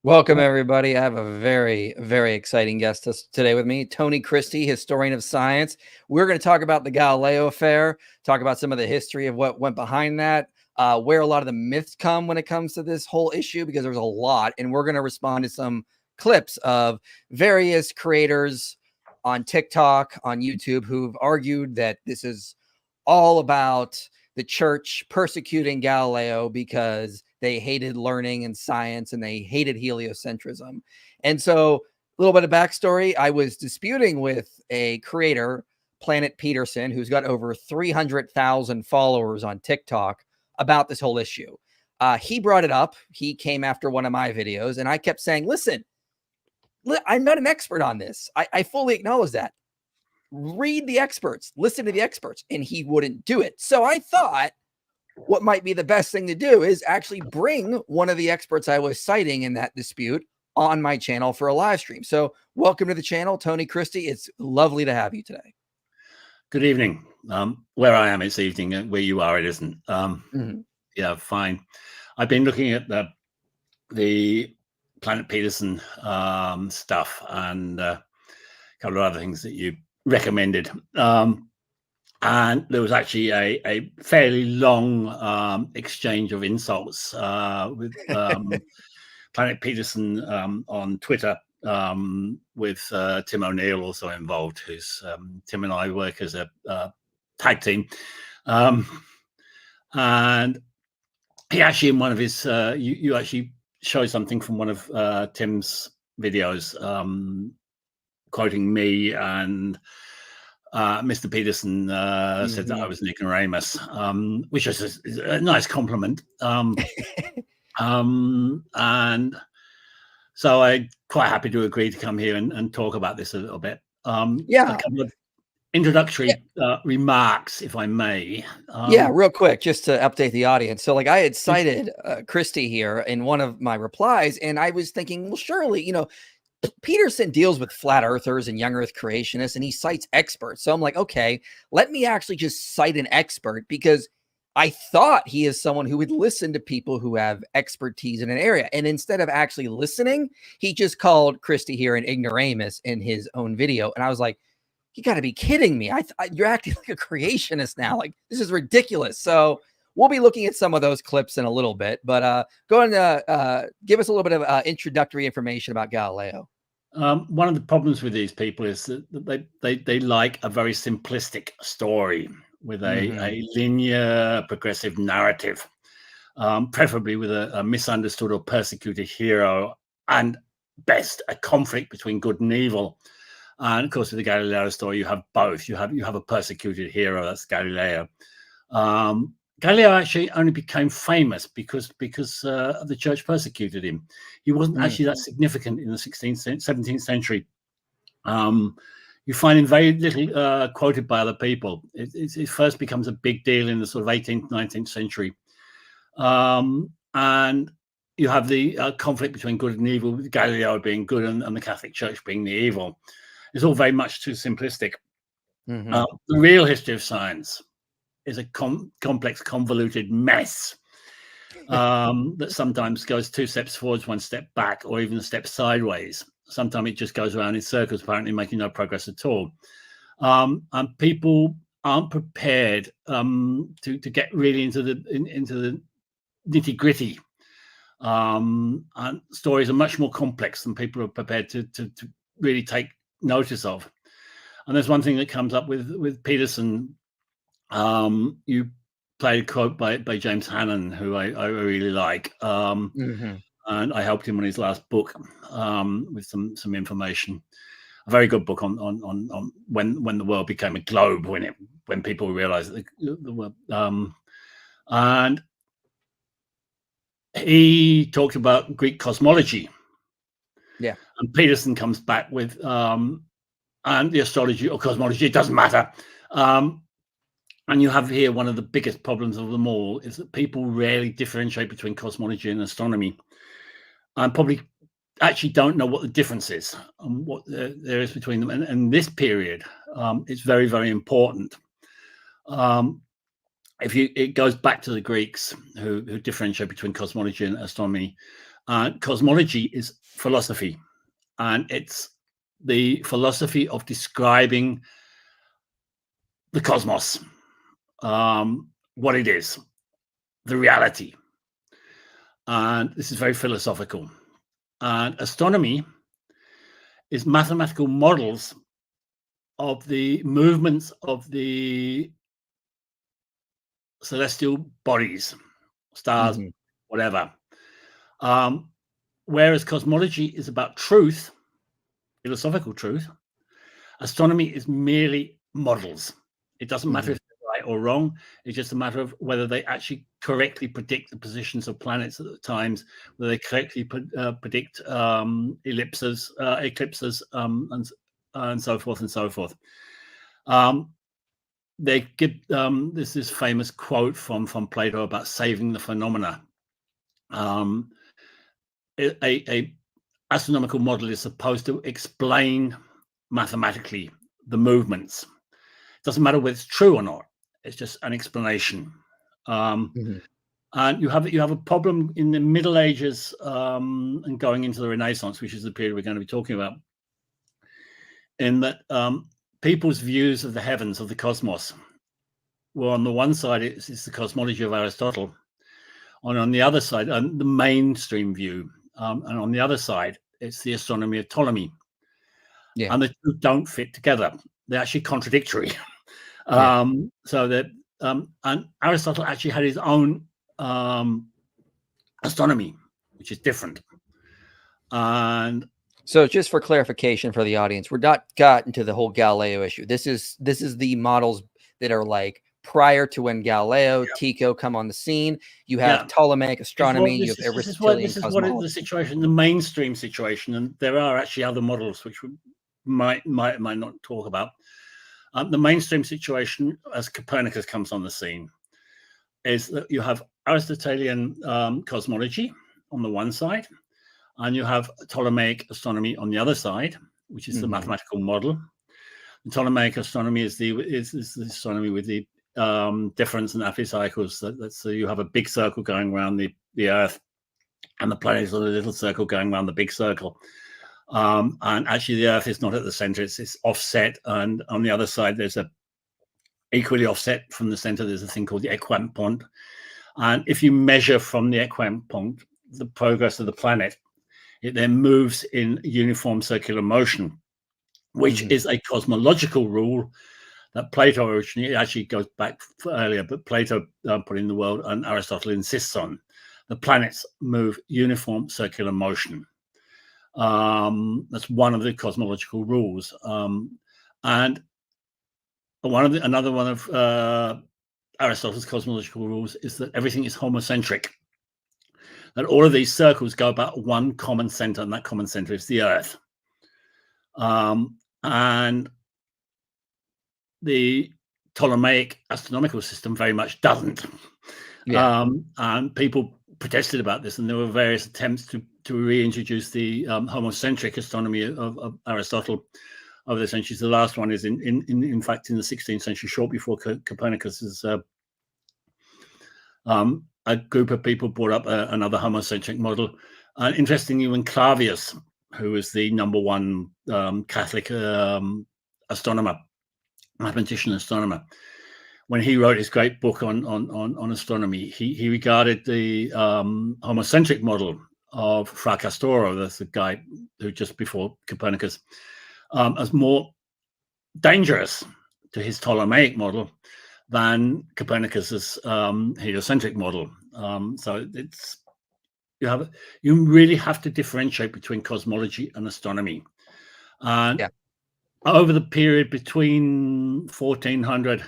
Welcome, everybody. I have a very, very exciting guest today with me, Thony Christie, historian of science. We're going to talk about the Galileo affair, talk about some of the history of what went behind that, where a lot of the myths come when it comes to this whole issue, because there's a lot. And we're going to respond to some clips of various creators on TikTok, on YouTube, who've argued that this is all about the church persecuting Galileo because they hated learning and science and they hated heliocentrism. And so, a little bit of backstory, I was disputing with a creator, Planet Peterson, who's got over 300,000 followers on TikTok, about this whole issue. He brought it up. He came after one of my videos, and I kept saying, listen, I'm not an expert on this. I fully acknowledge that. Read the experts, listen to the experts, and he wouldn't do it. So I thought what might be the best thing to do is actually bring one of the experts I was citing in that dispute on my channel for a live stream. So welcome to the channel, Thony Christie. It's lovely to have you today. Good evening. Where I am, it's evening, and where you are, it isn't. Yeah, fine. I've been looking at the Planet Peterson stuff and a couple of other things that you recommended. And there was actually a fairly long exchange of insults with Planet Peterson on Twitter, with Tim O'Neill also involved, who's Tim and I work as a tag team. And he actually, in one of his, you actually showed something from one of Tim's videos, quoting me, and Mr. Peterson said that I was an ignoramus, which is a nice compliment. And so I'm quite happy to agree to come here and talk about this a little bit. Yeah. A couple of introductory remarks, if I may. Yeah, real quick, just to update the audience. So, like, I had cited Christie here in one of my replies, and I was thinking, well, surely, Peterson deals with flat earthers and young earth creationists, and he cites experts. So I'm like, okay, let me actually just cite an expert, because I thought he is someone who would listen to people who have expertise in an area. And instead of actually listening, he just called Christie here an ignoramus in his own video. And I was like, you got to be kidding me. You're acting like a creationist now. Like, this is ridiculous. So we'll be looking at some of those clips in a little bit, but go and give us a little bit of introductory information about Galileo. One of the problems with these people is that they like a very simplistic story with a linear, progressive narrative, preferably with a misunderstood or persecuted hero, and best a conflict between good and evil. And of course, with the Galileo story, you have both. You have a persecuted hero, that's Galileo. Galileo actually only became famous because the church persecuted him. He wasn't actually that significant in the 16th, 17th century. You find him very little quoted by other people. It first becomes a big deal in the sort of 18th, 19th century. And you have the conflict between good and evil, with Galileo being good and the Catholic Church being the evil. It's all very much too simplistic. The real history of science is a complex, convoluted mess that sometimes goes 2 steps forwards, 1 step back, or even a step sideways. Sometimes it just goes around in circles, apparently making no progress at all. And people aren't prepared to get really into the nitty gritty. And stories are much more complex than people are prepared to really take notice of. And there's one thing that comes up with Peterson. You played a quote by James Hannon, who I really like, and I helped him on his last book with some information. A very good book on when the world became a globe, when people realized that the world. And he talked about Greek cosmology. Yeah. And Peterson comes back with and the astrology or cosmology, it doesn't matter. And you have here one of the biggest problems of them all is that people rarely differentiate between cosmology and astronomy, and probably actually don't know what the difference is and what there is between them. And this period, it's very, very important. it goes back to the Greeks who differentiate between cosmology and astronomy. Cosmology is philosophy, and it's the philosophy of describing the cosmos, what it is, the reality. And this is very philosophical. And astronomy is mathematical models of the movements of the celestial bodies, stars, whatever. Whereas cosmology is about truth, philosophical truth, astronomy is merely models. It doesn't matter if they're right or wrong. It's just a matter of whether they actually correctly predict the positions of planets at the times, whether they correctly predict eclipses, and so forth and so forth. They give this famous quote from Plato about saving the phenomena. A astronomical model is supposed to explain mathematically the movements. It doesn't matter whether it's true or not. It's just an explanation. And you have a problem in the Middle Ages and going into the Renaissance, which is the period we're going to be talking about, in that people's views of the heavens, of the cosmos, were on the one side, it's the cosmology of Aristotle, and on the other side, the mainstream view, and on the other side, it's the astronomy of Ptolemy. And the two don't fit together. They're actually contradictory. So that, and Aristotle actually had his own astronomy, which is different. And so, just for clarification for the audience, we're not got into the whole Galileo issue. This is the models that are like prior to when Galileo, Tycho come on the scene. You have Ptolemaic astronomy. You have Aristotelian cosmology. What is the situation, the mainstream situation, and there are actually other models which we might not talk about. The mainstream situation, as Copernicus comes on the scene, is that you have Aristotelian cosmology on the one side, and you have Ptolemaic astronomy on the other side, which is the mathematical model. The Ptolemaic astronomy is the astronomy with the difference in epicycles. So you have a big circle going around the Earth, and the planets are a little circle going around the big circle. And actually, the Earth is not at the center; it's offset. And on the other side, there's a equally offset from the center. There's a thing called the equant point. And if you measure from the equant point the progress of the planet, it then moves in uniform circular motion, which is a cosmological rule that Plato originally, it actually goes back earlier, but Plato put in the world, and Aristotle insists on. The planets move uniform circular motion. That's one of the cosmological rules. And another one of Aristotle's cosmological rules is that everything is homocentric. That all of these circles go about one common center, and that common center is the Earth. And the Ptolemaic astronomical system very much doesn't. And people protested about this, and there were various attempts to reintroduce the homocentric astronomy of Aristotle over the centuries. The last one is in fact in the 16th century, short before Copernicus. A group of people brought up another homocentric model. And interestingly, when Clavius, who was the #1 Catholic mathematician astronomer, when he wrote his great book on astronomy, he regarded the homocentric model of Fra Castoro, that's the guy who just before Copernicus, as more dangerous to his Ptolemaic model than Copernicus's heliocentric model. So it's you really have to differentiate between cosmology and astronomy. And over the period between 1400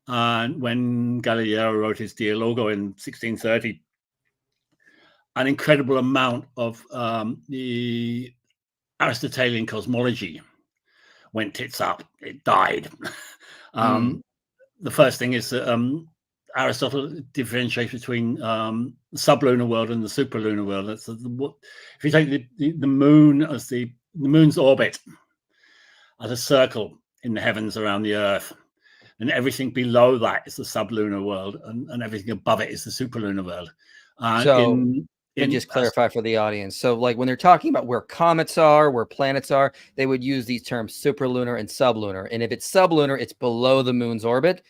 and when Galileo wrote his Dialogo in 1630, an incredible amount of the Aristotelian cosmology went tits up. It died. The first thing is that Aristotle differentiates between the sublunar world and the superlunar world. That's if you take the moon as the moon's orbit as a circle in the heavens around the Earth, and everything below that is the sublunar world, and everything above it is the superlunar world. So let me just clarify for the audience. So like when they're talking about where comets are, where planets are, they would use these terms superlunar and sublunar. And if it's sublunar, it's below the moon's orbit.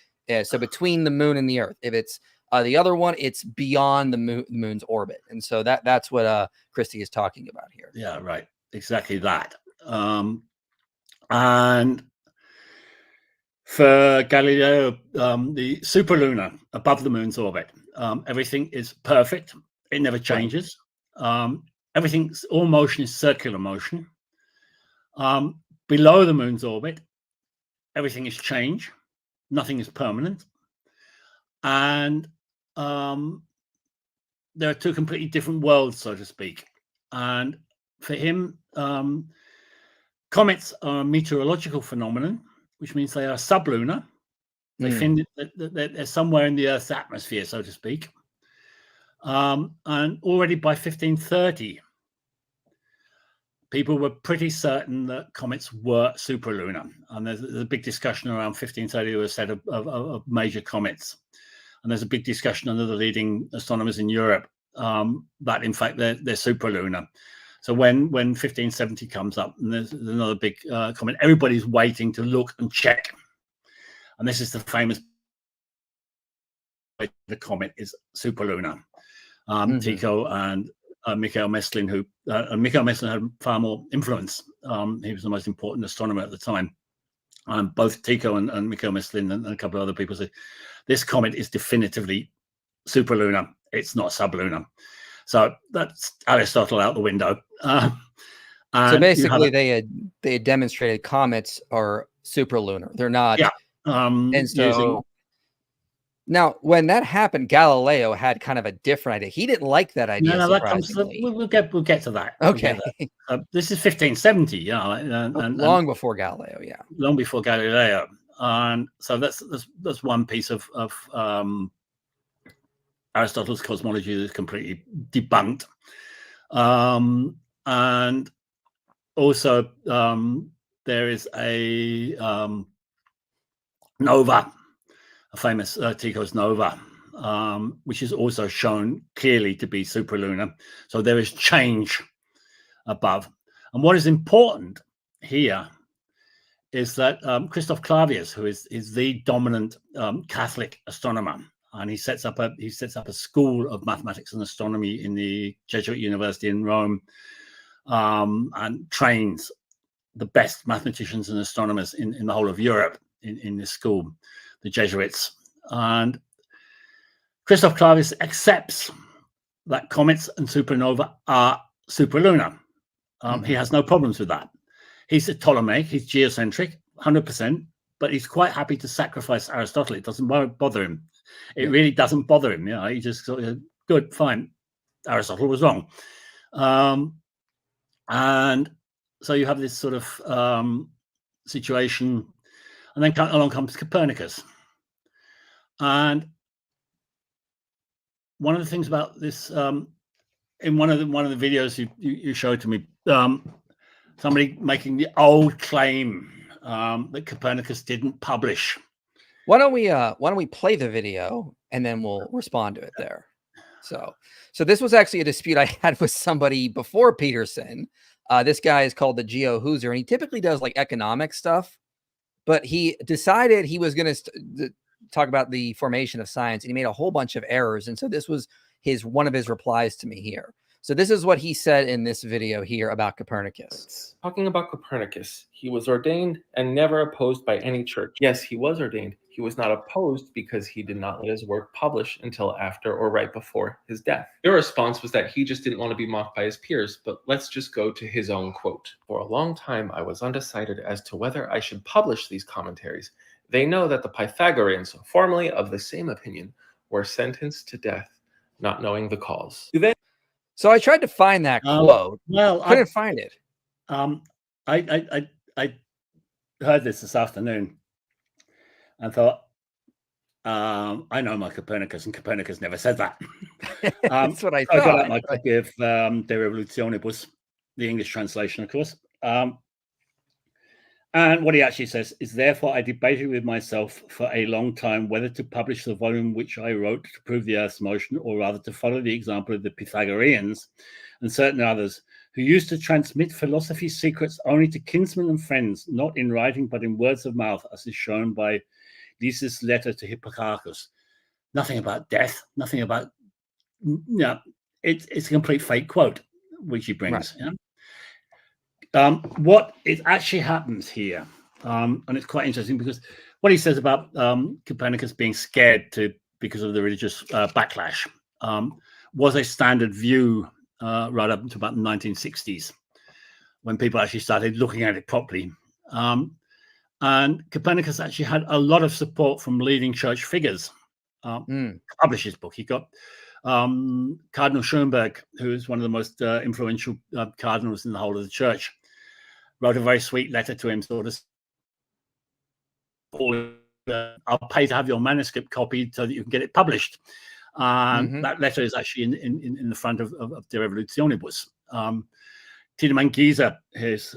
So between the moon and the Earth. If it's the other one, it's beyond the moon's orbit. And so that's what Christie is talking about here. Yeah, right. Exactly that. And for Galileo, the superlunar, above the moon's orbit, everything is perfect. It never changes. Everything's, all motion is circular motion. Below the moon's orbit, everything is change. Nothing is permanent. And there are two completely different worlds, so to speak. And for him, comets are a meteorological phenomenon, which means they are sublunar. They find that they're somewhere in the Earth's atmosphere, so to speak. And already by 1530, people were pretty certain that comets were superlunar. And there's a big discussion around 1530 of a set of major comets. And there's a big discussion under the leading astronomers in Europe that, in fact, they're superlunar. So when 1570 comes up, and there's another big comet, everybody's waiting to look and check. And this is the famous, the comet is superlunar. Tycho and Michael Messlin, Michael Messlin had far more influence. He was the most important astronomer at the time. Both Tycho and Michael Messlin and a couple of other people say this comet is definitively superlunar. It's not sublunar. So that's Aristotle out the window. So basically, they had demonstrated comets are superlunar. They're not. Yeah. And so now, when that happened, Galileo had kind of a different idea. He didn't like that idea. No, that comes. We'll get to that. Okay. This is 1570. Yeah, and long before Galileo. Yeah, long before Galileo. And so that's one piece of Aristotle's cosmology that is completely debunked. And also there is a nova, a famous Tycho's nova, which is also shown clearly to be superlunar. So there is change above. And what is important here is that Christoph Clavius, who is the dominant Catholic astronomer, and he sets up a school of mathematics and astronomy in the Jesuit University in Rome, and trains the best mathematicians and astronomers in the whole of Europe in this school, the Jesuits. And Christoph Clavius accepts that comets and supernova are superlunar. He has no problems with that. He's a Ptolemaic, he's geocentric, 100%, but he's quite happy to sacrifice Aristotle. It doesn't bother him. It really doesn't bother him. He just sort of, good, fine. Aristotle was wrong. And so you have this sort of situation, and then along comes Copernicus. And one of the things about this, in one of the videos you showed to me, somebody making the old claim that Copernicus didn't publish. Why don't we play the video and then we'll respond to it there. So this was actually a dispute I had with somebody before Peterson. This guy is called the Geo Hooser, and he typically does like economic stuff, but he decided he was going to talk about the formation of science, and he made a whole bunch of errors. And so this was one of his replies to me here. So this is what he said in this video here about Copernicus. Talking about Copernicus, he was ordained and never opposed by any church. Yes, he was ordained. He was not opposed because he did not let his work publish until after or right before his death. Their response was that he just didn't want to be mocked by his peers, but let's just go to his own quote. For a long time, I was undecided as to whether I should publish these commentaries. They know that the Pythagoreans, formerly of the same opinion, were sentenced to death, not knowing the cause. So I tried to find that quote. Well, couldn't find it. I heard this afternoon and thought, I know my Copernicus, and Copernicus never said that. That's what I thought. I got out my copy of De Revolutionibus, the English translation, of course. And And what he actually says is, therefore, I debated with myself for a long time whether to publish the volume which I wrote to prove the Earth's motion, or rather to follow the example of the Pythagoreans and certain others who used to transmit philosophy secrets only to kinsmen and friends, not in writing but in words of mouth, as is shown by Lysis' letter to Hipparchus. Nothing about death, nothing about, it's a complete fake quote which he brings. Right. What it actually happens here, and it's quite interesting because what he says about Copernicus being scared because of the religious backlash was a standard view right up to about the 1960s, when people actually started looking at it properly. And Copernicus actually had a lot of support from leading church figures to publish his book. He got Cardinal Schoenberg, who is one of the most influential cardinals in the whole of the church, wrote a very sweet letter to him, sort of, I'll pay to have your manuscript copied so that you can get it published. That letter is actually in the front of De Revolutionibus. Tiedemann Gieser, his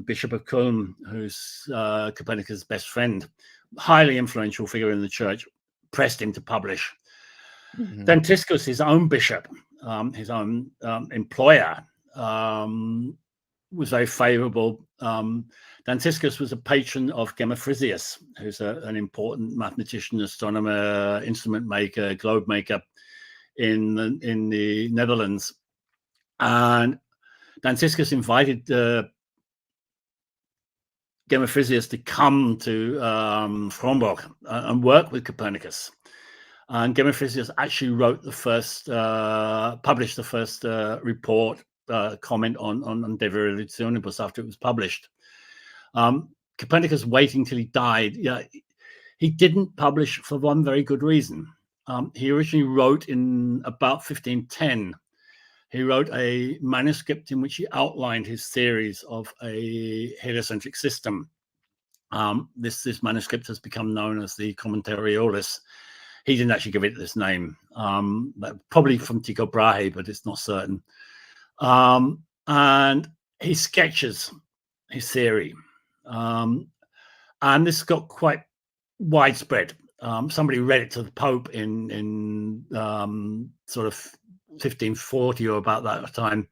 Bishop of Köln, who's Copernicus' best friend, highly influential figure in the church, pressed him to publish. Dantiscus, his own bishop, his own employer, was very favorable. Dantiscus was a patron of Geoffrisius, who's an important mathematician, astronomer, instrument maker, globe maker in the Netherlands. And Dantiscus invited Geoffrisius to come to Fromborg and work with Copernicus. And Geoffrisius actually wrote the first, published the first report, comment on De Revolutionibus after it was published. Copernicus, waiting till he died, he didn't publish for one very good reason. He originally wrote in about 1510. He wrote a manuscript in which he outlined his theories of a heliocentric system. This manuscript has become known as the Commentariolis. He didn't actually give it this name, probably from Tycho Brahe, but it's not certain. And he sketches his theory. And this got quite widespread. Somebody read it to the Pope in sort of 1540 or about that time,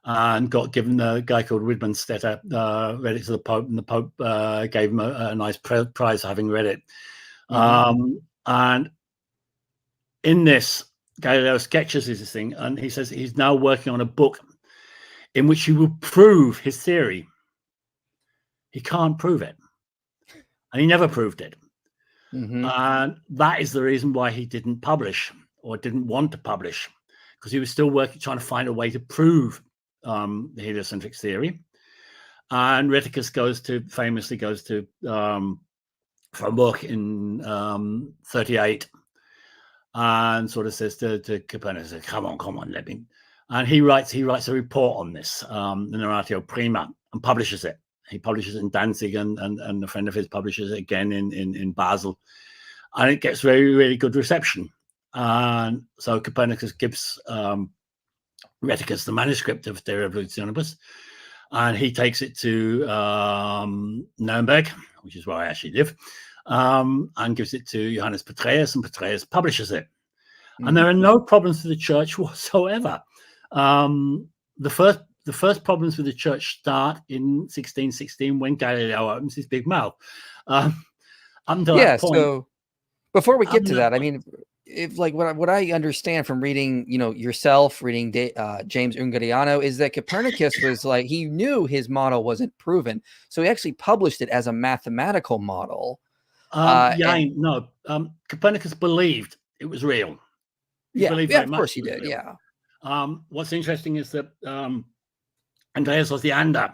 and got given a guy called Widmanstetter, read it to the Pope, and the Pope gave him a nice prize for having read it. And in this, Galileo sketches this thing, and he says he's now working on a book in which he will prove his theory. He can't prove it, and he never proved it. And that is the reason why he didn't publish, or didn't want to publish, because he was still trying to find a way to prove the heliocentric theory. And Rheticus famously goes to Fromborg in 38, and sort of says to Copernicus, "Come on, let me." And he writes a report on this, the Narratio Prima, and publishes it. He publishes it in Danzig, and a friend of his publishes it again in Basel, and it gets very, really good reception. And so Copernicus gives Rheticus the manuscript of De Revolutionibus, and he takes it to Nuremberg, which is where I actually live, and gives it to Johannes Petreius, and Petreius publishes it. And there are no problems for the church whatsoever. The first problems with the church start in 1616 when Galileo opens his big mouth. Until that point, so before we get to that, I mean, if like what I understand from reading, yourself reading James Ungariano, is that Copernicus was like, he knew his model wasn't proven, so he actually published it as a mathematical model. Copernicus believed it was real. Of course he did. Yeah. What's interesting is that Andreas Osiander,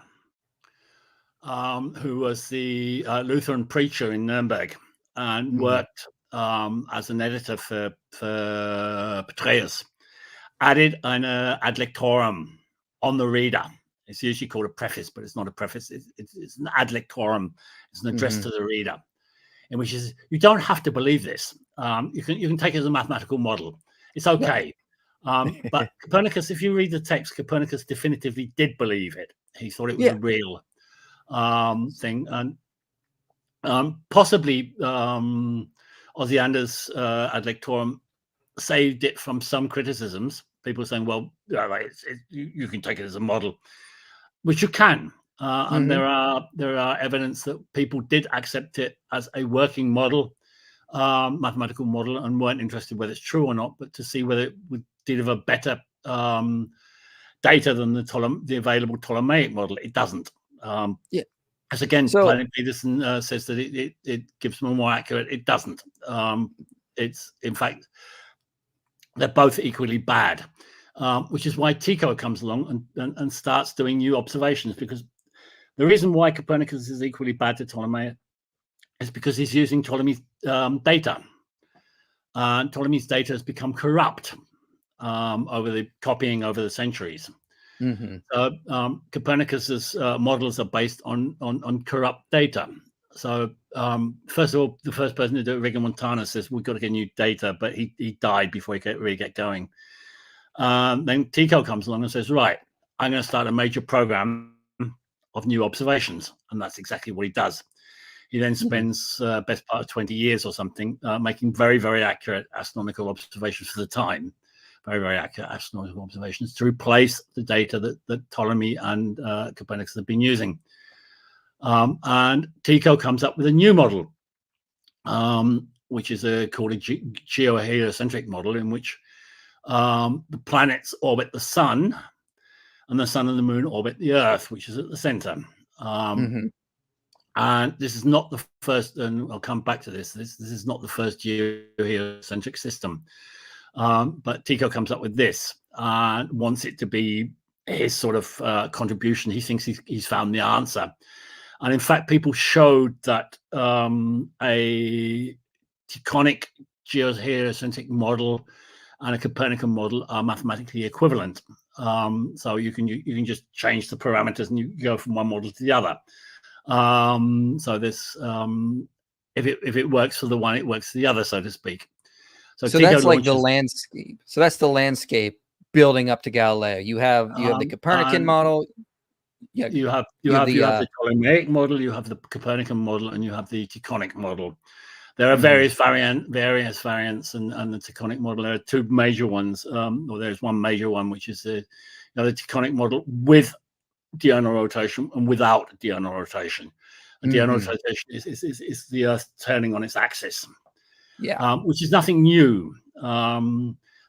who was the Lutheran preacher in Nuremberg and worked as an editor for Petreius, added an ad lectorum on the reader. It's usually called a preface, but it's not a preface. It's an ad lectorum. It's an address to the reader, in which is, you don't have to believe this. You can take it as a mathematical model. It's okay. But Copernicus, if you read the text, Copernicus definitively did believe it. He thought it was real. thing, and possibly Osiander's ad lectorum saved it from some criticisms. People saying, well, you can take it as a model, which you can. And there are evidence that people did accept it as a working model, mathematical model, and weren't interested whether it's true or not, but to see whether it would deliver better data than the available Ptolemaic model. It doesn't. As again, Planet Peterson says that it gives more accurate. It doesn't. It's, in fact, they're both equally bad, which is why Tycho comes along and starts doing new observations, because the reason why Copernicus is equally bad to Ptolemy is because he's using Ptolemy's data. And Ptolemy's data has become corrupt over the centuries. So Copernicus's models are based on corrupt data. So first of all, the first person to do it, Regiomontano, says we've got to get new data, but he died before he could really get going. Then Tycho comes along and says, right, I'm going to start a major program of new observations, and that's exactly what he does. He then spends best part of 20 years or something making very, very accurate astronomical observations for the time, very, very accurate astronomical observations to replace the data that Ptolemy and Copernicus have been using. And Tycho comes up with a new model, which is called a geoheliocentric model, in which the planets orbit the sun, and the sun and the moon orbit the Earth, which is at the center. And this is not the first, and I'll come back to this. This is not the first geoheliocentric system. But Tycho comes up with this and wants it to be his sort of contribution. He thinks he's found the answer. And in fact, people showed that a Tychonic geoheliocentric model and a Copernican model are mathematically equivalent. So you can just change the parameters and you go from one model to the other. So this, if it works for the one, it works for the other, so to speak. So that's like the landscape. So that's the landscape building up to Galileo. You have the Copernican model. Yeah, you have the Ptolemaic model, you have the Copernican model, and you have the Tychonic model. There are various variants, and the Tychonic model. There are two major ones, or there's one major one, which is the Tychonic model with diurnal rotation and without diurnal rotation. And diurnal rotation is the Earth turning on its axis, which is nothing new.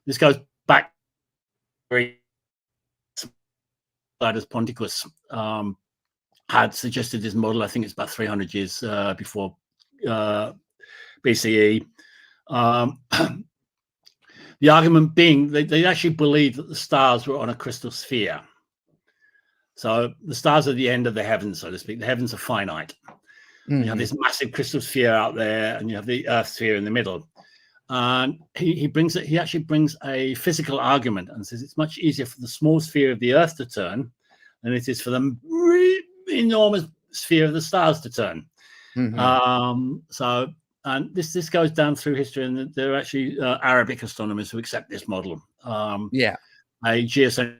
This goes back as Ponticus had suggested this model. I think it's about 300 years before BCE. The argument being they actually believed that the stars were on a crystal sphere. So the stars are the end of the heavens, so to speak. The heavens are finite. You have this massive crystal sphere out there, and you have the Earth sphere in the middle. And he actually brings a physical argument and says it's much easier for the small sphere of the Earth to turn than it is for the enormous sphere of the stars to turn. And this goes down through history, and there are actually Arabic astronomers who accept this model. A geocentric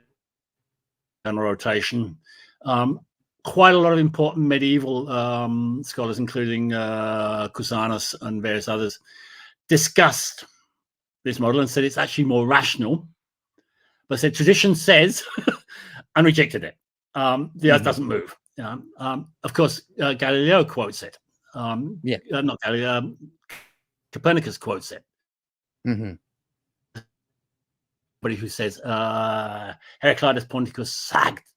rotation. Quite a lot of important medieval scholars, including Cusanus and various others, discussed this model and said it's actually more rational, but said tradition says and rejected it. The Earth doesn't move. Of course, Galileo quotes it. Not Galileo, Copernicus quotes it. But who says Heraclitus Ponticus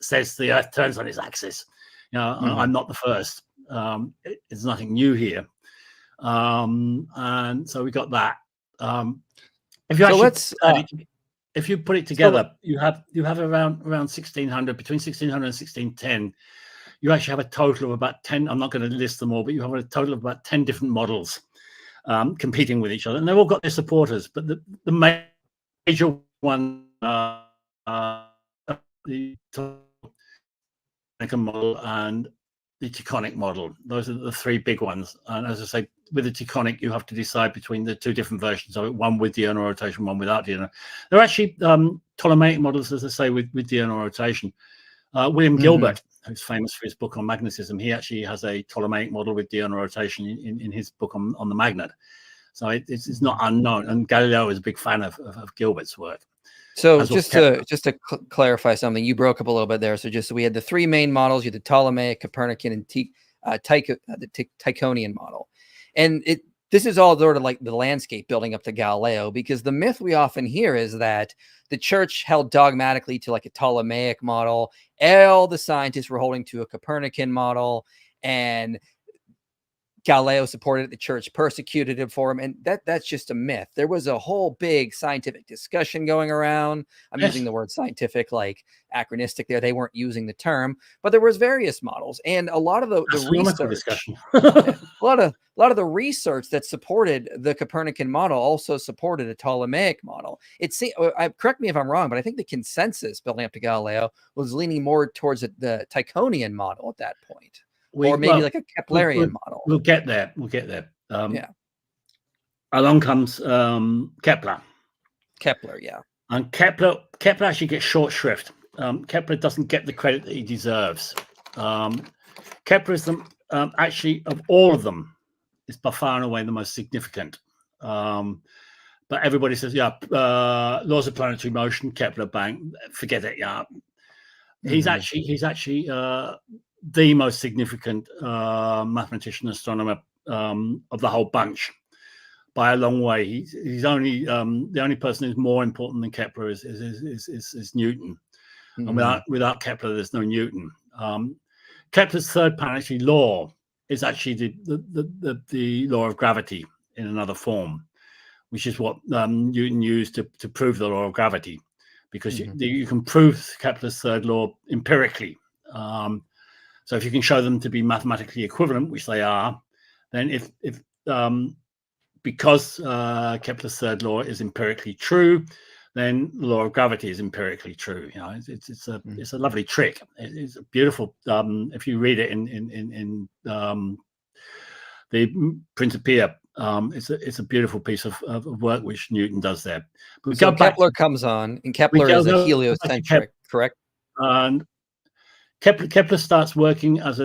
says the Earth turns on its axis. I'm not the first. It's nothing new here. And so we got that. If you put it together, you have around 1600, between 1600 and 1610, you actually have a total of about 10. I'm not going to list them all, but you have a total of about 10 different models competing with each other, and they've all got their supporters. But the major one, the Copernican model and the Tychonic model. Those are the three big ones. And as I say, with the Tychonic, you have to decide between the two different versions of it, one with diurnal rotation, one without diurnal. There are actually Ptolemaic models, as I say, with diurnal rotation. William Gilbert, who's famous for his book on magnetism, he actually has a Ptolemaic model with diurnal rotation in his book on the magnet. So it's not unknown. And Galileo is a big fan of Gilbert's work. So just to clarify something, you broke up a little bit there. So we had the three main models: you had the Ptolemaic, Copernican, and the Tychonian model. And this is all sort of like the landscape building up to Galileo, because the myth we often hear is that the church held dogmatically to like a Ptolemaic model. All the scientists were holding to a Copernican model, and Galileo supported it. The church persecuted him for him. And that's just a myth. There was a whole big scientific discussion going around. I'm using the word scientific, like anachronistic there. They weren't using the term, but there was various models. And a lot of the research discussion. a lot of the research that supported the Copernican model also supported a Ptolemaic model. Correct me if I'm wrong, but I think the consensus building up to Galileo was leaning more towards the Tychonian model at that point. Or maybe like a Keplerian model. We'll get there. Along comes Kepler. Kepler, yeah. And Kepler actually gets short shrift. Kepler doesn't get the credit that he deserves. Kepler is actually, of all of them, is by far and away the most significant. But everybody says, laws of planetary motion, Kepler, bang, forget it. Yeah, he's actually the most significant mathematician, astronomer of the whole bunch by a long way. He's only the only person who's more important than Kepler is Newton. And without Kepler, there's no Newton. Kepler's third planetary law is actually the law of gravity in another form, which is what Newton used to prove the law of gravity, because you can prove Kepler's third law empirically. So if you can show them to be mathematically equivalent, which they are, then because Kepler's third law is empirically true, then the law of gravity is empirically true. You know, it's a lovely trick. It's a beautiful. If you read it in the Principia, it's a beautifable piece of work which Newton does there. But so Kepler comes on, and Kepler is a heliocentric, correct? And Kepler starts working he's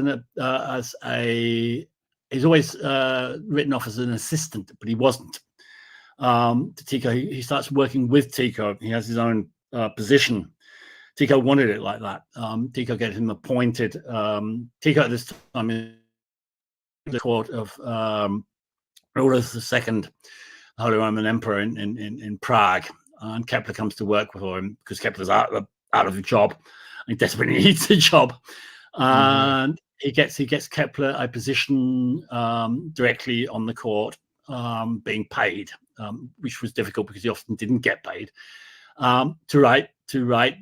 always written off as an assistant, but he wasn't. To Tycho, he starts working with Tycho. He has his own position. Tycho wanted it like that. Tycho gets him appointed. Tycho at this time in the court of Rudolf II, Holy Roman Emperor in Prague, and Kepler comes to work for him because Kepler's out of the job. He desperately needs a job, and he gets Kepler a position directly on the court, being paid, which was difficult because he often didn't get paid, to write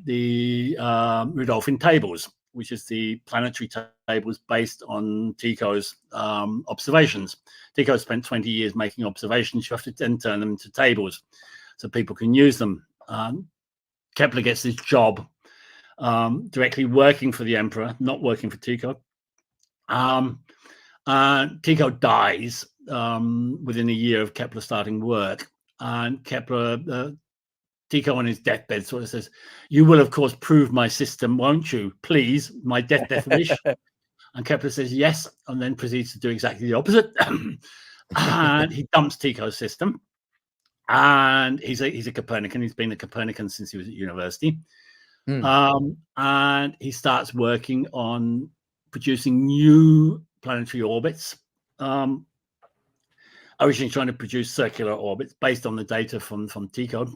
the Rudolphine tables, which is the planetary tables based on Tycho's observations. Tycho spent 20 years making observations. You have to then turn them into tables so people can use them. Kepler gets this job. Directly working for the emperor, not working for Tycho. Tycho dies within a year of Kepler starting work, and Tycho on his deathbed sort of says, "You will of course prove my system, won't you? Please, my death wish." And Kepler says yes, and then proceeds to do exactly the opposite. And he dumps Tycho's system, and he's a Copernican. He's been a Copernican since he was at university. And he starts working on producing new planetary orbits, originally trying to produce circular orbits based on the data from Tycho,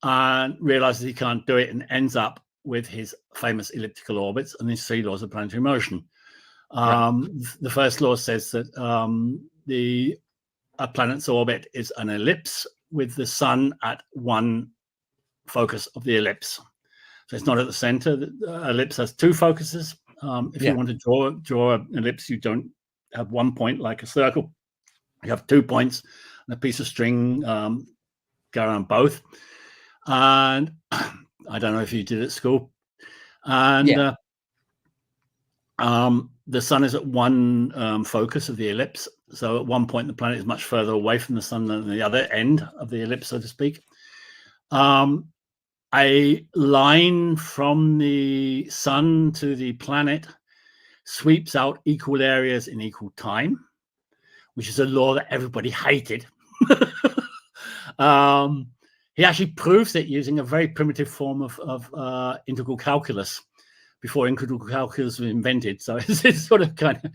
and realizes he can't do it and ends up with his famous elliptical orbits and his three laws of planetary motion. The first law says that a planet's orbit is an ellipse with the sun at one focus of the ellipse. So it's not at the center. The ellipse has two focuses. If you want to draw an ellipse, you don't have one point like a circle. You have 2 points and a piece of string go around both. And I don't know if you did at school. And the sun is at one focus of the ellipse. So at one point, the planet is much further away from the sun than the other end of the ellipse, so to speak. a line from the sun to the planet sweeps out equal areas in equal time, which is a law that everybody hated. He actually proves it using a very primitive form of integral calculus before integral calculus was invented. So it's sort of kind of,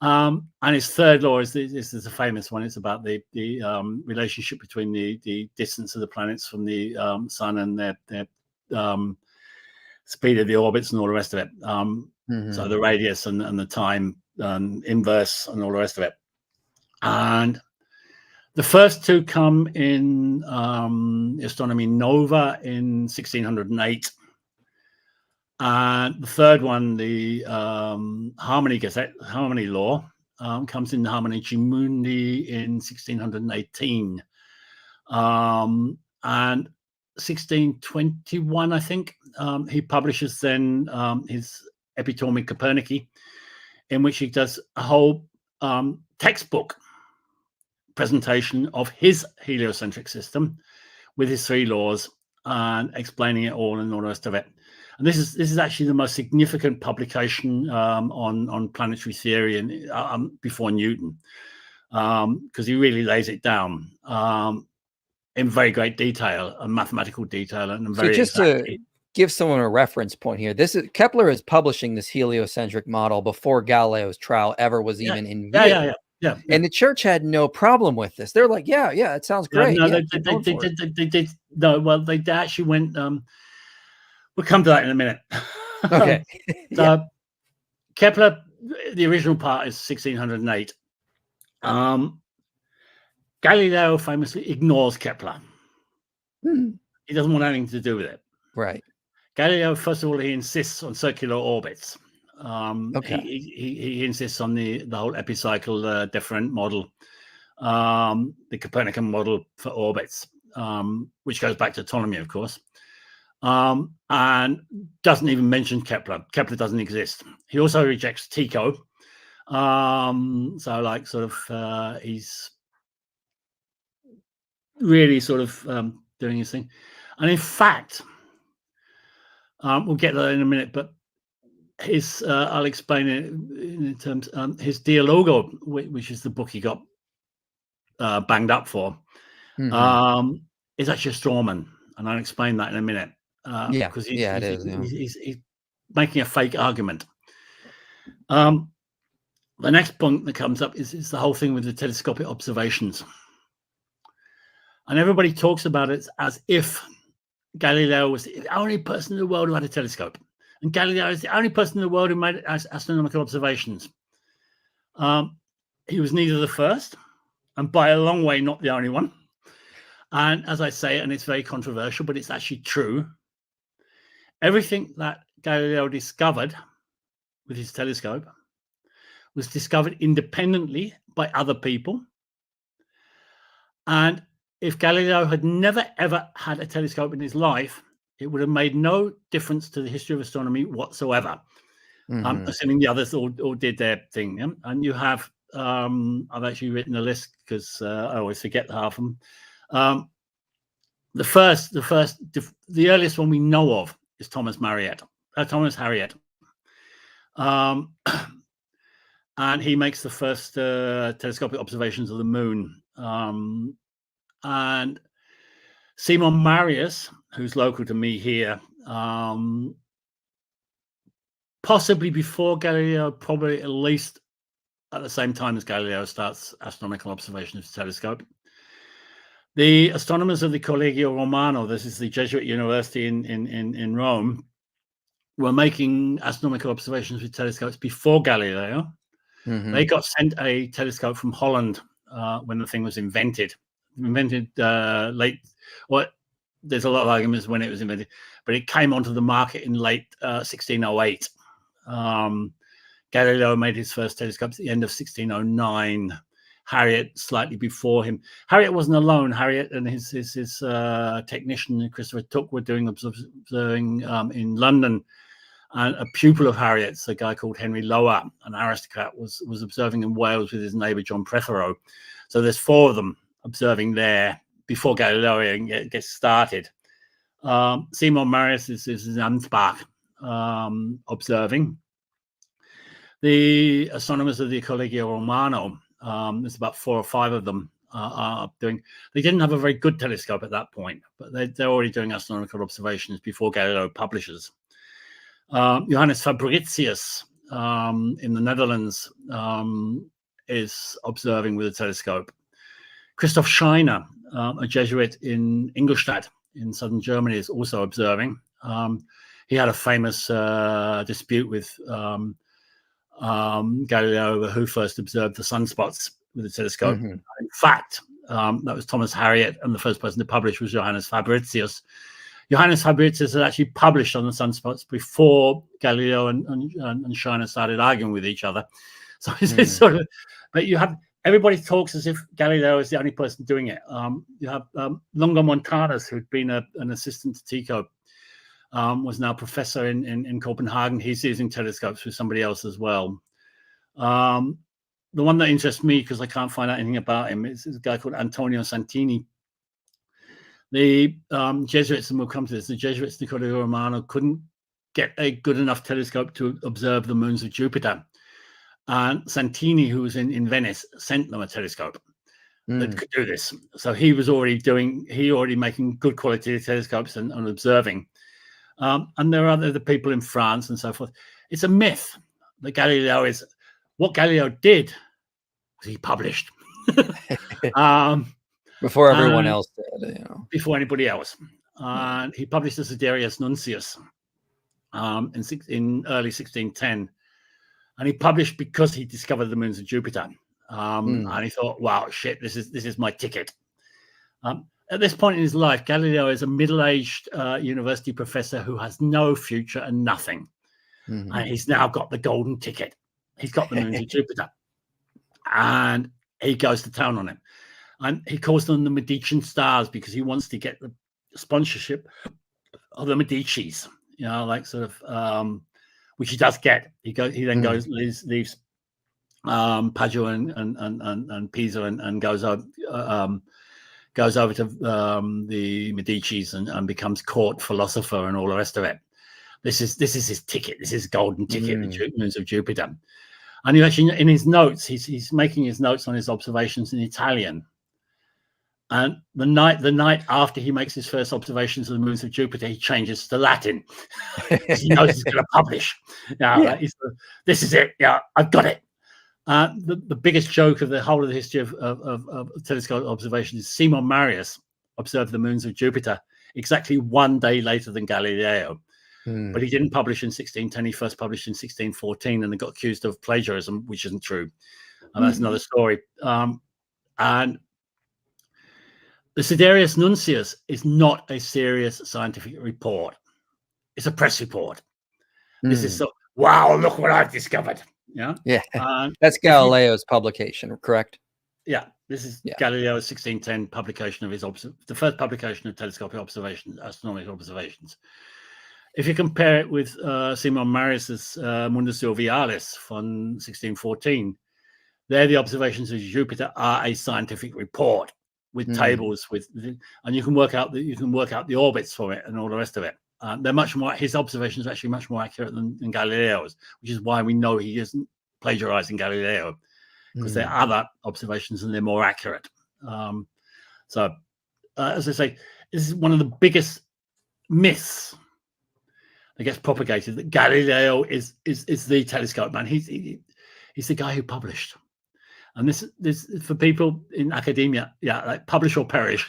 and his third law is this is a famous one. It's about the relationship between the distance of the planets from the sun and their speed of the orbits and all the rest of it. So the radius and the time inverse and all the rest of it. And the first two come in Astronomy Nova in 1608. And the third one, the Harmony Law, comes in the Harmonici Mundi in 1618. And 1621, I think, he publishes then his Epitome Copernici, in which he does a whole textbook presentation of his heliocentric system with his three laws and explaining it all and all the rest of it. And this is actually the most significant publication on planetary theory and before Newton, because he really lays it down in very great detail and mathematical detail and very just exactly. To give someone a reference point here, Kepler is publishing this heliocentric model before Galileo's trial ever was even in view. Yeah. And the church had no problem with this. They're like, yeah, it sounds great. No, they did. No, well, they actually went. We'll come to that in a minute. Okay. So Kepler, the original part is 1608. Galileo famously ignores Kepler. He doesn't want anything to do with it. Right. Galileo, first of all, he insists on circular orbits. Okay. He insists on the whole epicycle deferent model, the Copernican model for orbits, which goes back to Ptolemy, of course, and doesn't even mention Kepler. Kepler doesn't exist. He also rejects Tycho. So like sort of he's really sort of doing his thing. And in fact, we'll get that in a minute, but his I'll explain it in terms his Dialogo, which is the book he got banged up for, is actually a straw man, and I'll explain that in a minute. Because he's making a fake argument. The next point that comes up is the whole thing with the telescopic observations, and everybody talks about it as if Galileo was the only person in the world who had a telescope. And Galileo is the only person in the world who made astronomical observations. He was neither the first, and by a long way not the only one. And as I say, and it's very controversial, but it's actually true, everything that Galileo discovered with his telescope was discovered independently by other people. And if Galileo had never, ever had a telescope in his life, it would have made no difference to the history of astronomy whatsoever, assuming the others all did their thing. Yeah? And you have, I've actually written a list because I always forget half of them. The earliest one we know of is Thomas Harriot. And he makes the first telescopic observations of the moon. And Simon Marius, who's local to me here, possibly before Galileo, probably at least at the same time as Galileo starts astronomical observation of his telescope. The astronomers of the Collegio Romano, this is the Jesuit university in Rome, were making astronomical observations with telescopes before Galileo. They got sent a telescope from Holland when the thing was invented. Late, well, there's a lot of arguments when it was invented, but it came onto the market in late 1608. Galileo made his first telescopes at the end of 1609. Harriot slightly before him. Harriot wasn't alone. Harriot and his technician Christopher Tooke were doing observing in London, and a pupil of Harriot's, a guy called Henry Lower, an aristocrat, was observing in Wales with his neighbour John Prothero. So there's four of them observing there before Galileo gets started. Simon Marius is in Ansbach observing. The astronomers of the Collegio Romano, there's about 4 or 5 of them, are doing. They didn't have a very good telescope at that point, but they're already doing astronomical observations before Galileo publishes. Johannes Fabricius in the Netherlands is observing with a telescope. Christoph Scheiner, a Jesuit in Ingolstadt in southern Germany, is also observing. He had a famous dispute with Galileo over who first observed the sunspots with a telescope. In fact, that was Thomas Harriot, and the first person to publish was Johannes Fabricius. Johannes Fabricius had actually published on the sunspots before Galileo and Scheiner started arguing with each other. So it's sort of, but you have, everybody talks as if Galileo is the only person doing it. You have Longomontanus, who'd been an assistant to Tycho, was now professor in Copenhagen. He's using telescopes with somebody else as well. The one that interests me, because I can't find out anything about him, is a guy called Antonio Santini. The Jesuits, and we'll come to this, the Jesuits in the Collegio Romano couldn't get a good enough telescope to observe the moons of Jupiter. And Santini, who was in Venice, sent them a telescope that could do this. So he was already making good quality telescopes and observing. And there are other people in France and so forth. It's a myth that Galileo is, what Galileo did was he published. Before everyone else did, you know. Before anybody else. And he published the Sidereus Nuncius in early 1610. And he published because he discovered the moons of Jupiter. And he thought, wow, shit, this is my ticket. At this point in his life, Galileo is a middle-aged university professor who has no future and nothing. And he's now got the golden ticket. He's got the moons of Jupiter. And he goes to town on it. And he calls them the Medicean stars because he wants to get the sponsorship of the Medicis, you know, like sort of, which he does get. He then leaves Padua and Pisa and goes over to the Medicis and becomes court philosopher and all the rest of it. This is his ticket. This is his golden ticket, the moons of Jupiter. And he actually, in his notes, he's making his notes on his observations in Italian. And the night after he makes his first observations of the moons of Jupiter, he changes to Latin. He knows he's going to publish. This is it. Yeah, I've got it. The biggest joke of the whole of the history of telescope observations is Simon Marius observed the moons of Jupiter exactly 1 day later than Galileo. But he didn't publish in 1610. He first published in 1614 and then got accused of plagiarism, which isn't true. And that's another story. And the Sidereus Nuncius is not a serious scientific report. It's a press report. This is so, wow, look what I've discovered. Yeah. That's Galileo's publication, correct? Yeah. This is Galileo's 1610 publication of his the first publication of telescopic observations, astronomical observations. If you compare it with Simon Marius's Mundus Jovialis from 1614, there the observations of Jupiter are a scientific report with tables, and you can work out the orbits for it and all the rest of it. They're much more. His observations are actually much more accurate than Galileo's, which is why we know he isn't plagiarizing Galileo, because there are other observations and they're more accurate. So, as I say, this is one of the biggest myths that gets propagated, that Galileo is the telescope man. He's the guy who published. And this for people in academia, like publish or perish.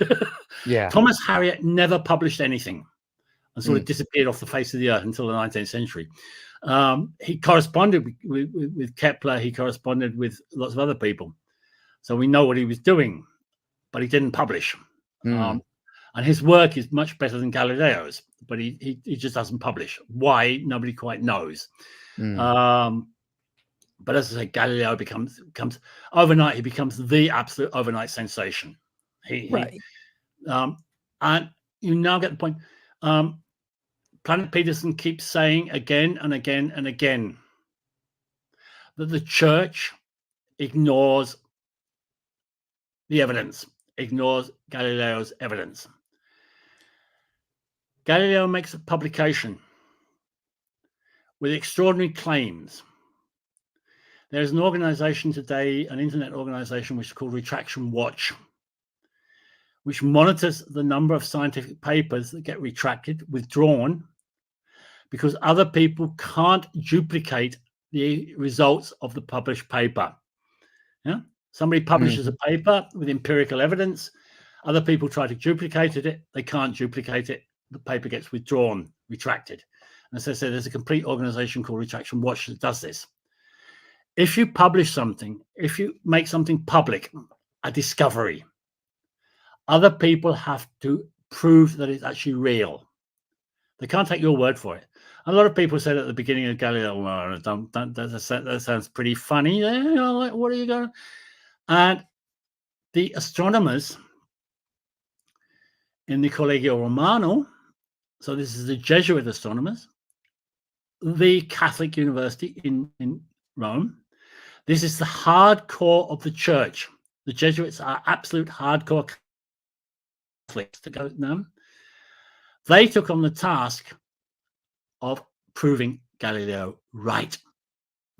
Thomas Harriot never published anything and sort of disappeared off the face of the earth until the 19th century. He corresponded with Kepler. He corresponded with lots of other people. So we know what he was doing, but he didn't publish. And his work is much better than Galileo's, but he just doesn't publish. Why? Nobody quite knows. But as I say, Galileo becomes overnight. He becomes the absolute overnight sensation. And you now get the point. Planet Peterson keeps saying again and again and again that the church ignores the evidence, ignores Galileo's evidence. Galileo makes a publication with extraordinary claims. There's an organization today, an internet organization, which is called Retraction Watch, which monitors the number of scientific papers that get retracted, withdrawn, because other people can't duplicate the results of the published paper. Yeah? Somebody publishes a paper with empirical evidence. Other people try to duplicate it. They can't duplicate it. The paper gets withdrawn, retracted. And as I said, there's a complete organization called Retraction Watch that does this. If you publish something, if you make something public, a discovery, other people have to prove that it's actually real. They can't take your word for it. A lot of people said at the beginning of Galileo, well, that sounds pretty funny. You know, like, what are you going? And the astronomers in the Collegio Romano, so this is the Jesuit astronomers, the Catholic University in Rome. This is the hardcore of the church. The Jesuits are absolute hardcore Catholics to go now. They took on the task of proving Galileo right.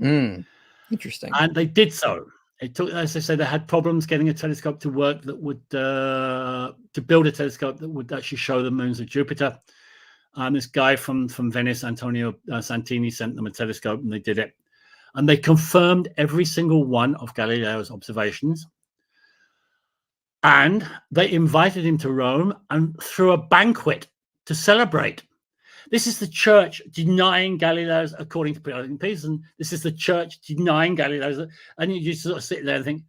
Interesting. And they did so. It took, as I said, they had problems getting a telescope to work that would, to build a telescope that would actually show the moons of Jupiter. This guy from Venice, Antonio Santini, sent them a telescope and they did it. And they confirmed every single one of Galileo's observations. And they invited him to Rome and threw a banquet to celebrate. This is the church denying Galileo's, according to Peterson, this is the church denying Galileo's. And you just sort of sit there and think,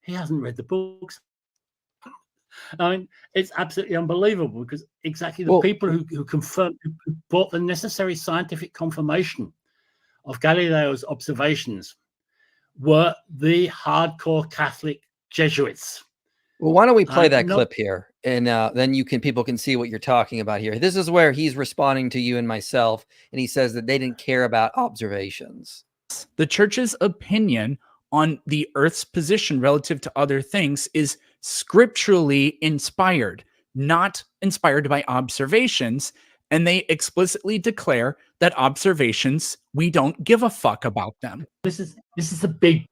he hasn't read the books. I mean, it's absolutely unbelievable because exactly the people who confirmed, who brought the necessary scientific confirmation of Galileo's observations were the hardcore Catholic Jesuits. Well, why don't we play that clip here, and then people can see what you're talking about here. This is where he's responding to you and myself, and he says that they didn't care about observations. The church's opinion on the Earth's position relative to other things is scripturally inspired, not inspired by observations. And they explicitly declare that observations, we don't give a fuck about them. This is a big.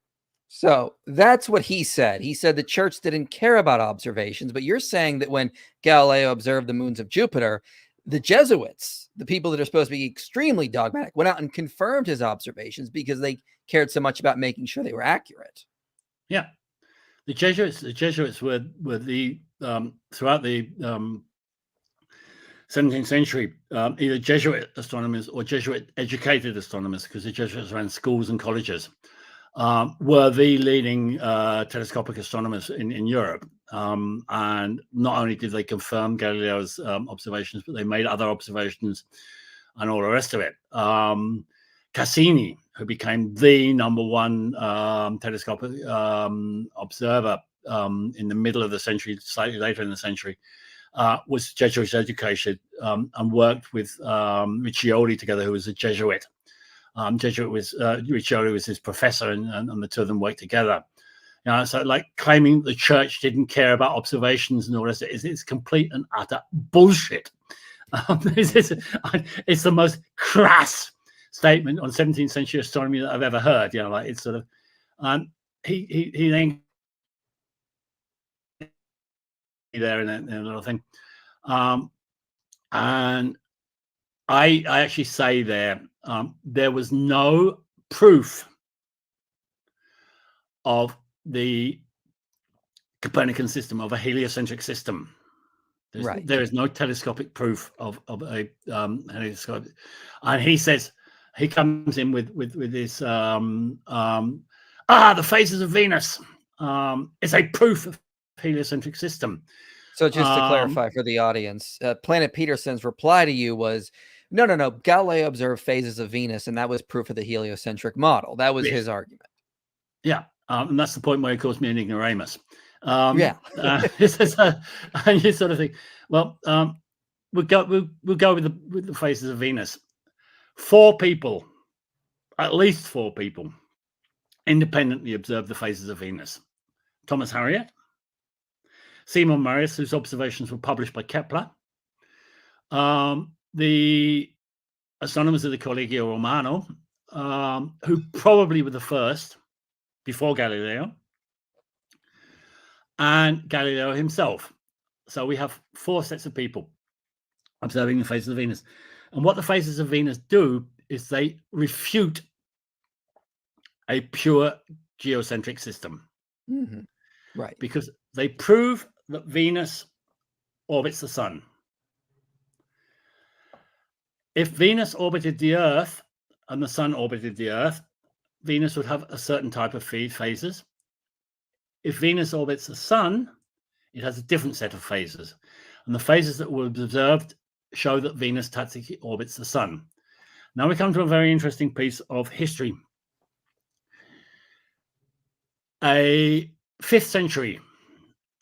So that's what he said. He said the church didn't care about observations, but you're saying that when Galileo observed the moons of Jupiter, the Jesuits, the people that are supposed to be extremely dogmatic, went out and confirmed his observations because they cared so much about making sure they were accurate. Yeah. The Jesuits were the, throughout the 17th century, either Jesuit astronomers or Jesuit educated astronomers, because the Jesuits ran schools and colleges, were the leading telescopic astronomers in Europe. And not only did they confirm Galileo's observations, but they made other observations and all the rest of it. Cassini, who became the #1 telescopic observer in the middle of the century, slightly later in the century, was Jesuit educated and worked with Riccioli together, who was a Jesuit. Riccioli was his professor, and the two of them worked together. You know, so like claiming the church didn't care about observations and all this is complete and utter bullshit. It's the most crass statement on 17th century astronomy that I've ever heard. You know, like it's sort of he then there in a little thing, and I actually say there was no proof of the Copernican system, of a heliocentric system. There is no telescopic proof of a helioscopic. And he says, he comes in with this the phases of Venus is a proof of heliocentric system. So just to clarify for the audience, Planet Peterson's reply to you was, no, Galileo observed phases of Venus, and that was proof of the heliocentric model. That was his argument. Yeah, and that's the point where he calls me an ignoramus. And you sort of think, well, we'll go with the phases of Venus. 4 people, at least 4 people, independently observed the phases of Venus. Thomas Harriot, Simon Marius, whose observations were published by Kepler, The astronomers of the Collegio Romano, who probably were the first before Galileo, and Galileo himself. So we have 4 sets of people observing the phases of Venus. And what the phases of Venus do is they refute a pure geocentric system. Mm-hmm. Right. Because they prove that Venus orbits the sun. If Venus orbited the Earth and the sun orbited the Earth, Venus would have a certain type of phases. If Venus orbits the sun, it has a different set of phases. And the phases that were observed show that Venus tactically orbits the sun. Now we come to a very interesting piece of history. A 5th century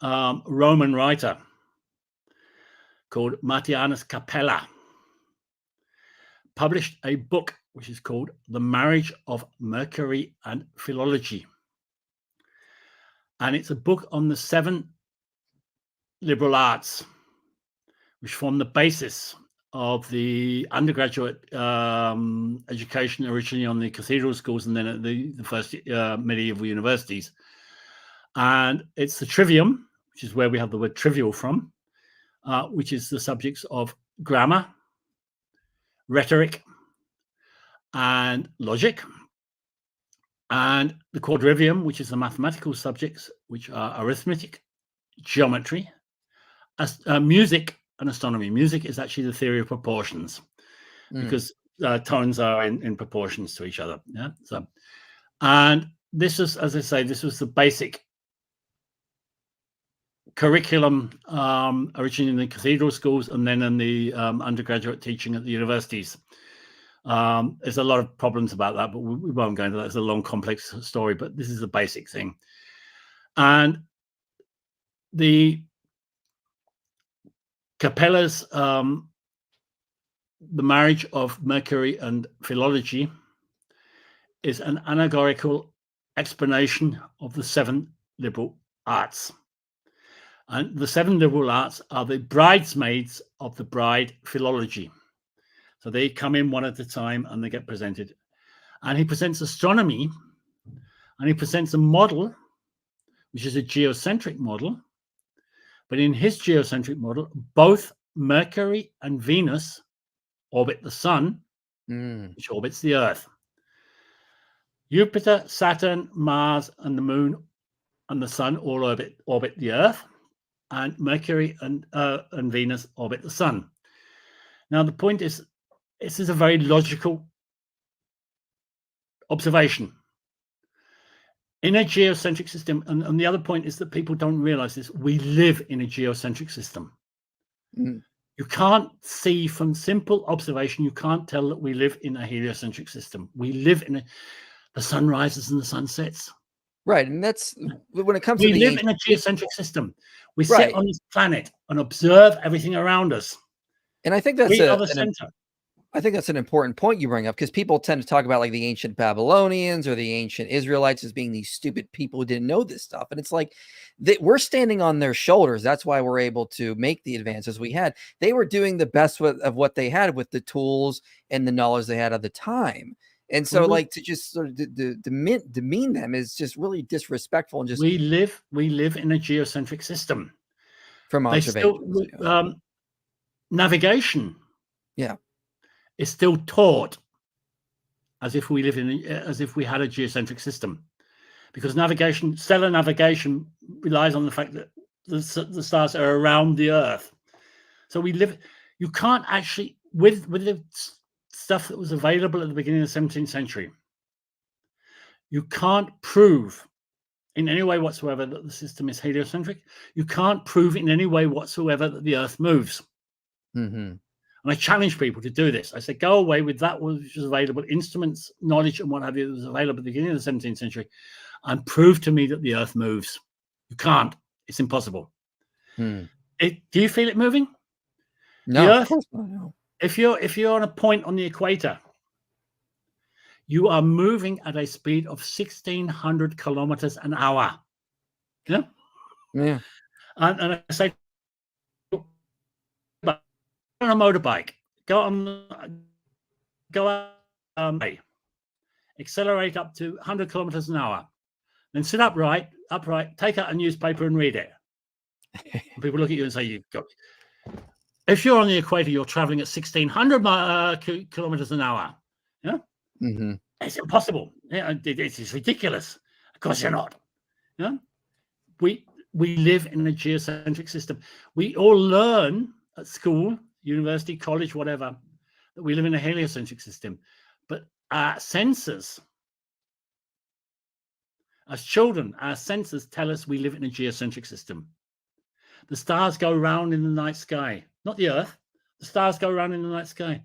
Roman writer called Martianus Capella published a book which is called The Marriage of Mercury and Philology. And it's a book on the 7 liberal arts, which form the basis of the undergraduate education originally on the cathedral schools and then at the first medieval universities. And it's the trivium, which is where we have the word trivial from, which is the subjects of grammar, rhetoric, and logic. And the quadrivium, which is the mathematical subjects, which are arithmetic, geometry, music, and astronomy. Music is actually the theory of proportions, because tones are in proportions to each other. Yeah. So, and this is, as I say, this was the basic curriculum originally in the cathedral schools and then in the undergraduate teaching at the universities. There's a lot of problems about that, but we won't go into that. It's a long, complex story, but this is the basic thing. And the Capella's The Marriage of Mercury and Philology is an allegorical explanation of the 7 liberal arts. And the 7 liberal arts are the bridesmaids of the bride philology. So they come in one at a time and they get presented. And he presents astronomy, and he presents a model, which is a geocentric model. But in his geocentric model, both Mercury and Venus orbit the sun, which orbits the Earth. Jupiter, Saturn, Mars, and the Moon and the Sun all orbit the Earth, and Mercury and Venus orbit the Sun. Now, the point is, this is a very logical observation. In a geocentric system, and the other point is that people don't realize this, we live in a geocentric system. You can't see from simple observation, you can't tell that we live in a heliocentric system. We live in the sun rises and the sun sets. Right. And that's when it comes to we live in a geocentric system. We sit on this planet and observe everything around us. And I think that's the center. I think that's an important point you bring up, because people tend to talk about like the ancient Babylonians or the ancient Israelites as being these stupid people who didn't know this stuff. And it's like we're standing on their shoulders. That's why we're able to make the advances we had. They were doing the best of what they had with the tools and the knowledge they had at the time. And so like to just sort of demean them is just really disrespectful. And just we live in a geocentric system. From observation. Navigation. Yeah. Is still taught as if we had a geocentric system, because stellar navigation relies on the fact that the stars are around the Earth. So you can't actually, with the stuff that was available at the beginning of the 17th century, you can't prove in any way whatsoever that the system is heliocentric. You can't prove in any way whatsoever that the Earth moves. And I challenge people to do this. I say, go away with that which was available, instruments, knowledge, and what have you that was available at the beginning of the 17th century, and prove to me that the Earth moves. You can't. It's impossible. Do you feel it moving? No, the Earth, of course not. No. If you're on a point on the equator, you are moving at a speed of 1,600 kilometers an hour. Yeah. And I say, on a motorbike, accelerate up to 100 kilometers an hour, then sit upright, take out a newspaper and read it. People look at you and say, "You've got." If you're on the equator, you're traveling at 1,600 kilometers an hour. Yeah, it's impossible. Yeah, it's ridiculous. Of course, you're not. Yeah, we live in a geocentric system. We all learn at school, university, college, whatever, that we live in a heliocentric system. But our senses, as children, our senses tell us we live in a geocentric system. The stars go round in the night sky, not the Earth. The stars go around in the night sky.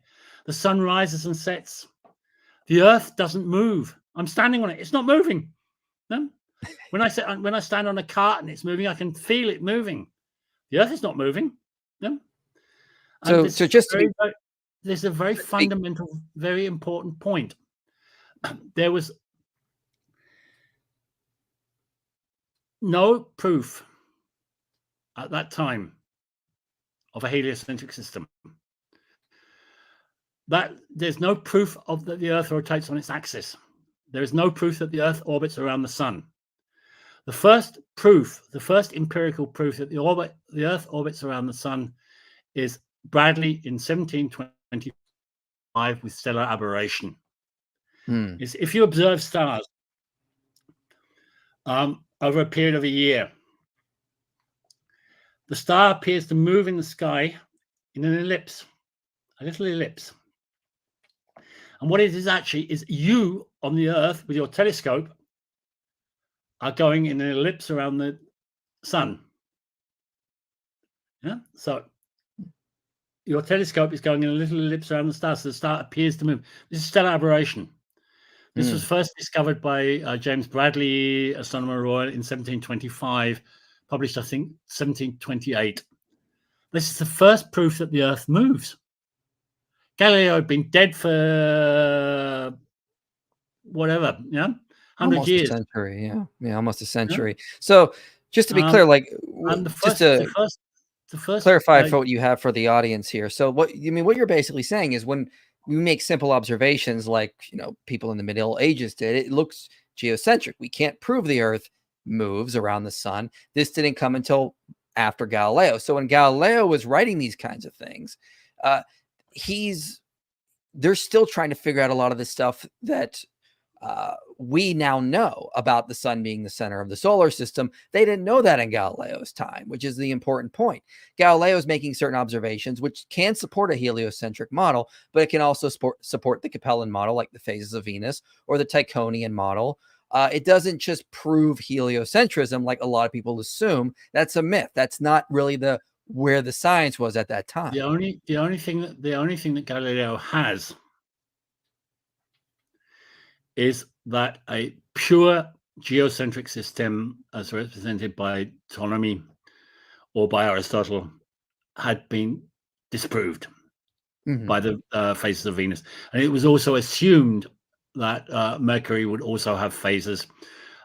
The sun rises and sets. The Earth doesn't move. I'm standing on it. It's not moving. No. When I stand on a cart and it's moving, I can feel it moving. The Earth is not moving. No. So just there's a very fundamental, very important point. There was no proof at that time of a heliocentric system. That there's no proof of that the Earth rotates on its axis. There is no proof that the Earth orbits around the sun. The first empirical proof that the Earth orbits around the sun is Bradley in 1725 with stellar aberration. Is if you observe stars over a period of a year, the star appears to move in the sky in an ellipse, a little ellipse. And what it is actually is you on the Earth with your telescope are going in an ellipse around the sun. Yeah, so your telescope is going in a little ellipse around the star, so the star appears to move. This is stellar aberration. This was first discovered by James Bradley, Astronomer Royal, in 1725, published, I think, 1728. This is the first proof that the Earth moves. Galileo had been dead for whatever, 100 years. A century, yeah, almost a century. Yeah. So just to be clear, like, the first clarify for what you have for the audience here. So what you're basically saying is when we make simple observations like, people in the Middle Ages did, it looks geocentric. We can't prove the Earth moves around the sun. This didn't come until after Galileo. So when Galileo was writing these kinds of things, they're still trying to figure out a lot of this stuff that we now know about the sun being the center of the solar system. They didn't know that in Galileo's time, which is the important point. Galileo is making certain observations which can support a heliocentric model, but it can also support the Capellan model, like the phases of Venus, or the Tychonian model. It doesn't just prove heliocentrism like a lot of people assume. That's a myth. That's not really where the science was at that time. The only thing that Galileo has is that a pure geocentric system, as represented by Ptolemy or by Aristotle, had been disproved by the phases of Venus, and it was also assumed that Mercury would also have phases.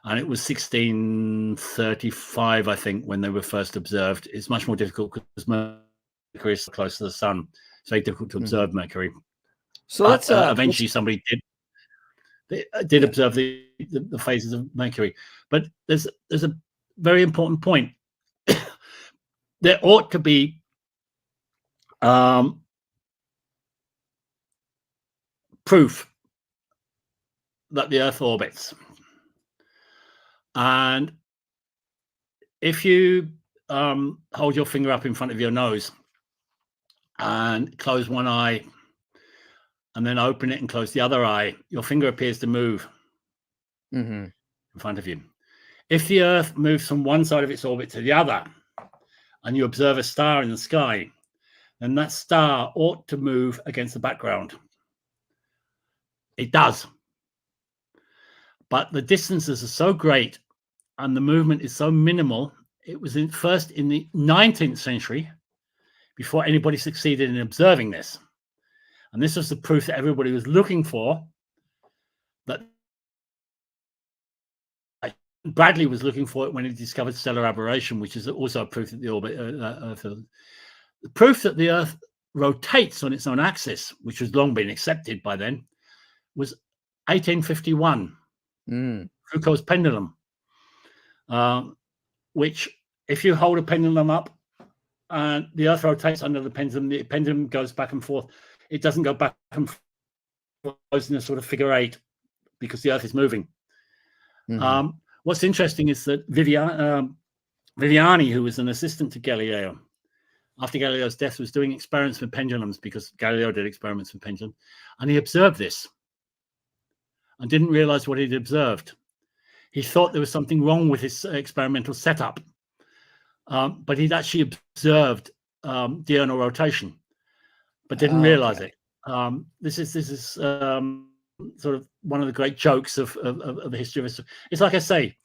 And it was 1635, I think, when they were first observed. It's much more difficult because Mercury is so close to the sun. It's very difficult to observe Mercury. So that's eventually somebody did observe the phases of Mercury. But there's a very important point. There ought to be proof that the Earth orbits. And if you hold your finger up in front of your nose and close one eye and then open it and close the other eye, your finger appears to move in front of you. If the Earth moves from one side of its orbit to the other and you observe a star in the sky, then that star ought to move against the background. It does. But the distances are so great and the movement is so minimal. It was first in the 19th century before anybody succeeded in observing this. And this was the proof that everybody was looking for, that Bradley was looking for it when he discovered stellar aberration, which is also a proof that the orbit, the proof that the Earth rotates on its own axis, which has long been accepted by then, was 1851, Foucault's pendulum, which if you hold a pendulum up and the Earth rotates under the pendulum goes back and forth. It doesn't go back and forth in a sort of figure eight because the Earth is moving. What's interesting is that Viviani, who was an assistant to Galileo, after Galileo's death, was doing experiments with pendulums because Galileo did experiments with pendulums, and he observed this and didn't realize what he'd observed. He thought there was something wrong with his experimental setup, but he'd actually observed diurnal rotation, but didn't realize it. This is sort of one of the great jokes of the history of history. It's like I say,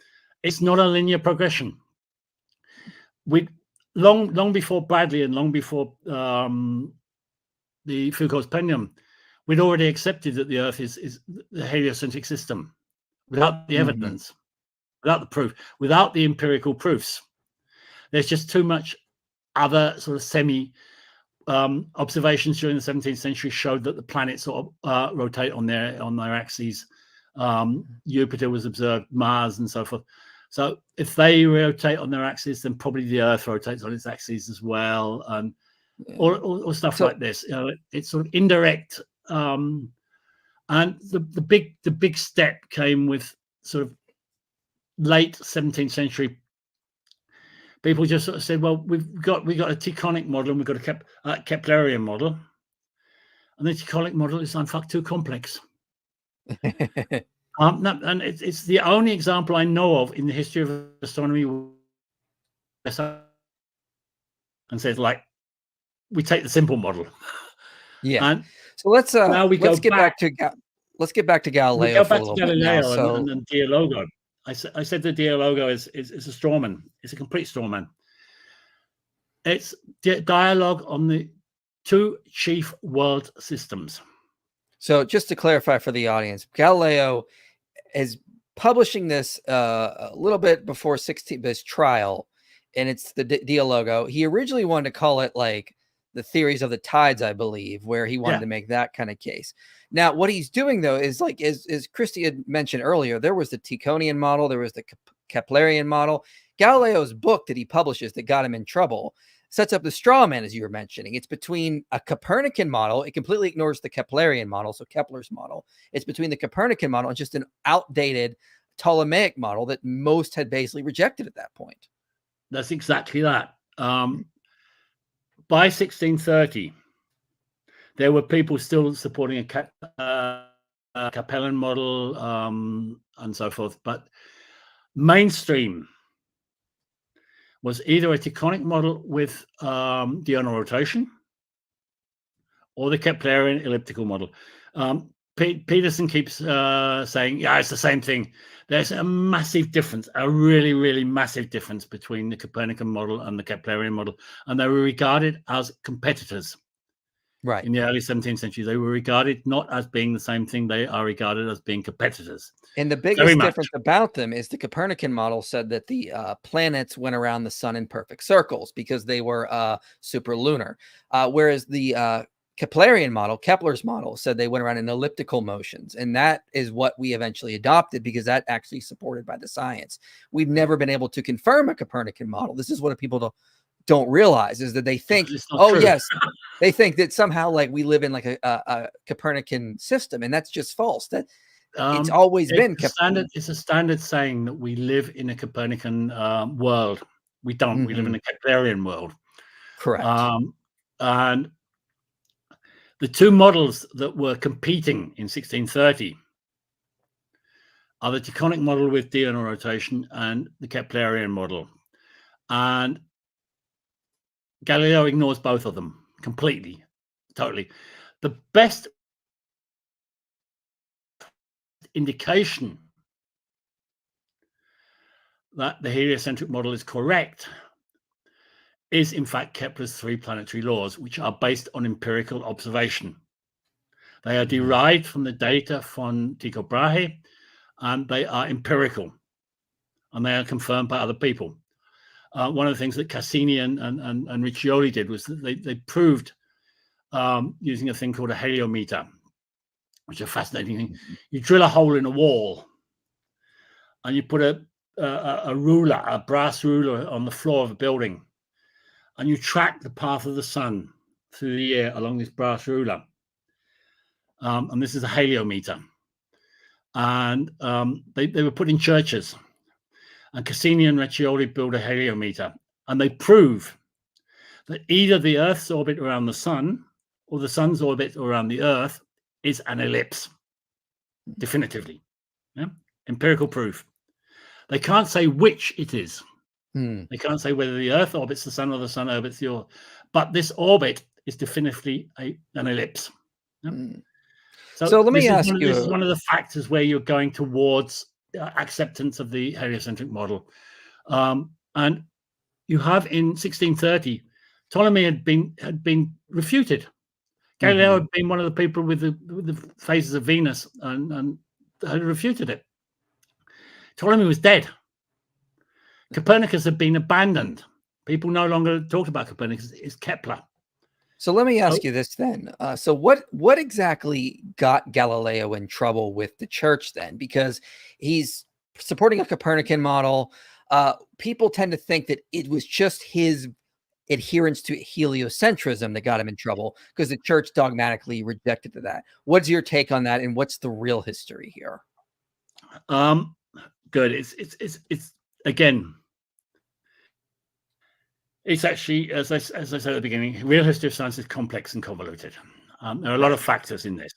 it's not a linear progression. We long before Bradley and long before the Foucault's pendulum, we'd already accepted that the Earth is the heliocentric system without the evidence, without the proof, without the empirical proofs. There's just too much other sort of semi observations during the 17th century showed that the planets sort of rotate on their axes. Jupiter was observed, Mars, and so forth. So if they rotate on their axis, then probably the Earth rotates on its axis as well, and or stuff like this. You know, it's sort of indirect. And the big step came with sort of late 17th century. People just sort of said, "Well, we've got a Tychonic model and we've got a Keplerian model, and the Tychonic model is too complex." And it's the only example I know of in the history of astronomy, and says like, we take the simple model. Yeah. And so let's get back to Galileo. We go for back a to little Galileo bit now, and Dialogo. I said the Dialogo is a straw man. It's a complete straw man. It's dialogue on the two chief world systems. So just to clarify for the audience, Galileo is publishing this a little bit before this trial, and it's the Dialogo. He originally wanted to call it like the theories of the tides, I believe, where he wanted to make that kind of case. Now, what he's doing though is like, as Christie had mentioned earlier, there was the Tychonian model, there was the Keplerian model. Galileo's book that he publishes that got him in trouble sets up the straw man, as you were mentioning. It's between a Copernican model. It completely ignores the Keplerian model, so Kepler's model. It's between the Copernican model and just an outdated Ptolemaic model that most had basically rejected at that point. That's exactly that. By 1630, there were people still supporting a Capellan model and so forth, but mainstream was either a Tychonic model with diurnal rotation or the Keplerian elliptical model. Peterson keeps saying, yeah, it's the same thing. There's a massive difference, a really, really massive difference between the Copernican model and the Keplerian model. And they were regarded as competitors. Right. In the early 17th century, they were regarded not as being the same thing. They are regarded as being competitors. And the biggest difference about them is the Copernican model said that the planets went around the sun in perfect circles because they were superlunar. Whereas the Keplerian model, Kepler's model, said they went around in elliptical motions. And that is what we eventually adopted because that actually is supported by the science. We've never been able to confirm a Copernican model. This is what people don't realize, is that they think, oh, true. Yes, they think that somehow like we live in like a Copernican system. And that's just false. That it's always been standard. It's a standard saying that we live in a Copernican world. We don't. We live in a Keplerian world. Correct. And the two models that were competing in 1630 are the Tychonic model with diurnal rotation and the Keplerian model. And Galileo ignores both of them completely, totally. The best indication that the heliocentric model is correct is in fact Kepler's three planetary laws, which are based on empirical observation. They are derived from the data from Tycho Brahe, and they are empirical, and they are confirmed by other people. One of the things that Cassini and Riccioli did was that they proved using a thing called a heliometer, which is a fascinating thing. You drill a hole in a wall, and you put a ruler, a brass ruler, on the floor of a building, and you track the path of the sun through the air along this brass ruler. And this is a heliometer. And they were put in churches. And Cassini and Riccioli built a heliometer. And they prove that either the Earth's orbit around the sun or the sun's orbit around the Earth is an ellipse, definitively. Yeah? Empirical proof. They can't say which it is. They can't say whether the Earth orbits the sun or the sun orbits the Earth. But this orbit is definitively an ellipse. Yeah? So let me ask you. This is one of the factors where you're going towards acceptance of the heliocentric model. And you have in 1630, Ptolemy had been refuted. Galileo had been one of the people with the phases of Venus and had refuted it. Ptolemy was dead. Copernicus had been abandoned. People no longer talked about Copernicus. It's Kepler. So let me ask you this then. So what exactly got Galileo in trouble with the church then? Because he's supporting a Copernican model. People tend to think that it was just his adherence to heliocentrism that got him in trouble because the church dogmatically rejected that. What's your take on that, and what's the real history here? Good. It's again. It's actually, as I said at the beginning, real history of science is complex and convoluted. There are a lot of factors in this.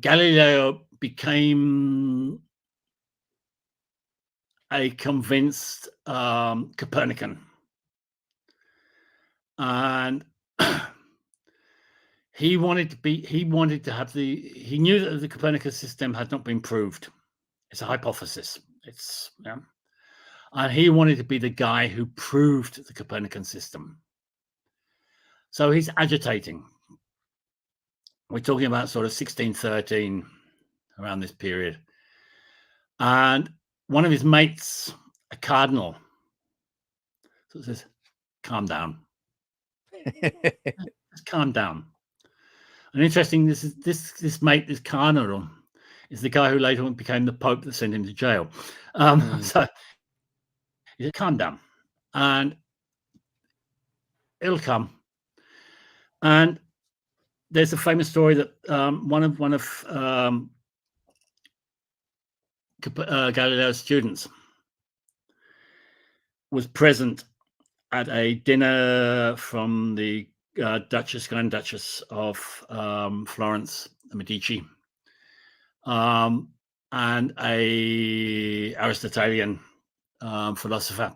Galileo became a convinced Copernican, and he knew that the Copernicus system had not been proved. It's a hypothesis. And he wanted to be the guy who proved the Copernican system. So he's agitating. We're talking about sort of 1613, around this period. And one of his mates, a cardinal, says, calm down. Just calm down. And interesting, this mate, this cardinal, is the guy who later became the Pope that sent him to jail. So he said, calm down, and it'll come. And there's a famous story that one of Galileo's students was present at a dinner from the Grand Duchess of Florence, Medici, and a Aristotelian philosopher,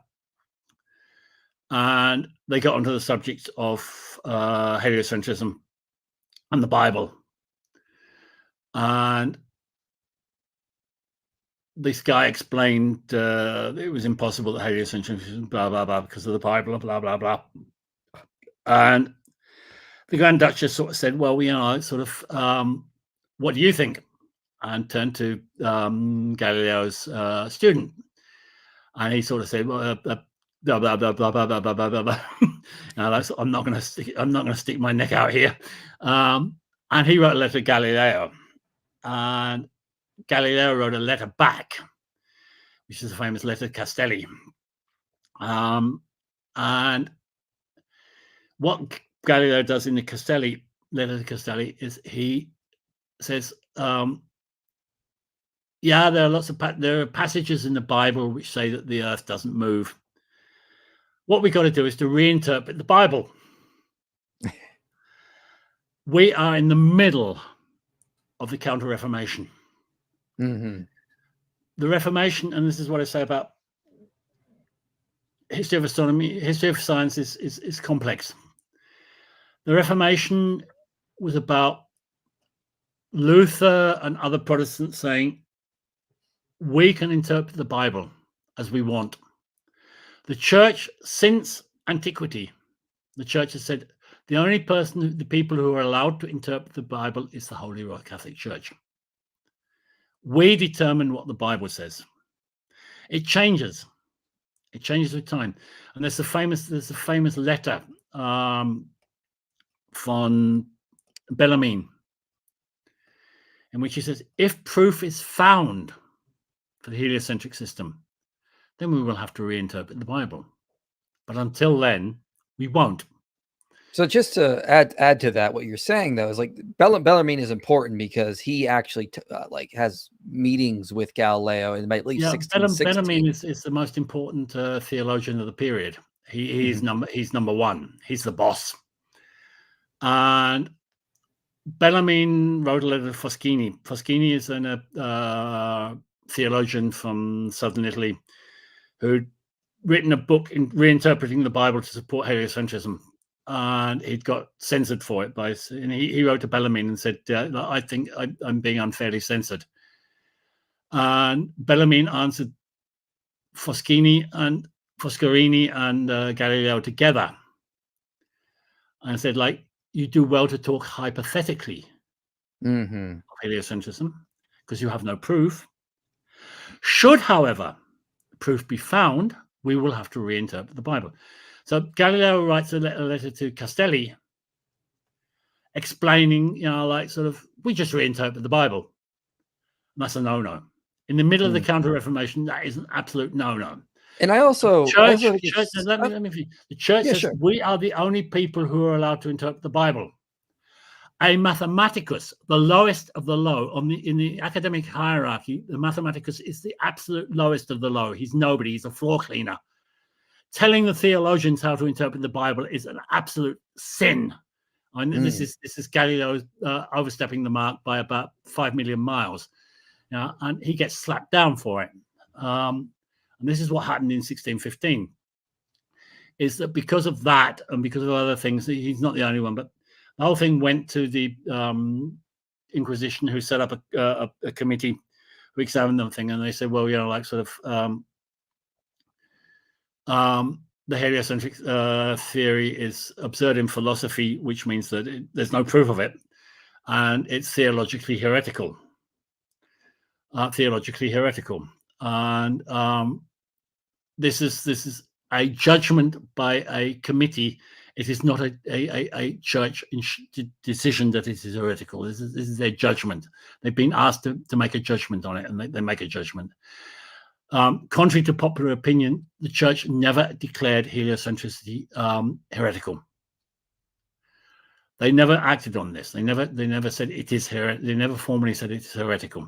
and they got onto the subject of heliocentrism and the Bible, and this guy explained it was impossible that heliocentrism, blah blah blah, because of the Bible, blah blah blah. And the Grand Duchess sort of said, well, sort of, what do you think? And turned to Galileo's student. And he sort of said, well, blah, blah, blah, blah, blah, blah, blah, blah, blah. I'm not going to stick my neck out here. And he wrote a letter to Galileo. And Galileo wrote a letter back, which is a famous letter to Castelli. And what Galileo does in the letter to Castelli is he says, yeah, there are passages in the Bible which say that the earth doesn't move. What we got to do is to reinterpret the Bible. We are in the middle of the Counter-Reformation. The Reformation, and this is what I say about history of astronomy, history of science is complex. The Reformation was about Luther and other Protestants saying, we can interpret the Bible as we want. The church, since antiquity, the church has said the people who are allowed to interpret the Bible is the Holy Roman Catholic Church. We determine what the Bible says. It changes. It changes with time. And there's a famous letter von Bellarmine, in which he says, if proof is found for the heliocentric system, then we will have to reinterpret the Bible. But until then, we won't. So just to add to that, what you're saying though is like Bellarmine is important because he actually like has meetings with Galileo in at least 1660. Bellarmine is the most important theologian of the period. He's number one. He's the boss. And Bellarmine wrote a letter to Foschini. Foschini is a theologian from southern Italy who'd written a book in reinterpreting the Bible to support heliocentrism. And he'd got censored for it and he wrote to Bellarmine and said, I think I'm being unfairly censored. And Bellarmine answered Foscarini and Galileo together and said, like, you do well to talk hypothetically of heliocentrism because you have no proof. Should, however, proof be found, we will have to reinterpret the Bible. So Galileo writes a letter to Castelli explaining, we just reinterpret the Bible. And that's a no-no. In the middle of the Counter-Reformation, that is an absolute no-no. And I also... The church says we are the only people who are allowed to interpret the Bible. A mathematicus, the lowest of the low, in the academic hierarchy, the mathematicus is the absolute lowest of the low. He's nobody. He's a floor cleaner. Telling the theologians how to interpret the Bible is an absolute sin. And this is Galileo overstepping the mark by about 5 million miles. And he gets slapped down for it. And this is what happened in 1615. Is that because of that and because of other things, he's not the only one, but the whole thing went to the Inquisition, who set up a committee who examined the thing, and they said, well, the heliocentric theory is absurd in philosophy, which means that there's no proof of it, and it's theologically heretical. And this is a judgment by a committee. It is not a church decision that it is heretical. This is their judgment. They've been asked to make a judgment on it, and they make a judgment. Contrary to popular opinion, the church never declared heliocentricity heretical. They never acted on this. They never said it is heretical. They never formally said it is heretical.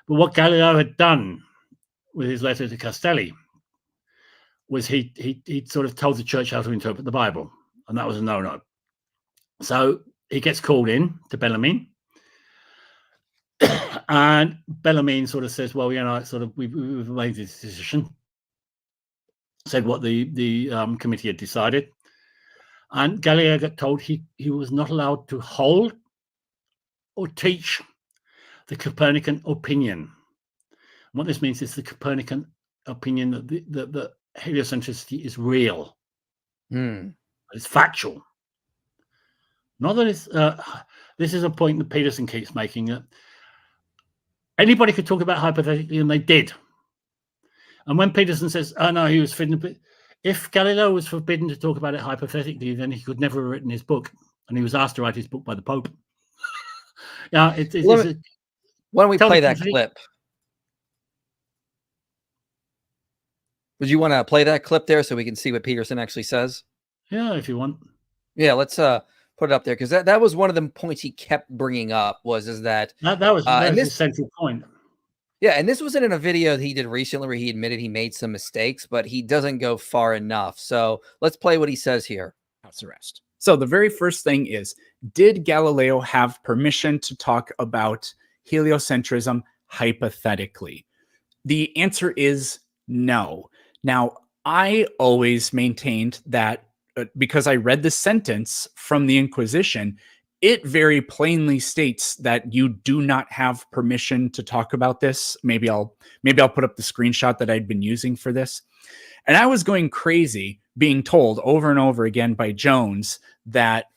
But what Galileo had done with his letter to Castelli was he sort of told the church how to interpret the Bible, and that was a no-no. So he gets called in to Bellarmine, and Bellarmine sort of says, well, we've made this decision, said what the committee had decided, and Galileo got told he was not allowed to hold or teach the Copernican opinion. And what this means is the Copernican opinion that the heliocentricity is real. It's factual. Not that it's this is a point that Peterson keeps making, that anybody could talk about hypothetically, and they did. And when Peterson says, oh no, he was forbidden, if Galileo was forbidden to talk about it hypothetically, then he could never have written his book, and he was asked to write his book by the Pope. Why don't we play that clip? Would you want to play that clip there so we can see what Peterson actually says? Yeah, if you want. Yeah, let's put it up there, because that was one of the points he kept bringing up was that was the central point. Yeah, and this wasn't in a video that he did recently where he admitted he made some mistakes, but he doesn't go far enough. So let's play what he says here. House arrest. So the very first thing is, did Galileo have permission to talk about heliocentrism hypothetically? The answer is no. Now, I always maintained that because I read the sentence from the Inquisition, it very plainly states that you do not have permission to talk about this. Maybe I'll put up the screenshot that I'd been using for this. And I was going crazy being told over and over again by Jones that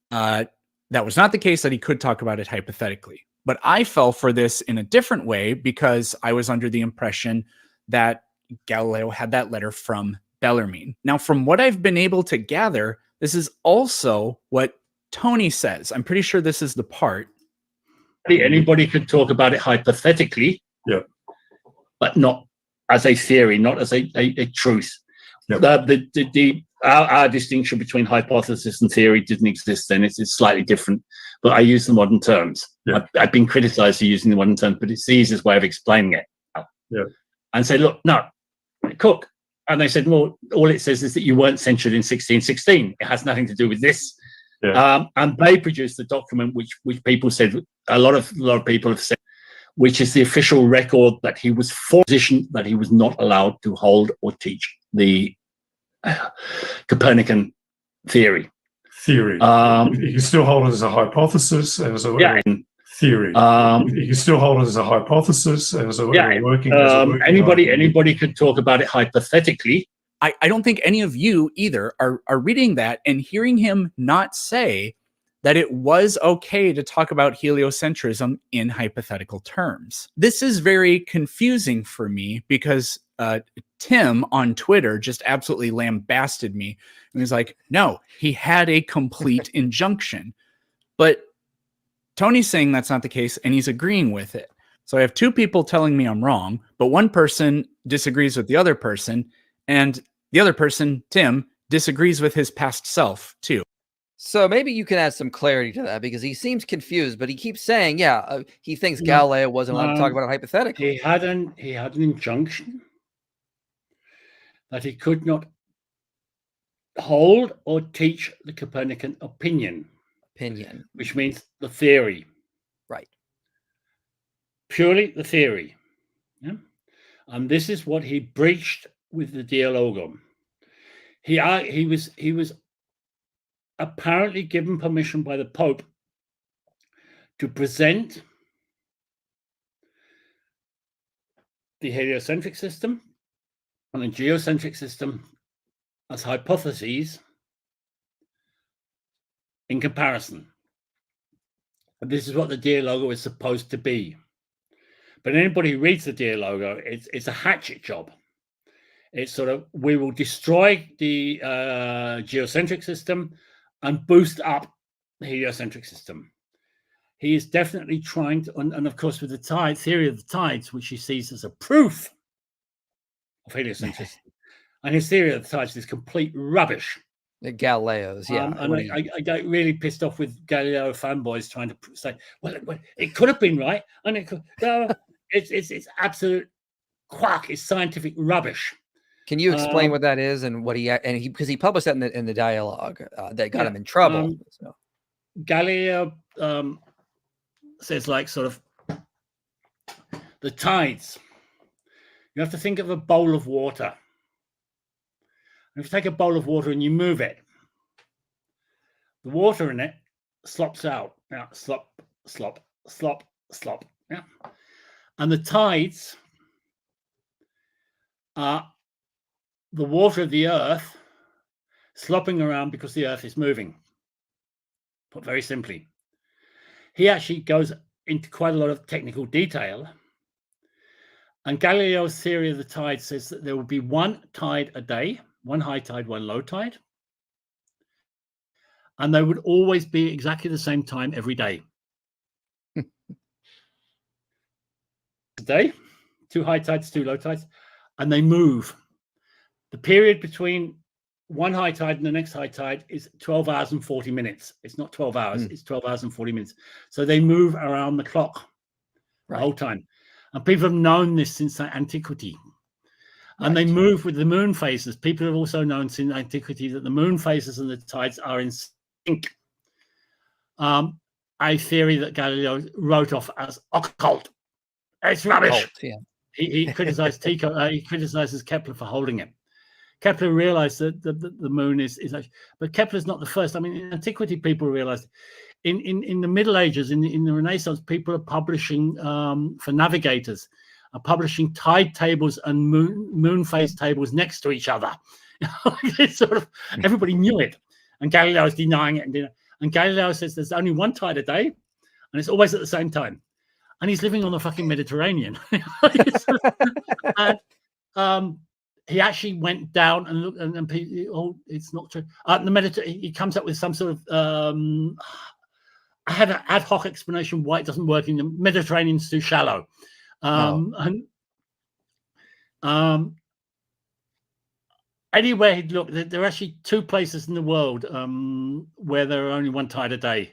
that was not the case, that he could talk about it hypothetically. But I fell for this in a different way because I was under the impression that Galileo had that letter from Bellarmine. Now, from what I've been able to gather, This is also what Thony says. I'm pretty sure this is the part. Anybody could talk about it hypothetically, but not as a theory, not as a truth. Our distinction between hypothesis and theory didn't exist then. It's slightly different, but I use the modern terms. I've been criticized for using the modern terms, but it's the easiest way of explaining it. And say, look, no, Cook. And they said, well, all it says is that you weren't censured in 1616. It has nothing to do with this. And they produced the document which people said, a lot of people have said, which is the official record that he was position that he was not allowed to hold or teach the Copernican theory. You can still hold it as a hypothesis and as a theory. You can still hold it as a hypothesis and as a working. Anybody could talk about it hypothetically. I don't think any of you either are reading that and hearing him not say that it was okay to talk about heliocentrism in hypothetical terms. This is very confusing for me because Tim on Twitter just absolutely lambasted me. And he's like, no, he had a complete injunction. But Tony's saying that's not the case, and he's agreeing with it. So I have two people telling me I'm wrong, but one person disagrees with the other person, and the other person, Tim, disagrees with his past self, too. So maybe you can add some clarity to that, because he seems confused, but he keeps saying, he thinks Galileo wasn't allowed to talk about it hypothetically. He had an injunction that he could not hold or teach the Copernican opinion, which means the theory. Right. Purely the theory. And this is what he breached with the Dialogum. He was apparently given permission by the Pope to present the heliocentric system and the geocentric system as hypotheses in comparison. And this is what the Dialogo is supposed to be. But anybody who reads the Dialogo, it's a hatchet job. It's sort of, we will destroy the geocentric system and boost up the heliocentric system. He is definitely trying to, and of course with the theory of the tides, which he sees as a proof of heliocentricity. And his theory of the tides is complete rubbish. The Galileo's, and I get really pissed off with Galileo fanboys trying to say, well, it could have been right, and it could. It's absolute quack. It's scientific rubbish. Can you explain what that is and what because he published that in the dialogue that got him in trouble? Galileo says, like, sort of the tides. You have to think of a bowl of water. If you take a bowl of water and you move it, the water in it slops out. Slop, slop, slop, slop. And the tides are the water of the earth slopping around because the earth is moving. Put very simply. He actually goes into quite a lot of technical detail. And Galileo's theory of the tide says that there will be one tide a day, one high tide, one low tide. And they would always be exactly the same time every day. Day, two high tides, two low tides, and they move. The period between one high tide and the next high tide is 12 hours and 40 minutes. It's not 12 hours, it's 12 hours and 40 minutes. So they move around the clock the whole time. And people have known this since antiquity. And they move with the moon phases. People have also known since antiquity that the moon phases and the tides are in sync. A theory that Galileo wrote off as occult. It's rubbish. He criticized Tycho. He criticizes Kepler for holding it. Kepler realized that the moon is actually, but Kepler's not the first. I mean, in antiquity, people realized. In the Middle Ages, in the Renaissance, people are publishing for navigators, are publishing tide tables and moon phase tables next to each other. It's sort of, everybody knew it, and Galileo is denying it. And Galileo says there's only one tide a day, and it's always at the same time. And he's living on the fucking Mediterranean. And he actually went down and looked, and oh, it's not true. He comes up with some sort of I had an ad hoc explanation why it doesn't work in the Mediterranean's too shallow. Anywhere he'd look, there are actually 2 places in the world where there are only 1 tide a day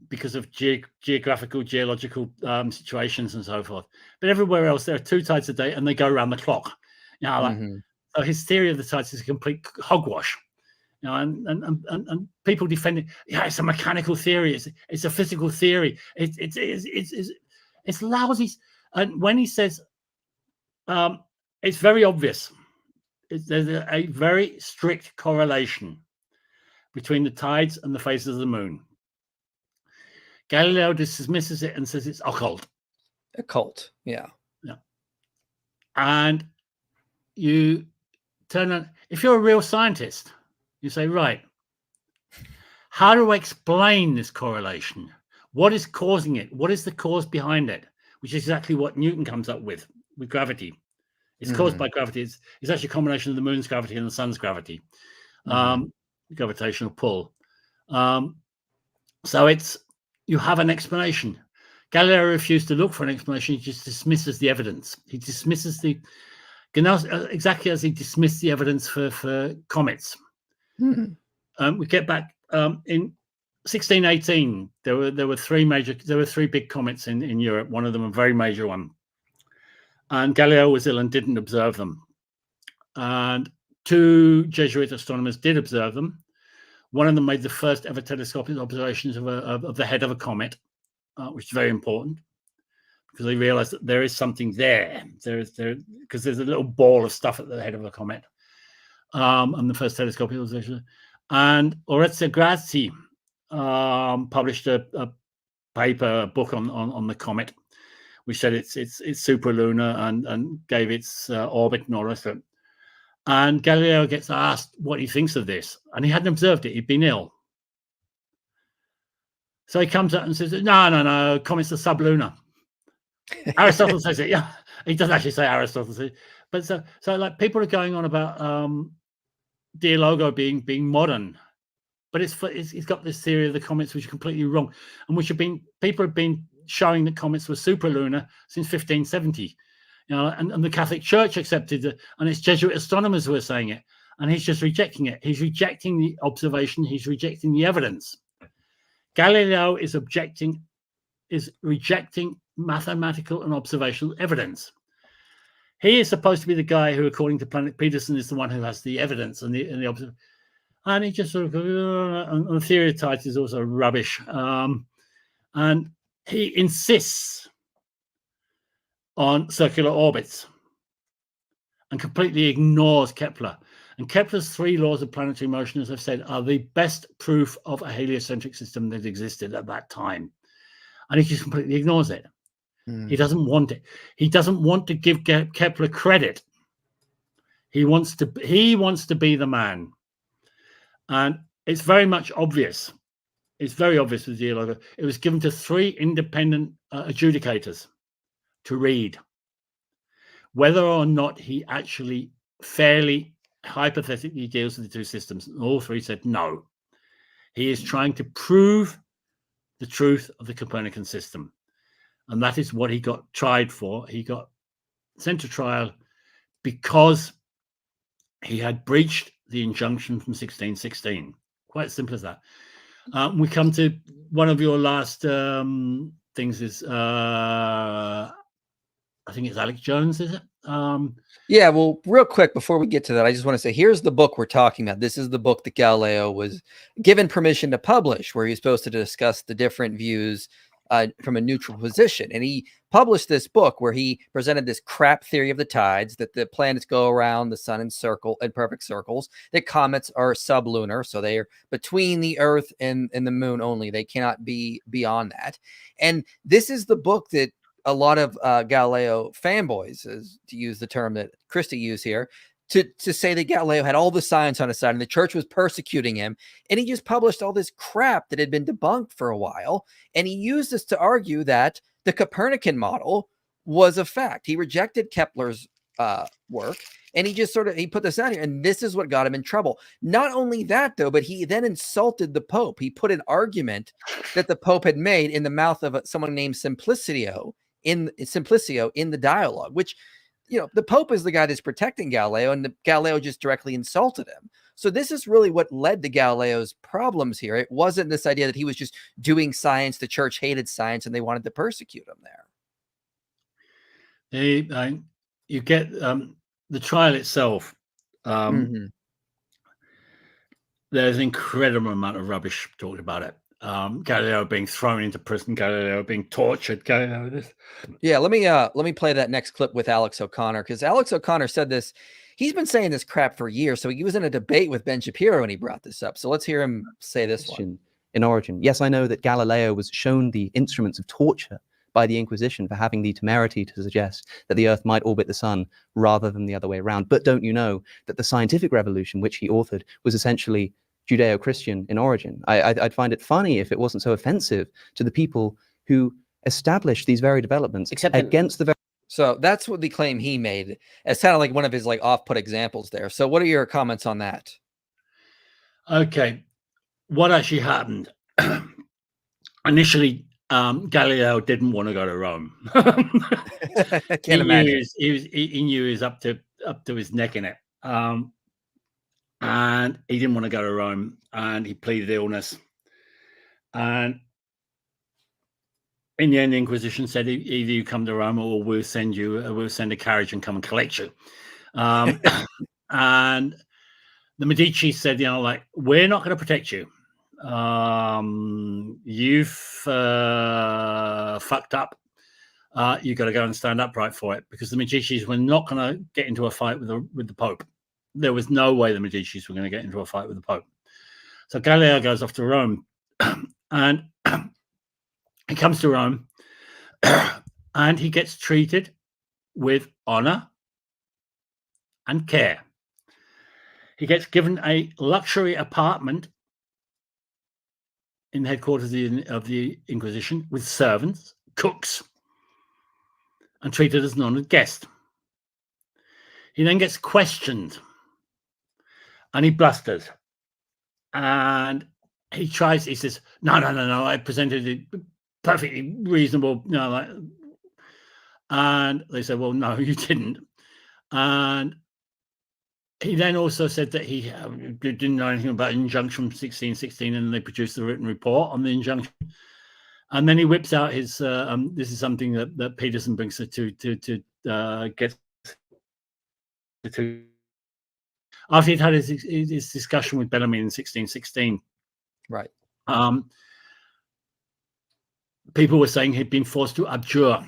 because of geographical, geological situations and so forth. But everywhere else, there are 2 tides a day, and they go around the clock. You know, so his theory of the tides is a complete hogwash. You know, and people defend it. Yeah, it's a mechanical theory. It's a physical theory. It's lousy. And when he says, it's very obvious. There's a very strict correlation between the tides and the phases of the moon. Galileo dismisses it and says it's occult. Occult, yeah. And you turn on, if you're a real scientist, you say, right, how do I explain this correlation? What is causing it? What is the cause behind it? Which is exactly what Newton comes up with gravity. It's caused by gravity. It's actually a combination of the moon's gravity and the sun's gravity, gravitational pull. So you have an explanation. Galileo refused to look for an explanation. He just dismisses the evidence. He dismisses exactly as he dismissed the evidence for comets. We get back in 1618. There were 3 big comets in Europe. One of them a very major one. And Galileo was ill and didn't observe them. And 2 Jesuit astronomers did observe them. One of them made the first ever telescopic observations of the head of a comet, which is very important because they realized that there is something there. Because there's a little ball of stuff at the head of a comet. And the first telescopic observation. And Oreste Grassi published a book on the comet, which said it's superlunar and gave its orbit and all the rest of it. And Galileo gets asked what he thinks of this, and he hadn't observed it. He'd been ill. So he comes out and says, no, comets are sublunar. Aristotle says it. Yeah, he doesn't actually say Aristotle says it. But so like people are going on about Dialogo being modern, but it's got this theory of the comets which is completely wrong, and people have been showing that comets were superlunar since 1570. You know, and the Catholic Church accepted it, and it's Jesuit astronomers who are saying it, and he's just rejecting it. He's rejecting the observation. He's rejecting the evidence. Galileo is rejecting mathematical and observational evidence. He is supposed to be the guy who, according to Planet Peterson, is the one who has the evidence and the observation. And he just sort of and the theory of tides is also rubbish. And he insists on circular orbits and completely ignores Kepler. And Kepler's 3 laws of planetary motion, as I've said, are the best proof of a heliocentric system that existed at that time. And he just completely ignores it. He doesn't want it. He doesn't want to give Kepler credit. He wants to be the man. And it's very much obvious. It's very obvious with Dialogo. It was given to 3 independent adjudicators to read whether or not he actually fairly hypothetically deals with the 2 systems. And all 3 said no. He is trying to prove the truth of the Copernican system. And that is what he got tried for. He got sent to trial because he had breached the injunction from 1616. Quite simple as that. We come to one of your last things is, I think it's Alex Jones, is it? Yeah, well, real quick, before we get to that, I just want to say, here's the book we're talking about. This is the book that Galileo was given permission to publish, where he's supposed to discuss the different views from a neutral position. And he published this book where he presented this crap theory of the tides, that the planets go around the sun in perfect circles, that comets are sublunar, so they are between the Earth and the moon only. They cannot be beyond that. And this is the book that a lot of Galileo fanboys, to use the term that Christie used here, to say that Galileo had all the science on his side and the church was persecuting him. And he just published all this crap that had been debunked for a while. And he used this to argue that the Copernican model was a fact. He rejected Kepler's work. And he put this out here, and this is what got him in trouble. Not only that, though, but he then insulted the Pope. He put an argument that the Pope had made in the mouth of someone named Simplicio in the dialogue, which, the Pope is the guy that's protecting Galileo, and Galileo just directly insulted him. So this is really what led to Galileo's problems here. It wasn't this idea that he was just doing science. The church hated science, and they wanted to persecute him there. You get the trial itself. There's an incredible amount of rubbish talked about it. Galileo being thrown into prison, Galileo being tortured, Galileo this. Yeah, let me play that next clip with Alex O'Connor, because Alex O'Connor said this. He's been saying this crap for years, so he was in a debate with Ben Shapiro when he brought this up. So let's hear him say this one. In origin. Yes, I know that Galileo was shown the instruments of torture by the Inquisition for having the temerity to suggest that the Earth might orbit the sun rather than the other way around. But don't you know that the scientific revolution, which he authored, was essentially Judeo-Christian in origin? I'd find it funny if it wasn't so offensive to the people who established these very developments against the very... So that's what the claim he made. It's kind of like one of his off-put examples there. So what are your comments on that? Okay. What actually happened? Initially, Galileo didn't want to go to Rome. I can't imagine. He knew he was up to his neck in it, and he didn't want to go to Rome. And he pleaded illness. And in the end, the Inquisition said, "Either you come to Rome, or we'll send a carriage and come and collect you." And the Medici said, we're not going to protect you. You've fucked up. You got to go and stand upright for it, because the Medicis were not going to get into a fight with the Pope. There was no way the Medicis were going to get into a fight with the Pope. So Galileo goes off to Rome, and he comes to Rome, and he gets treated with honor and care. He gets given a luxury apartment in the headquarters of the Inquisition with servants, cooks, and treated as an honored guest. He then gets questioned, and he blusters, and he says, no, I presented it perfectly reasonable, and they said, well, no, you didn't. And he then also said that he didn't know anything about injunction from 1616, and they produced a written report on the injunction. And then he whips out his. This is something that Peterson brings to get to. After he'd had his discussion with Bellarmine in 1616, right? People were saying he'd been forced to abjure,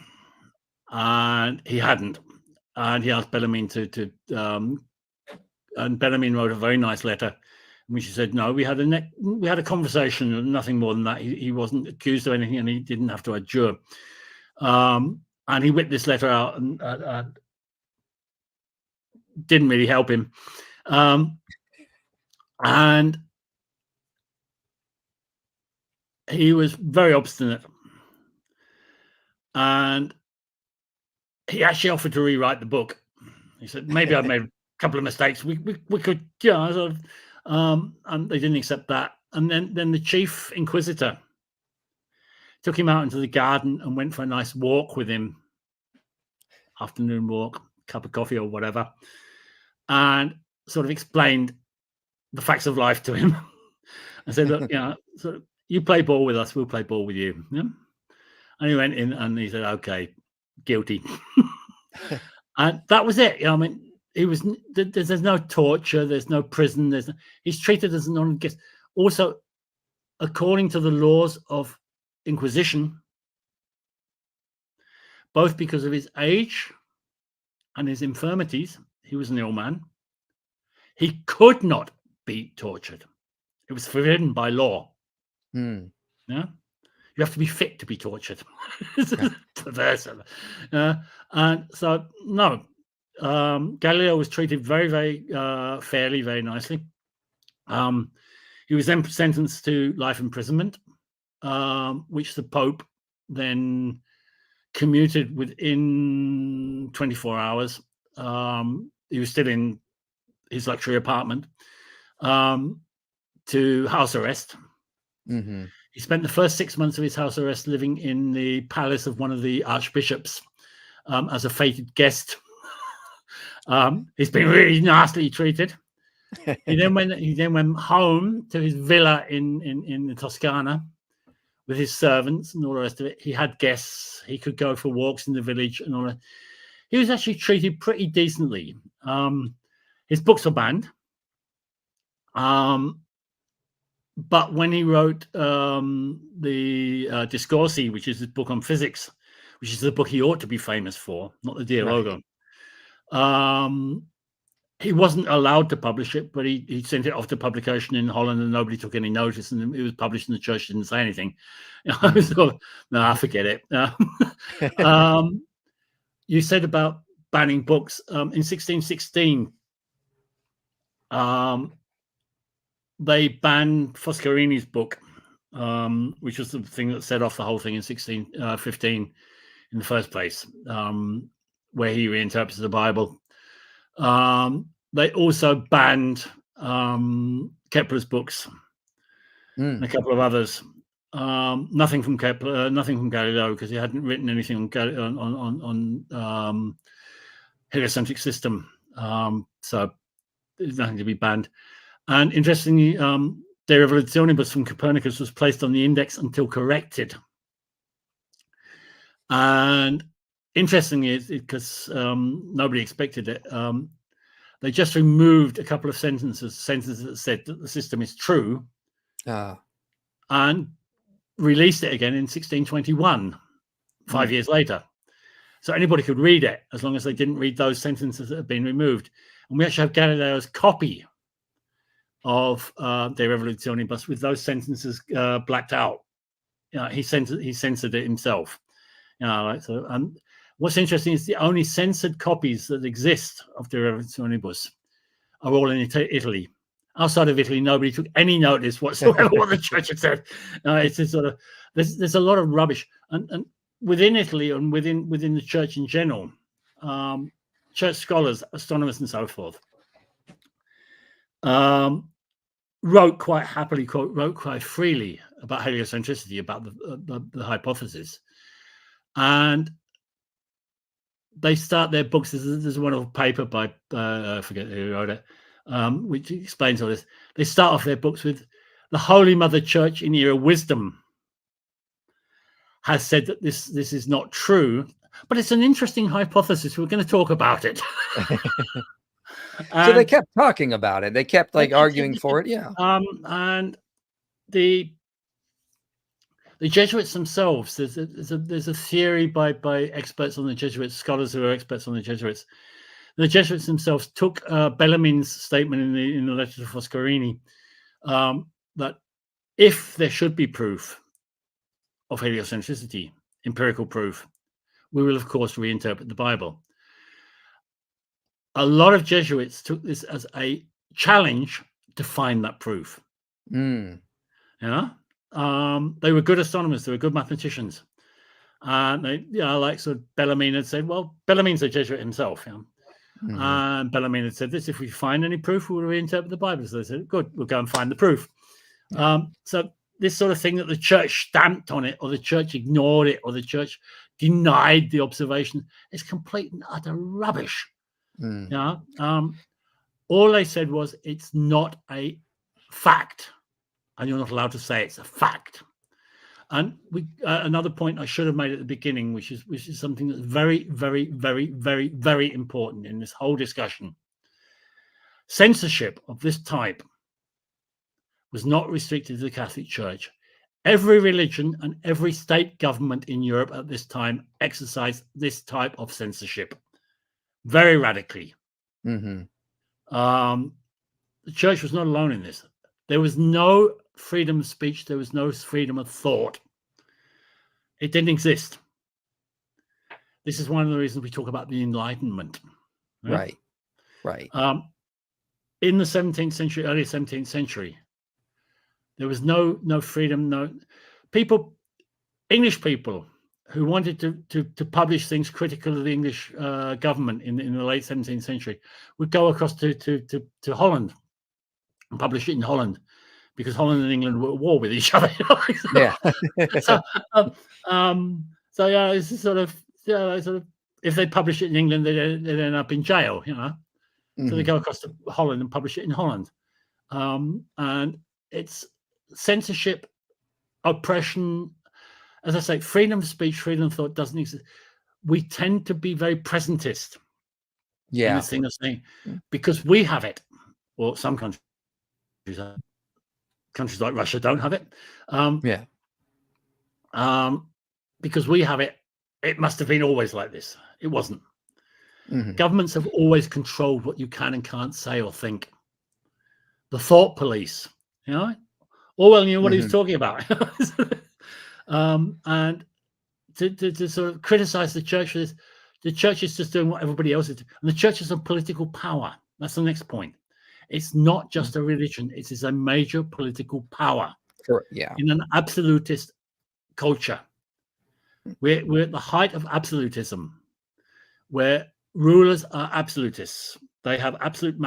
and he hadn't. And he asked Bellarmine and Bellarmine wrote a very nice letter in which he said, no, we had a conversation, nothing more than that. He wasn't accused of anything, and he didn't have to adjure. And he whipped this letter out, and didn't really help him. And he was very obstinate. And he actually offered to rewrite the book. He said, maybe I've made a couple of mistakes. We could, sort of, and they didn't accept that. And then the chief inquisitor took him out into the garden and went for a nice walk with him, afternoon walk, cup of coffee or whatever, and sort of explained the facts of life to him. I said, look, so you play ball with us, we'll play ball with you. Yeah? And he went in and he said, okay, guilty. And that was it. There's no torture, there's no prison, he's treated as an honored guest. Also, according to the laws of Inquisition, both because of his age and his infirmities, he was an ill man, he could not be tortured. It was forbidden by law. Yeah, you have to be fit to be tortured. Perverse. And so no, Galileo was treated very, very fairly, very nicely. He was then sentenced to life imprisonment, which the Pope then commuted within 24 hours. he was still in his luxury apartment, to house arrest. He spent the first 6 months of his house arrest living in the palace of one of the archbishops as a fated guest. He's been really nastily treated. He then went home to his villa in the Toscana with his servants and all the rest of it. He had guests. He could go for walks in the village and all that. He was actually treated pretty decently. His books were banned. But when he wrote the Discorsi, which is his book on physics, which is the book he ought to be famous for, not the Dialogo, he wasn't allowed to publish it, but he sent it off to publication in Holland and nobody took any notice, and it was published and the church didn't say anything. I was sort of, nah, forget it. You said about banning books. In 1616, they banned Foscarini's book, which was the thing that set off the whole thing in 1615 in the first place, where he reinterprets the Bible. They also banned Kepler's books and a couple of others. Nothing from Kepler, nothing from Galileo, because he hadn't written anything on heliocentric system. So there's nothing to be banned. And interestingly, De Revolutionibus from Copernicus was placed on the index until corrected. And interestingly, because nobody expected it, they just removed a couple of sentences that said that the system is true, and released it again in 1621, 5 years later. So anybody could read it as long as they didn't read those sentences that had been removed. And we actually have Galileo's copy of De Revolutionibus with those sentences blacked out. He censored it himself. So, what's interesting is the only censored copies that exist of De Revolutionibus are all in Italy. Outside of Italy, nobody took any notice whatsoever what the church had said. It's a sort of there's a lot of rubbish, and within Italy and within the church in general, church scholars, astronomers, and so forth, wrote quite happily, wrote quite freely about heliocentricity, about the hypothesis, and they start their books. There's one of paper by I forget who wrote it, which explains all this. They start off their books with, "The Holy Mother Church in her wisdom has said that this is not true, but it's an interesting hypothesis. We're going to talk about it." So they kept talking about it. They kept arguing for it. Yeah. And the Jesuits themselves, there's a theory by experts on the Jesuits, scholars who are experts on the Jesuits. The Jesuits themselves took Bellarmine's statement in the letter to Foscarini, that if there should be proof of heliocentricity, empirical proof, we will of course reinterpret the Bible. A lot of Jesuits took this as a challenge to find that proof. They were good astronomers, they were good mathematicians, and they, like sort of Bellarmine had said. Well, Bellarmine's a Jesuit himself, and Bellarmine had said this: if we find any proof, we'll reinterpret the Bible. So they said, "Good, we'll go and find the proof." So this sort of thing that the church stamped on it, or the church ignored it, or the church denied the observation, is complete and utter rubbish. All they said was it's not a fact, and you're not allowed to say it's a fact. And another point I should have made at the beginning, which is something that's very, very, very, very, very important in this whole discussion. Censorship of this type was not restricted to the Catholic Church. Every religion and every state government in Europe at this time exercised this type of censorship very radically. The church was not alone in this. There was no freedom of speech. There was no freedom of thought. It didn't exist. This is one of the reasons we talk about the Enlightenment. Right. In the 17th century, early 17th century, there was no freedom. No people, English people who wanted to publish things critical of the English government in the late 17th century would go across to Holland and publish it in Holland, because Holland and England were at war with each other. Yeah. So yeah, it's sort of if they publish it in England, they'd end up in jail, you know. So they go across to Holland and publish it in Holland, and it's censorship, oppression. As I say, freedom of speech, freedom of thought doesn't exist. We tend to be very presentist. Yeah. In this thing of saying, because we have it, or some countries like Russia don't have it. Because we have it, it must have been always like this. It wasn't. Governments have always controlled what you can and can't say or think. The thought police, you know, Orwell knew what he was talking about. And to sort of criticize the church for this, the church is just doing what everybody else is doing. And the church is a political power. That's the next point. It's not just a religion. It is a major political power. Yeah. In an absolutist culture. We're at the height of absolutism, where rulers are absolutists. They have absolute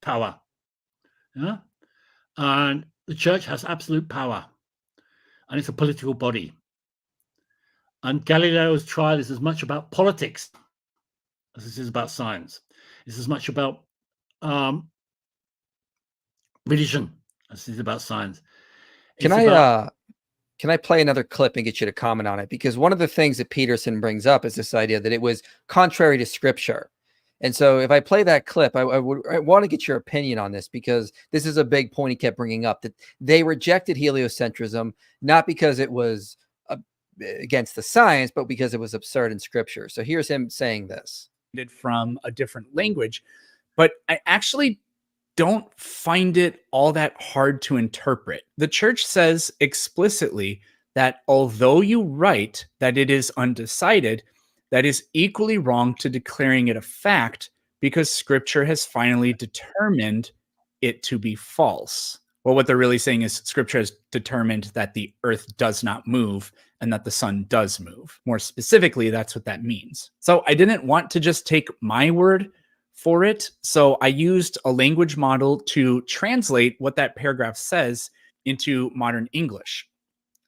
power. Yeah? And the church has absolute power. And it's a political body. And Galileo's trial is as much about politics as it is about science. It's as much about religion as it is about science. Can I play another clip and get you to comment on it? Because one of the things that Peterson brings up is this idea that it was contrary to Scripture. And so if I play that clip, I want to get your opinion on this, because this is a big point he kept bringing up, that they rejected heliocentrism, not because it was against the science, but because it was absurd in Scripture. So here's him saying this. From a different language, but I actually don't find it all that hard to interpret. The church says explicitly that although you write that it is undecided, that is equally wrong to declaring it a fact, because Scripture has finally determined it to be false. Well, what they're really saying is Scripture has determined that the earth does not move and that the sun does move. More specifically, that's what that means. So I didn't want to just take my word for it. So I used a language model to translate what that paragraph says into modern English.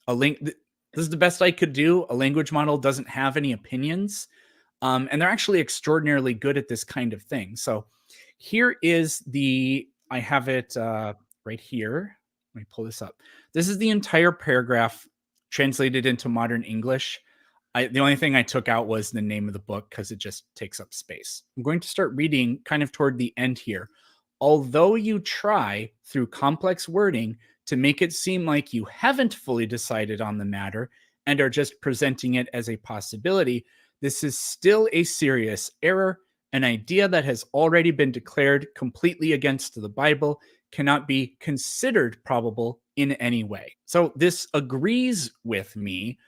This is the best I could do. A language model doesn't have any opinions. And they're actually extraordinarily good at this kind of thing. So here is I have it right here. Let me pull this up. This is the entire paragraph translated into modern English. The only thing I took out was the name of the book, because it just takes up space. I'm going to start reading kind of toward the end here. Although you try through complex wording to make it seem like you haven't fully decided on the matter and are just presenting it as a possibility, this is still a serious error. An idea that has already been declared completely against the Bible cannot be considered probable in any way. So this agrees with me,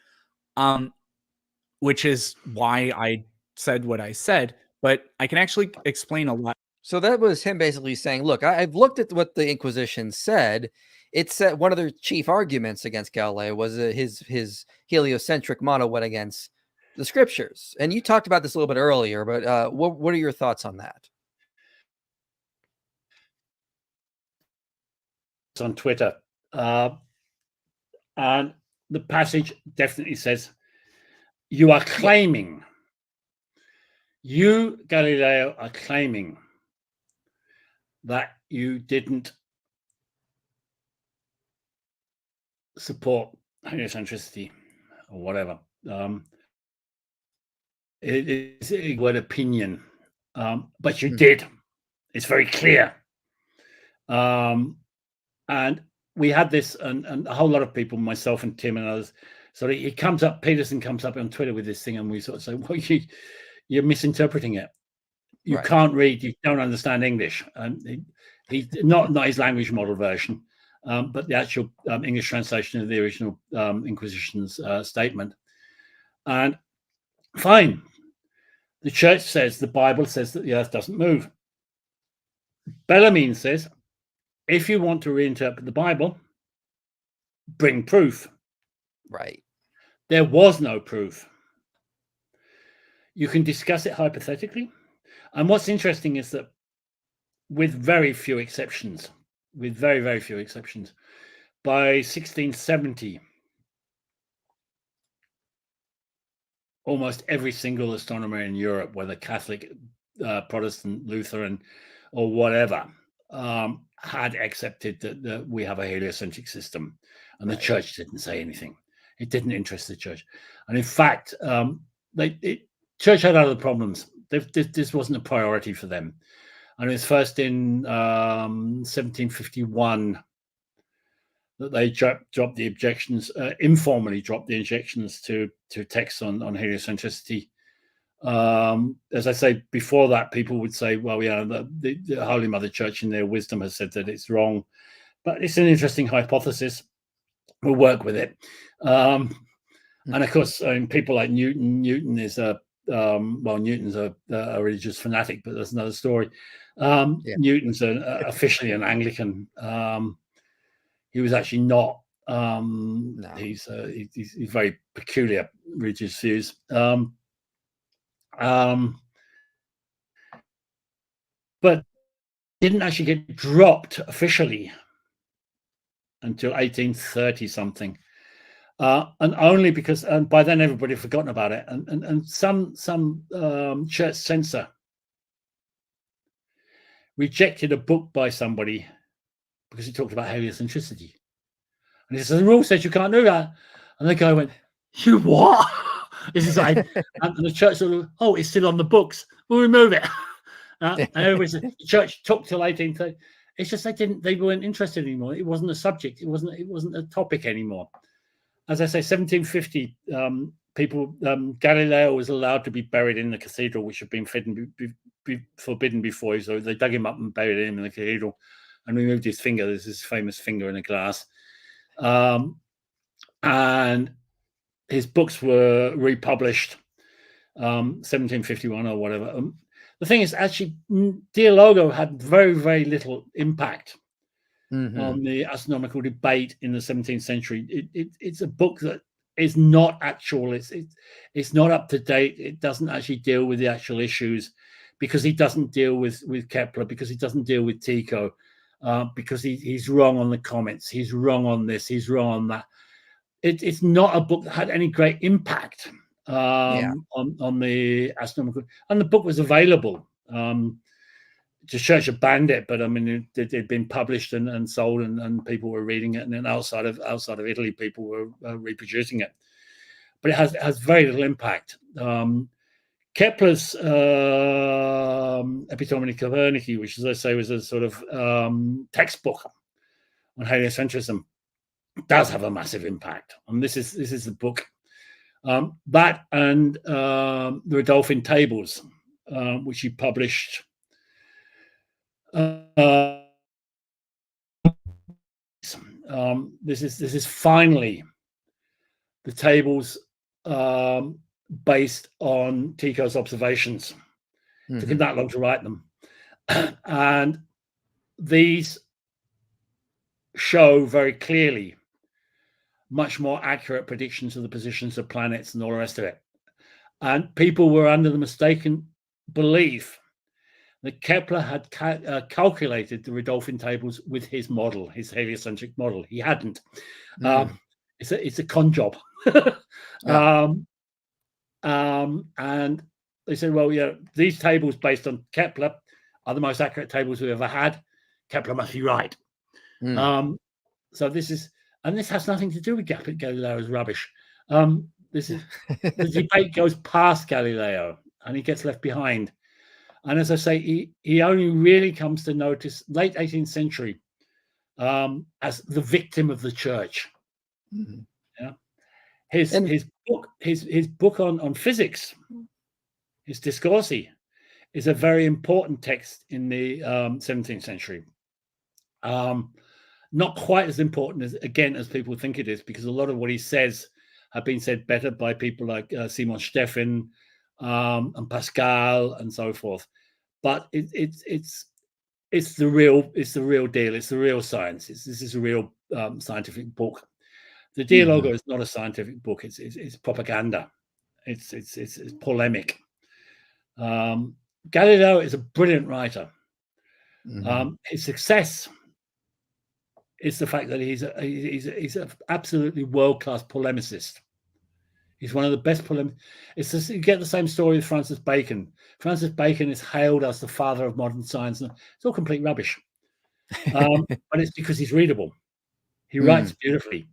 which is why I said what I said, but I can actually explain a lot. So that was him basically saying, look, I've looked at what the Inquisition said. It said one of their chief arguments against Galileo was his heliocentric model went against the Scriptures. And you talked about this a little bit earlier, but what are your thoughts on that? It's on Twitter. And the passage definitely says, you are claiming, you, Galileo, are claiming that you didn't support heliocentricity or whatever. It is a word opinion, but you did. It's very clear. And we had this, and a whole lot of people, myself and Tim and others, so he comes up, Peterson comes up on Twitter with this thing, and we sort of say, well, you're misinterpreting it. You can't read, you don't understand English. And he's not his language model version, but the actual English translation of the original Inquisition's statement. And fine, the church says, the Bible says that the earth doesn't move. Bellarmine says, if you want to reinterpret the Bible, bring proof. Right. There was no proof. You can discuss it hypothetically. And what's interesting is that with very few exceptions, by 1670, almost every single astronomer in Europe, whether Catholic, Protestant, Lutheran, or whatever, had accepted that we have a heliocentric system, and the church didn't say anything. It didn't interest the church, and in fact, church had other problems. This wasn't a priority for them, and it was first in 1751 that they dropped the objections, informally dropped the objections to texts on heliocentricity. As I say, before that, people would say, well, yeah, the Holy Mother Church in their wisdom has said that it's wrong, but it's an interesting hypothesis. We'll work with it. And of course, people like Newton is Newton's a religious fanatic, but that's another story. Newton's officially an Anglican. He was actually not. No. He's very peculiar religious views. But didn't actually get dropped officially until 1830 something, and only because, and by then everybody had forgotten about it, and some church censor rejected a book by somebody because it talked about heliocentricity, and he says the rule says you can't do that, and the guy went, "You what?" This is like, and the church sort of, "Oh, it's still on the books. We'll remove it." And the church took till 1830. It's just they weren't interested anymore. It wasn't a subject. It wasn't a topic anymore. As I say, 1750, Galileo was allowed to be buried in the cathedral, which had been forbidden before. So they dug him up and buried him in the cathedral, and removed his finger. There's this famous finger in a glass, and his books were republished, 1751 or whatever. The thing is, actually, Dialogo had very, very little impact on the astronomical debate in the 17th century. It's a book that is not actual. It's not up to date. It doesn't actually deal with the actual issues, because he doesn't deal with Kepler, because he doesn't deal with Tycho, because he's wrong on the comments. He's wrong on this. He's wrong on that. It's not a book that had any great impact on the astronomical, and the book was available. The church had banned it, but I mean, it had been published and sold, and people were reading it, and then outside of Italy, people were reproducing it. But it has very little impact. Kepler's Epitome Copernicus, which, as I say, was a sort of textbook on heliocentrism, does have a massive impact. And this is the book. That and the Rudolphine Tables, which he published. This is finally the tables based on Tycho's observations. It took him that long to write them, and these show very clearly much more accurate predictions of the positions of planets and all the rest of it. And people were under the mistaken belief that Kepler had calculated the Rudolphine tables with his model, his heliocentric model. He hadn't. It's a con job. And they said, well, yeah, these tables based on Kepler are the most accurate tables we ever had. Kepler must be right. So this has nothing to do with Galileo's rubbish. The debate goes past Galileo, and he gets left behind. And as I say, he only really comes to notice late 18th century as the victim of the church. Yeah, his book on physics, his Discorsi, is a very important text in the 17th century. Not quite as important as people think it is, because a lot of what he says have been said better by people like Simon Stephan and Pascal and so forth. But it's the real deal. It's the real science. This is a real scientific book. The Dialogo is not a scientific book. It's propaganda. It's polemic. Galileo is a brilliant writer. Mm-hmm. His success is the fact that he's an absolutely world-class polemicist. He's one of the best polemists. You get the same story with Francis Bacon. Francis Bacon is hailed as the father of modern science. And it's all complete rubbish. But it's because he's readable. He writes beautifully.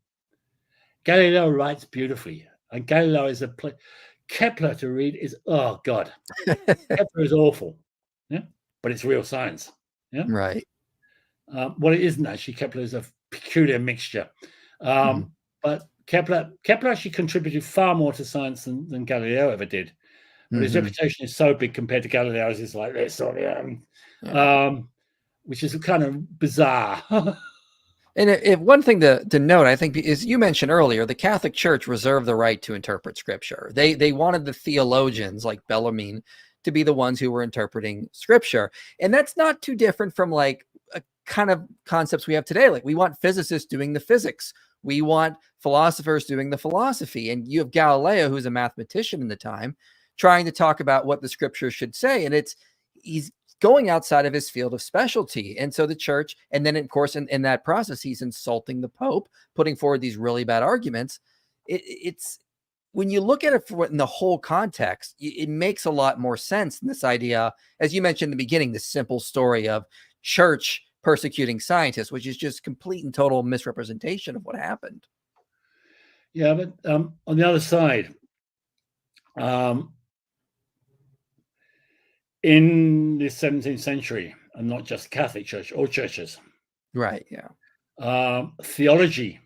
Galileo writes beautifully. And Galileo is Kepler to read is, oh God. Kepler is awful. Yeah. But it's real science. Yeah. Right. Well, it isn't actually. Kepler is a peculiar mixture. But Kepler actually contributed far more to science than Galileo ever did. But his reputation is so big compared to Galileo's, it's like this, which is kind of bizarre. And one thing to note, I think, is you mentioned earlier, the Catholic Church reserved the right to interpret Scripture. They wanted the theologians like Bellarmine to be the ones who were interpreting Scripture, and that's not too different from like a kind of concepts we have today. Like we want physicists doing the physics, we want philosophers doing the philosophy, and you have Galileo, who's a mathematician in the time, trying to talk about what the Scriptures should say, and he's going outside of his field of specialty. And so the church, and then of course in that process, he's insulting the Pope, putting forward these really bad arguments. It's when you look at it in the whole context, it makes a lot more sense than this idea, as you mentioned in the beginning, this simple story of church persecuting scientists, which is just complete and total misrepresentation of what happened. Yeah, but on the other side, in the 17th century, and not just the Catholic Church, all churches. Right, yeah. Theology.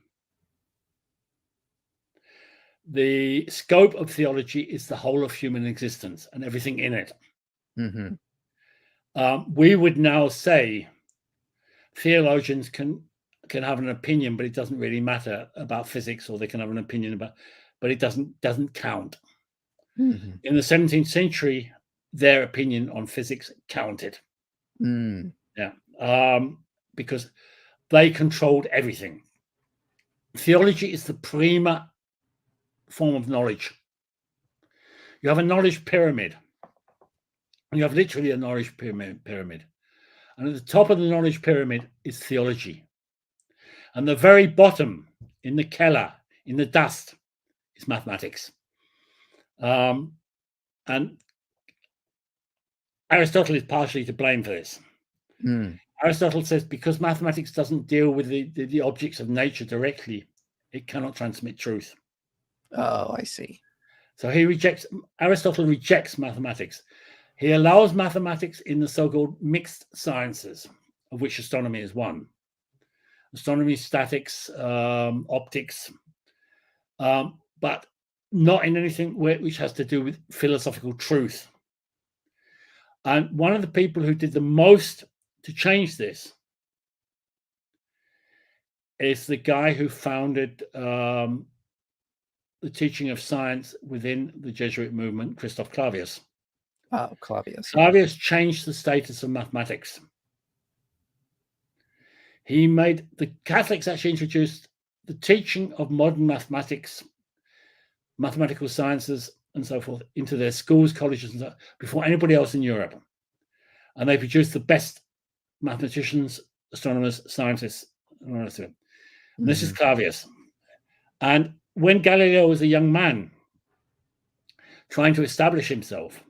The scope of theology is the whole of human existence and everything in it. We would now say theologians can have an opinion, but it doesn't really matter about physics, or they can have an opinion about, but it doesn't count. In the 17th century, their opinion on physics counted. Yeah, because they controlled everything. Theology is the prima form of knowledge. You have a knowledge pyramid. You have literally a knowledge pyramid. And at the top of the knowledge pyramid is theology. And the very bottom, in the Keller, in the dust, is mathematics. And Aristotle is partially to blame for this. Aristotle says because mathematics doesn't deal with the objects of nature directly, it cannot transmit truth. Oh, I see. So Aristotle rejects mathematics. He allows mathematics in the so-called mixed sciences, of which astronomy is one. Astronomy, statics, optics, but not in anything which has to do with philosophical truth. And one of the people who did the most to change this is the guy who founded the teaching of science within the Jesuit movement, Christoph Clavius. Oh, Clavius. Clavius changed the status of mathematics. The Catholics actually introduced the teaching of modern mathematics, mathematical sciences, and so forth into their schools, colleges, and so before anybody else in Europe. And they produced the best mathematicians, astronomers, scientists, and all the rest of it. And this is Clavius. And when Galileo was a young man trying to establish himself,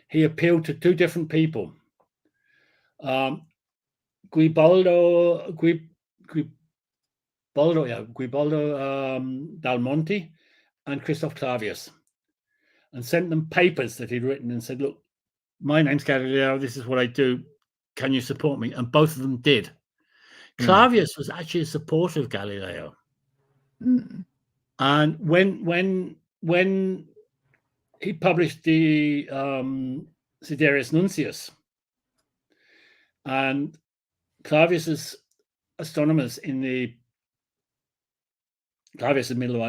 he appealed to two different people, Guibaldo Dal Monte and Christoph Clavius, and sent them papers that he'd written and said, look, my name's Galileo, this is what I do, can you support me? And both of them did. Clavius was actually a supporter of Galileo. And when he published the Sidereus Nuncius, and Clavius's astronomers Clavius in the middle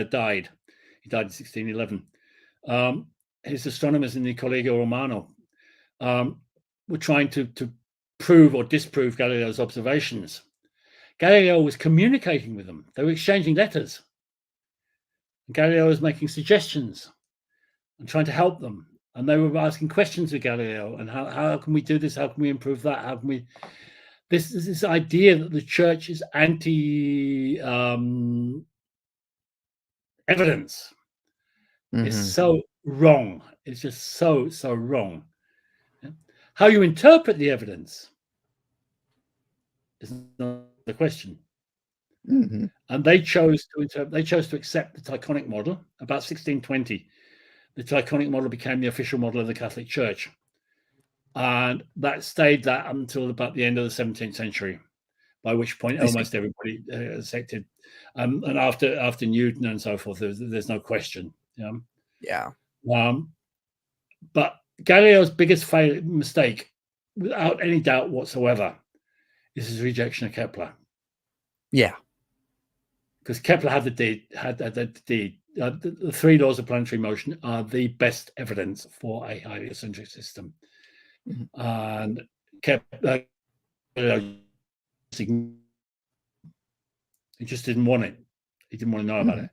died. He died in 1611. His astronomers in the Collegio Romano were trying to prove or disprove Galileo's observations. Galileo was communicating with them. They were exchanging letters. And Galileo was making suggestions and trying to help them. And they were asking questions of Galileo, and how can we do this? How can we improve that? How can we? This idea that the church is anti evidence is so wrong. It's just so wrong. How you interpret the evidence is not the question. And they chose to accept the Tychonic model. About 1620, the Tychonic model became the official model of the Catholic Church, and that stayed that until about the end of the 17th century, by which point almost everybody accepted. And after Newton and so forth, there's no question. But Galileo's biggest mistake, without any doubt whatsoever, is his rejection of Kepler. Yeah, because Kepler had the three laws of planetary motion are the best evidence for a heliocentric system, and Kepler, he just didn't want it. He didn't want to know about it.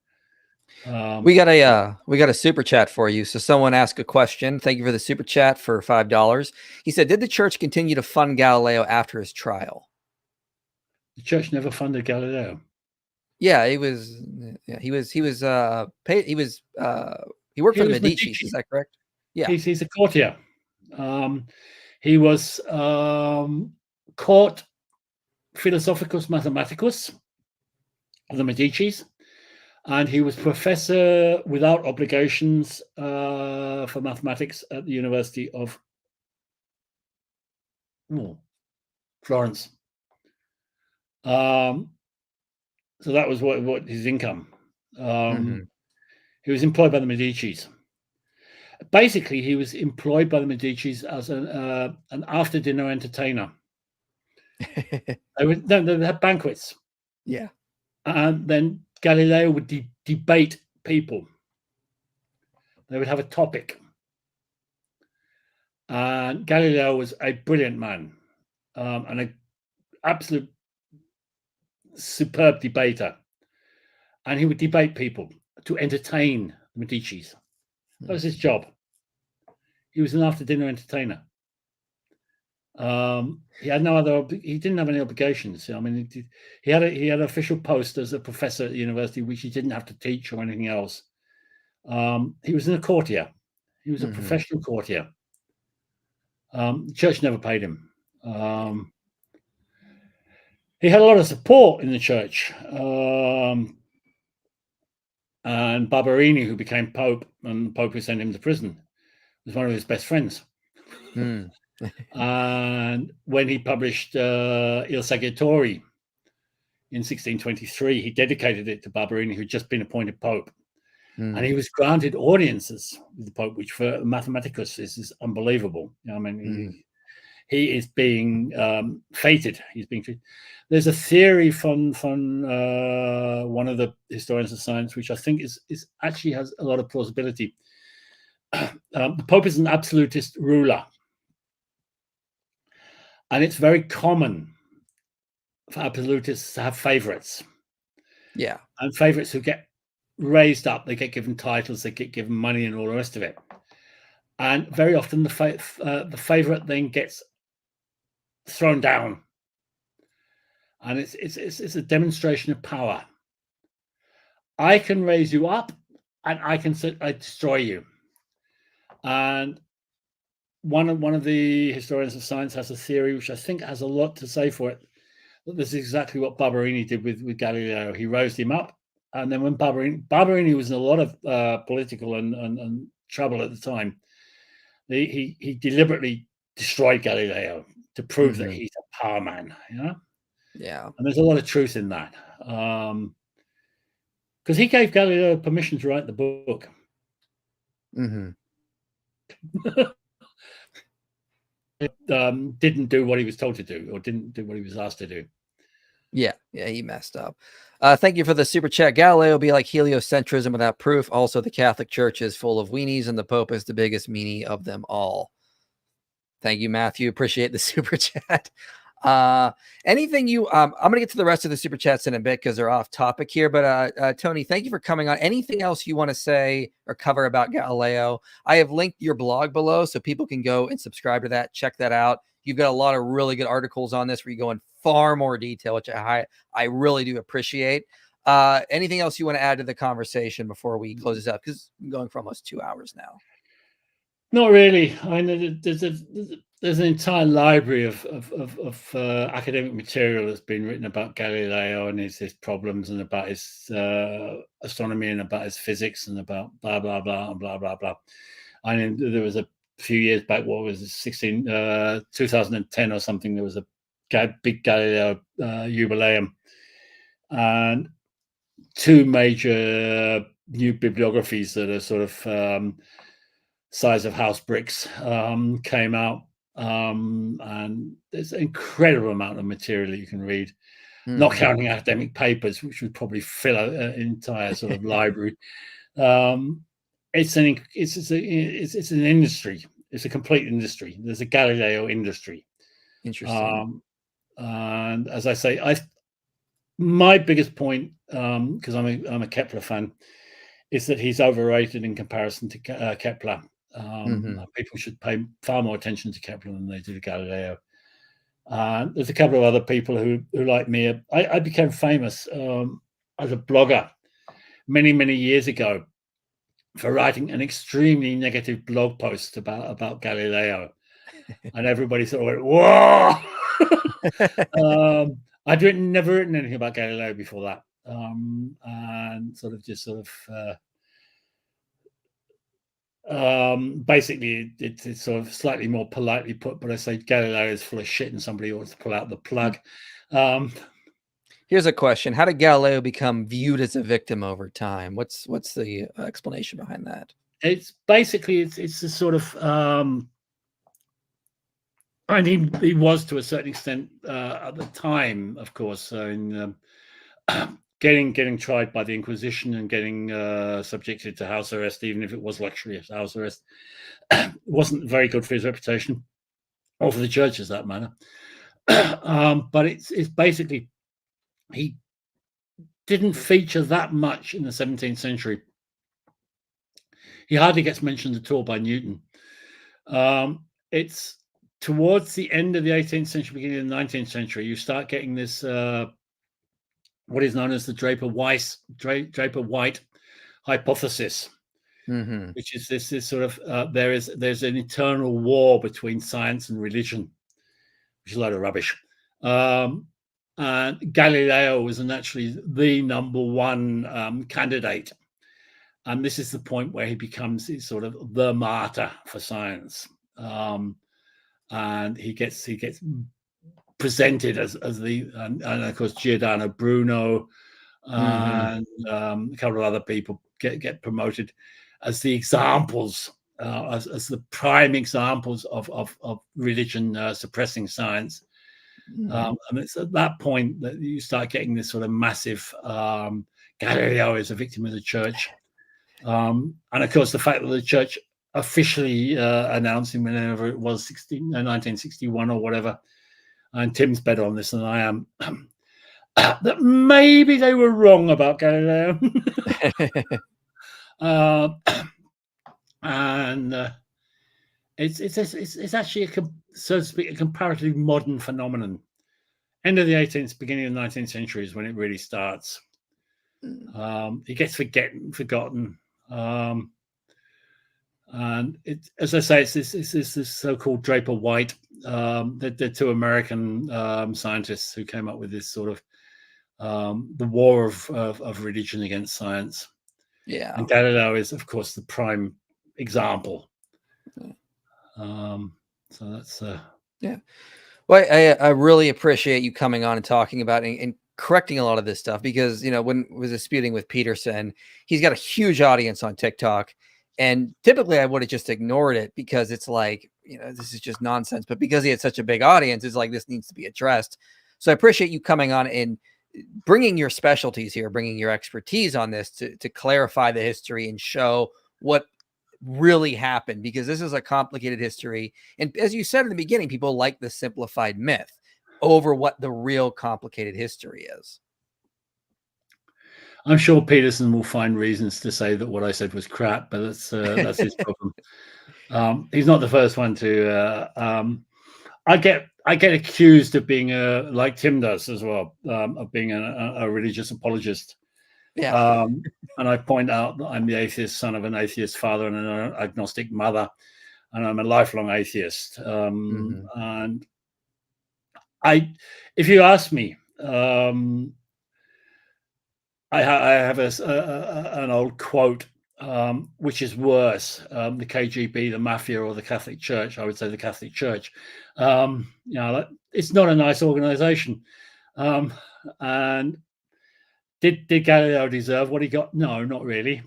We got a super chat for you. So someone asked a question. Thank you for the super chat for $5. He said, "Did the church continue to fund Galileo after his trial?" The church never funded Galileo. Yeah, he was paid. He worked for the Medicis. Is that correct? Yeah, he's a courtier. He was court philosophicus mathematicus of the Medicis, and he was professor without obligations for mathematics at the University of Florence. So that was what his income. He was employed by the Medicis. Basically, he was employed by the Medicis as an after-dinner entertainer. They would have banquets. Yeah. And then Galileo would debate people. They would have a topic. And Galileo was a brilliant man and an absolute superb debater. And he would debate people to entertain the Medicis. That was his job. He was an after-dinner entertainer. He had he didn't have any obligations. I mean, he had an official post as a professor at the university, which he didn't have to teach or anything else. He was a courtier. He was a professional courtier. The church never paid him. He had a lot of support in the church. And Barberini, who became Pope, and the Pope who sent him to prison, was one of his best friends. And when he published Il Saggiatore in 1623, he dedicated it to Barberini, who'd just been appointed Pope. And he was granted audiences with the Pope, which for Mathematicus is unbelievable. I mean, he is being feted. He's being treated. There's a theory from one of the historians of science, which I think is actually has a lot of plausibility. The Pope is an absolutist ruler, and it's very common for absolutists to have favorites. Yeah, and favorites who get raised up, they get given titles, they get given money, and all the rest of it. And very often the favorite then gets thrown down, and it's a demonstration of power. I can raise you up, and I destroy you. And one of the historians of science has a theory which I think has a lot to say for it. This is exactly what Barberini did with Galileo. He raised him up, and then when Barberini was in a lot of political and trouble at the time, he deliberately destroyed Galileo to prove that he's a power man. Yeah. And there's a lot of truth in that, because he gave Galileo permission to write the book. Didn't do what he was told to do, or didn't do what he was asked to do. Yeah, he messed up. Thank you for the super chat. Galileo be like heliocentrism without proof. Also, the Catholic Church is full of weenies, and the Pope is the biggest meanie of them all. Thank you, Matthew. Appreciate the super chat. Anything you I'm gonna get to the rest of the super chats in a bit because they're off topic here, but Tony, thank you for coming on. Anything else you want to say or cover about Galileo? I have linked your blog below so people can go and subscribe to that, check that out. You've got a lot of really good articles on this where you go in far more detail, which I really do appreciate. Anything else you want to add to the conversation before we close this up? Because I'm going for almost 2 hours now. Not really. I know there's an entire library of academic material that's been written about Galileo and his problems, and about his astronomy, and about his physics, and about blah blah blah and blah blah blah. I mean, there was a few years back, what was it, 2010 or something, there was a big Galileo jubileum, and two major new bibliographies that are sort of size of house bricks came out, and there's an incredible amount of material that you can read, not counting academic papers, which would probably fill an entire sort of library. It's an industry. It's a complete industry. There's a Galileo industry. Interesting. And as I say, my biggest point, because I'm a Kepler fan, is that he's overrated in comparison to Kepler. People should pay far more attention to Kepler than they do to Galileo. There's a couple of other people who like me. I became famous as a blogger many years ago for writing an extremely negative blog post about Galileo, and everybody sort of went, "Whoa!" I'd never written anything about Galileo before that, and basically it's sort of slightly more politely put, but I say Galileo is full of shit and somebody ought to pull out the plug. Here's a question: how did Galileo become viewed as a victim over time? What's the explanation behind that? It's basically it's a sort of and he was to a certain extent at the time, of course, in getting tried by the Inquisition and getting subjected to house arrest, even if it was luxurious house arrest, wasn't very good for his reputation, or for the church, as that matter. But it's basically, he didn't feature that much in the 17th century. He hardly gets mentioned at all by Newton. It's towards the end of the 18th century, beginning of the 19th century, you start getting this what is known as the Draper-White hypothesis, which is this sort of there's an eternal war between science and religion, which is a load of rubbish. And Galileo was naturally the number one candidate, and this is the point where he becomes sort of the martyr for science, and he gets presented as the and of course Giordano Bruno and a couple of other people get promoted as the examples, as the prime examples of religion suppressing science. And it's at that point that you start getting this sort of massive Galileo is a victim of the church, and of course the fact that the church officially announcing whenever it was 1961 or whatever, and Tim's better on this than I am, that maybe they were wrong about Galileo. And it's actually so to speak a comparatively modern phenomenon. End of the 18th, beginning of the 19th century is when it really starts. It gets forgotten, and it, as I say, it's this so-called Draper-White. They're two American scientists who came up with this sort of the war of religion against science. Yeah, and Galileo is, of course, the prime example. So that's yeah. Well, I really appreciate you coming on and talking about and correcting a lot of this stuff, because when I was disputing with Peterson, he's got a huge audience on TikTok, and typically I would have just ignored it because it's like, this is just nonsense. But because he had such a big audience, it's like, this needs to be addressed. So I appreciate you coming on and bringing your specialties here, bringing your expertise on this to clarify the history and show what really happened, because this is a complicated history. And as you said in the beginning, people like the simplified myth. over what the real complicated history is. I'm sure Peterson will find reasons to say that what I said was crap, but that's his problem. He's not the first one to. I get accused of being like Tim does as well, of being a religious apologist. Yeah. And I point out that I'm the atheist son of an atheist father and an agnostic mother, and I'm a lifelong atheist. And if you ask me, I have an old quote, which is worse, the KGB, the mafia, or the Catholic Church. I would say the Catholic Church. It's not a nice organization. And did Galileo deserve what he got? No, not really.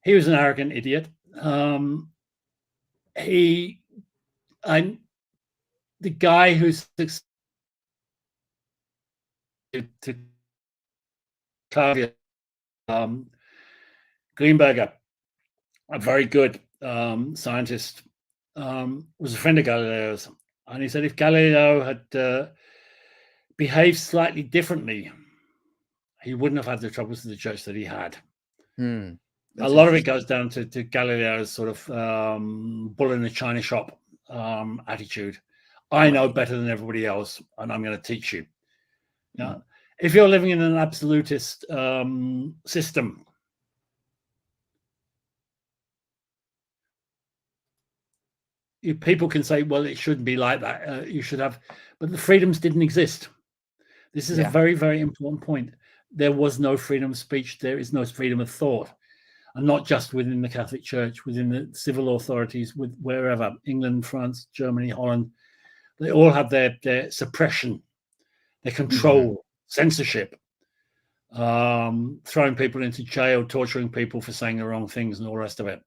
He was an arrogant idiot. The guy who's to Claudia Greenberger, a very good scientist, was a friend of Galileo's, and he said if Galileo had behaved slightly differently, he wouldn't have had the troubles of the church that he had. A lot of it goes down to Galileo's sort of bull in the china shop attitude. I know better than everybody else, and I'm going to teach you. If you're living in an absolutist system, people can say, well, it shouldn't be like that. You should have, but the freedoms didn't exist. This is a very, very important point. There was no freedom of speech. There is no freedom of thought. And not just within the Catholic Church, within the civil authorities, with wherever, England, France, Germany, Holland, they all have their suppression, their control, censorship, throwing people into jail, torturing people for saying the wrong things and all the rest of it.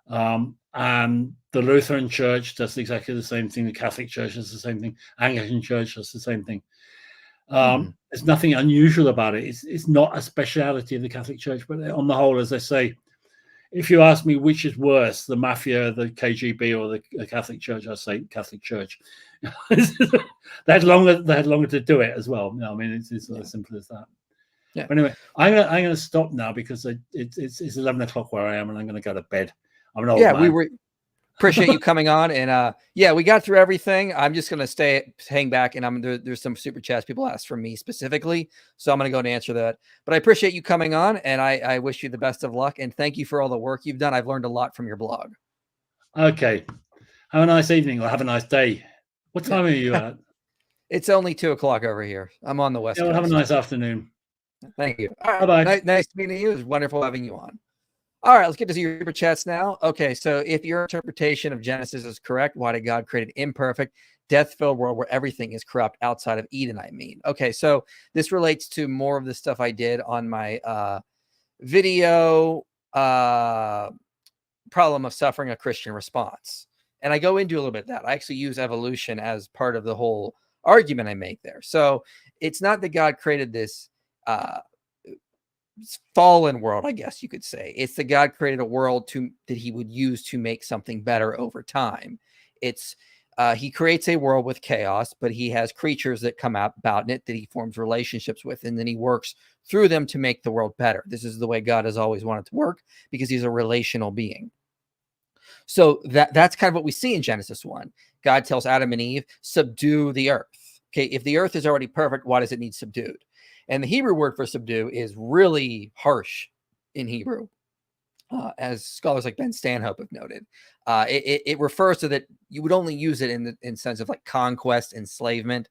And the Lutheran Church does exactly the same thing. The Catholic Church does the same thing. Anglican Church does the same thing. There's nothing unusual about it. It's not a speciality of the Catholic Church, but on the whole, as I say, if you ask me which is worse, the mafia, the KGB, or the Catholic Church, I say Catholic Church. they had longer to do it as well. I mean, it's as simple as that. Yeah. But anyway, I'm gonna stop now because it's 11 o'clock where I am, and I'm gonna go to bed. I'm an old man. We appreciate you coming on, and we got through everything. I'm just gonna hang back, and there's some super chats people asked from me specifically, so I'm gonna go and answer that. But I appreciate you coming on, and I wish you the best of luck, and thank you for all the work you've done. I've learned a lot from your blog. Okay, have a nice evening or have a nice day. What time are you at? It's only 2 o'clock over here. I'm on the West Coast. Have a nice afternoon. Thank you. All right, bye-bye. Nice meeting you. It was wonderful having you on. All right, let's get to your super chats now. Okay, so if your interpretation of Genesis is correct, why did God create an imperfect, death-filled world where everything is corrupt outside of Eden, I mean? Okay, so this relates to more of the stuff I did on my video, Problem of Suffering, a Christian Response. And I go into a little bit of that. I actually use evolution as part of the whole argument I make there. So it's not that God created this fallen world, I guess you could say. It's that God created a world that he would use to make something better over time. It's he creates a world with chaos, but he has creatures that come out about in it that he forms relationships with, and then he works through them to make the world better. This is the way God has always wanted to work because he's a relational being. So that's kind of what we see in Genesis 1. God tells Adam and Eve, subdue the earth. Okay, if the earth is already perfect, why does it need subdued? And the Hebrew word for subdue is really harsh in Hebrew, as scholars like Ben Stanhope have noted. It refers to that you would only use it in sense of like conquest, enslavement.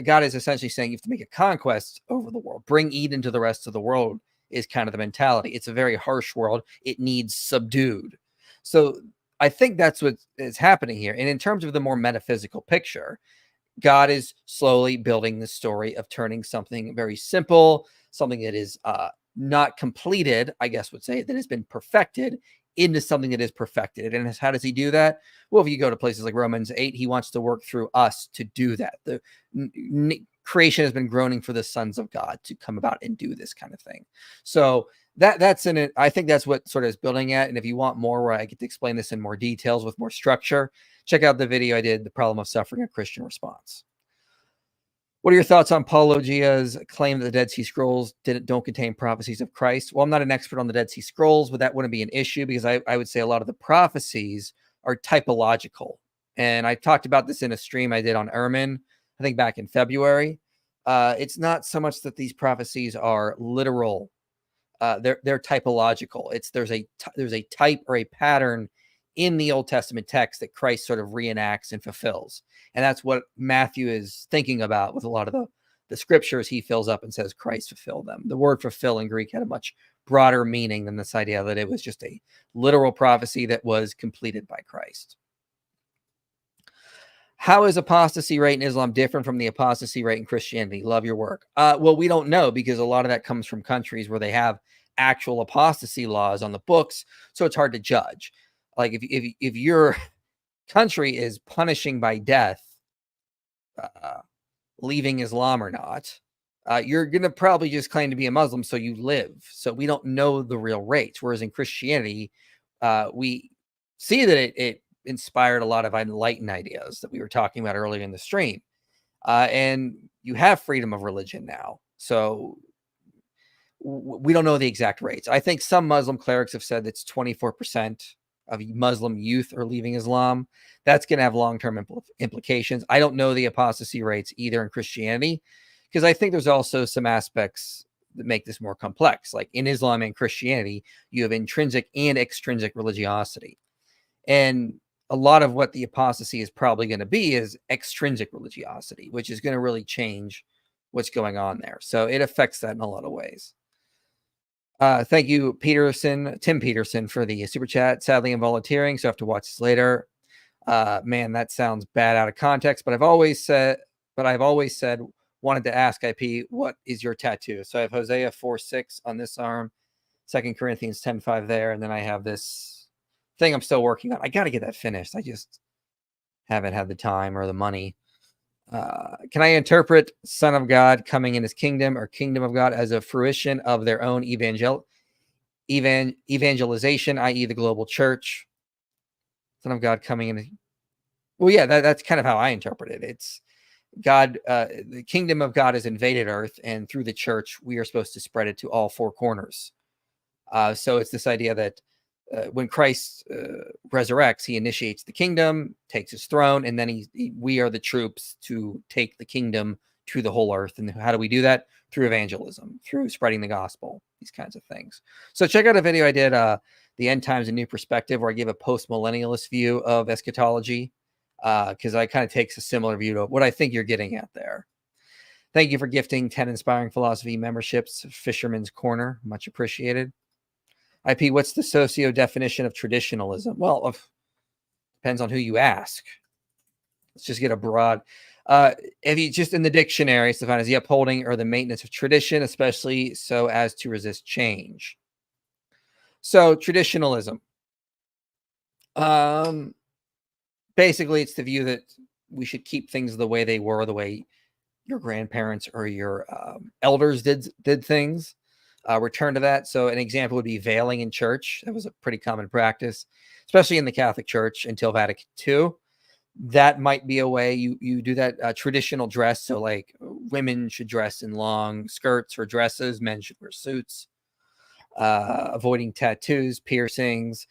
God is essentially saying you have to make a conquest over the world. Bring Eden to the rest of the world is kind of the mentality. It's a very harsh world. It needs subdued. So I think that's what is happening here. And in terms of the more metaphysical picture, God is slowly building the story of turning something very simple, something that is not completed, I guess would say, that has been perfected, into something that is perfected. And how does he do that? Well, if you go to places like Romans 8, he wants to work through us to do that. The creation has been groaning for the sons of God to come about and do this kind of thing. So that's in it. I think that's what sort of is building at. And if you want more, where I get to explain this in more details with more structure, check out the video I did, The Problem of Suffering, a Christian Response. What are your thoughts on Paul Logia's claim that the Dead Sea Scrolls don't contain prophecies of Christ? Well, I'm not an expert on the Dead Sea Scrolls, but that wouldn't be an issue, because I would say a lot of the prophecies are typological. And I talked about this in a stream I did on Ehrman, I think back in February. It's not so much that these prophecies are literal. They're typological. There's a type or a pattern in the Old Testament text that Christ sort of reenacts and fulfills. And that's what Matthew is thinking about with a lot of the scriptures he fills up and says Christ fulfilled them. The word fulfill in Greek had a much broader meaning than this idea that it was just a literal prophecy that was completed by Christ. How is apostasy rate in Islam different from the apostasy rate in Christianity? Love your work. Well, we don't know, because a lot of that comes from countries where they have actual apostasy laws on the books, so it's hard to judge. Like if your country is punishing by death leaving Islam or not, you're going to probably just claim to be a Muslim, so you live. So we don't know the real rates. Whereas in Christianity, we see that it inspired a lot of enlightened ideas that we were talking about earlier in the stream. And you have freedom of religion now. So we don't know the exact rates. I think some Muslim clerics have said it's 24% of Muslim youth are leaving Islam. That's going to have long-term implications. I don't know the apostasy rates either in Christianity, because I think there's also some aspects that make this more complex. Like in Islam and Christianity, you have intrinsic and extrinsic religiosity. And a lot of what the apostasy is probably going to be is extrinsic religiosity, which is going to really change what's going on there. So it affects that in a lot of ways. Thank you, Tim Peterson, for the super chat. Sadly, I'm volunteering, so I have to watch this later. Man, that sounds bad out of context, but I've always said, wanted to ask IP, what is your tattoo? So I have Hosea 4:6 on this arm, 2 Corinthians 10:5 there, and then I have this thing I'm still working on. I got to get that finished. I just haven't had the time or the money. Can I interpret Son of God coming in his kingdom or kingdom of God as a fruition of their own evangelization, i.e. the global church? Son of God coming in. Well, yeah, that's kind of how I interpret it. It's God, the kingdom of God has invaded earth, and through the church, we are supposed to spread it to all four corners. So it's this idea that when Christ resurrects, he initiates the kingdom, takes his throne, and then we are the troops to take the kingdom to the whole earth. And how do we do that? Through evangelism, through spreading the gospel, these kinds of things. So check out a video I did, The End Times, A New Perspective, where I give a post-millennialist view of eschatology, because I kind of takes a similar view to what I think you're getting at there. Thank you for gifting 10 Inspiring Philosophy memberships, Fisherman's Corner. Much appreciated. IP, what's the socio definition of traditionalism? Well, depends on who you ask. Let's just get a broad. If you just in the dictionary, it's defined as the upholding or the maintenance of tradition, especially so as to resist change. So traditionalism. Basically, it's the view that we should keep things the way they were, the way your grandparents or your elders did things. Return to that. So an example would be veiling in church. That was a pretty common practice, especially in the Catholic Church until Vatican II. That might be a way you do that. Traditional dress. So like women should dress in long skirts or dresses. Men should wear suits. Avoiding tattoos, piercings.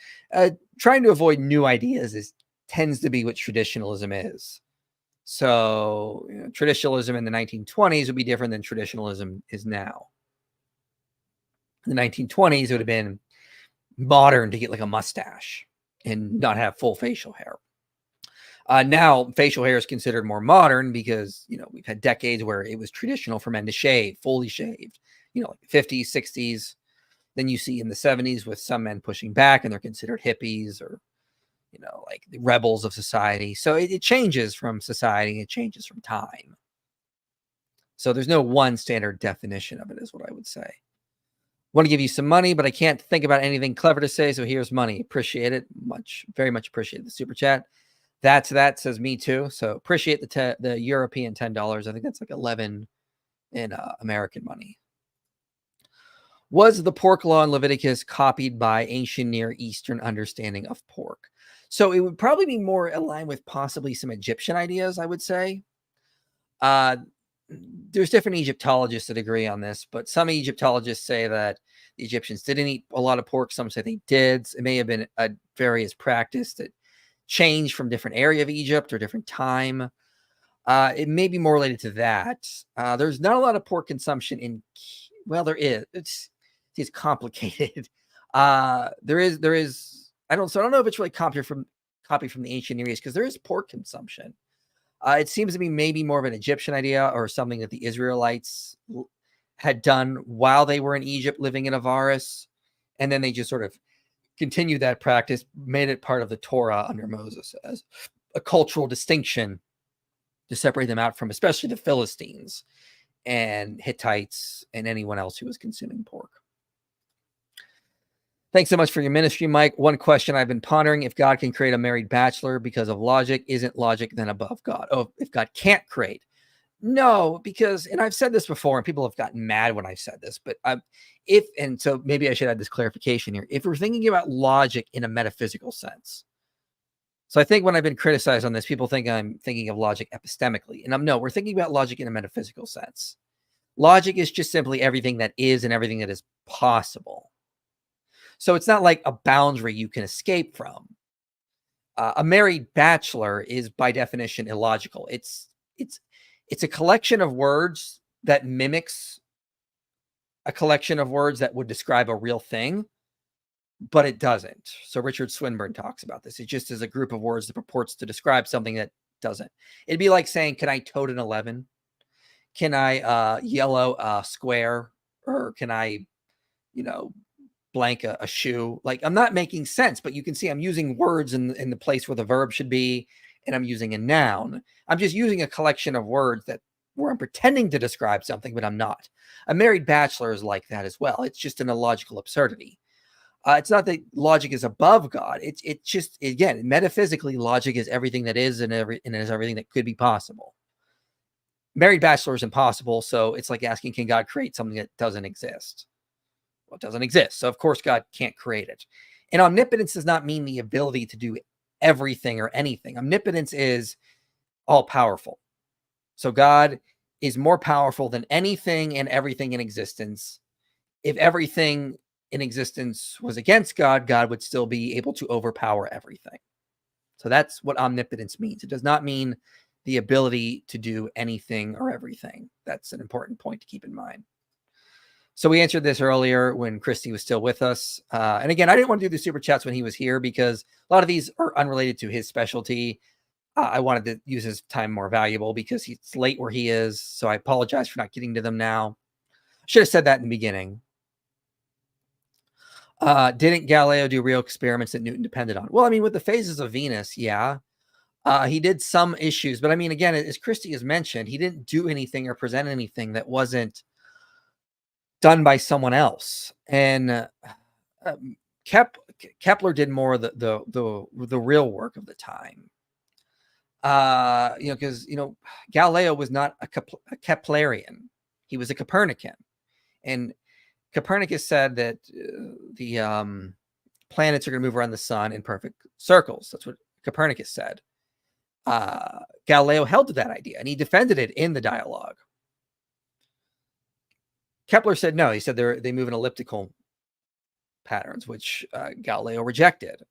Trying to avoid new ideas tends to be what traditionalism is. So traditionalism in the 1920s would be different than traditionalism is now. In the 1920s, it would have been modern to get like a mustache and not have full facial hair. Now, facial hair is considered more modern because, we've had decades where it was traditional for men to shave, fully shaved, like 50s, 60s. Then you see in the 70s with some men pushing back and they're considered hippies or, like the rebels of society. So it changes from society. It changes from time. So there's no one standard definition of it is what I would say. Want to give you some money, but I can't think about anything clever to say. So here's money. Appreciate it. Very much appreciate the super chat. That says me too. So appreciate the European $10. I think that's like 11 in American money. Was the pork law in Leviticus copied by ancient Near Eastern understanding of pork? So it would probably be more aligned with possibly some Egyptian ideas, I would say. There's different Egyptologists that agree on this, but some Egyptologists say that the Egyptians didn't eat a lot of pork. Some say they did. It may have been a various practice that changed from different area of Egypt or different time. It may be more related to that. There's not a lot of pork consumption in, well, there is. It's complicated. There is. I don't know if it's really copied from the ancient Near East, because there is pork consumption. It seems to be maybe more of an Egyptian idea or something that the Israelites had done while they were in Egypt living in Avaris. And then they just sort of continued that practice, made it part of the Torah under Moses as a cultural distinction to separate them out from especially the Philistines and Hittites and anyone else who was consuming pork. Thanks so much for your ministry, Mike. One question I've been pondering: if God can create a married bachelor because of logic, isn't logic then above God? Oh, if God can't create. No, because, and I've said this before, and people have gotten mad when I've said this, but and so maybe I should add this clarification here. If we're thinking about logic in a metaphysical sense, so I think when I've been criticized on this, people think I'm thinking of logic epistemically, and no, we're thinking about logic in a metaphysical sense. Logic is just simply everything that is and everything that is possible. So it's not like a boundary you can escape from. A married bachelor is by definition illogical. It's a collection of words that mimics a collection of words that would describe a real thing, but it doesn't. So Richard Swinburne talks about this. It just is a group of words that purports to describe something that doesn't. It'd be like saying, can I tote an 11? Can I yellow a square? Or can I, blank a shoe? Like, I'm not making sense, but you can see I'm using words in the place where the verb should be, and I'm using a noun. I'm just using a collection of words where I'm pretending to describe something, but I'm not. A married bachelor is like that as well. It's just an illogical absurdity. It's not that logic is above God. It's just, again, metaphysically, logic is everything that is and is everything that could be possible. Married bachelor is impossible, so it's like asking, can God create something that doesn't exist? Well, it doesn't exist, so of course God can't create it. And omnipotence does not mean the ability to do everything or anything. Omnipotence is all-powerful. So God is more powerful than anything and everything in existence. If everything in existence was against God, God would still be able to overpower everything. So that's what omnipotence means. It does not mean the ability to do anything or everything. That's an important point to keep in mind. So we answered this earlier when Christie was still with us. And again, I didn't want to do the super chats when he was here because a lot of these are unrelated to his specialty. I wanted to use his time more valuable because he's late where he is. So I apologize for not getting to them now. I should have said that in the beginning. Didn't Galileo do real experiments that Newton depended on? Well, I mean, with the phases of Venus, yeah. He did some issues, but I mean, again, as Christie has mentioned, he didn't do anything or present anything that wasn't done by someone else. And Kepler did more of the real work of the time. Because Galileo was not a Keplerian; he was a Copernican, and Copernicus said that the planets are going to move around the sun in perfect circles. That's what Copernicus said. Galileo held to that idea, and he defended it in the dialogue. Kepler said no. He said they move in elliptical patterns, which Galileo rejected.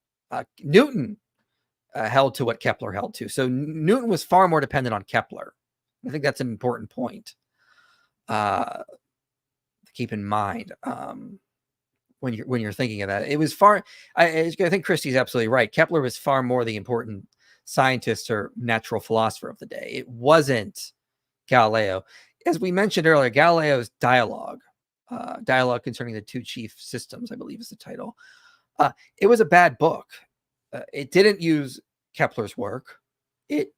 Newton held to what Kepler held to. So Newton was far more dependent on Kepler. I think that's an important point to keep in mind when you're thinking of that. It was far. I think Christie's absolutely right. Kepler was far more the important scientist or natural philosopher of the day. It wasn't Galileo. As we mentioned earlier, Galileo's dialogue concerning the two chief systems, I believe is the title. It was a bad book. It didn't use Kepler's work. It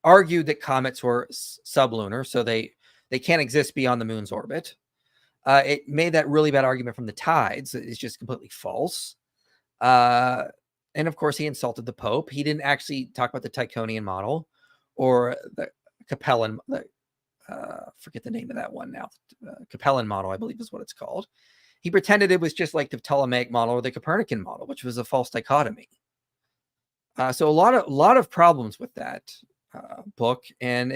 argued that comets were sublunar, so they can't exist beyond the moon's orbit. It made that really bad argument from the tides. It's just completely false. And of course, he insulted the Pope. He didn't actually talk about the Tychonian model or the Capellan. Forget the name of that one now. Capellan model, I believe, is what it's called. He pretended it was just like the Ptolemaic model or the Copernican model, which was a false dichotomy. So a lot of problems with that book. And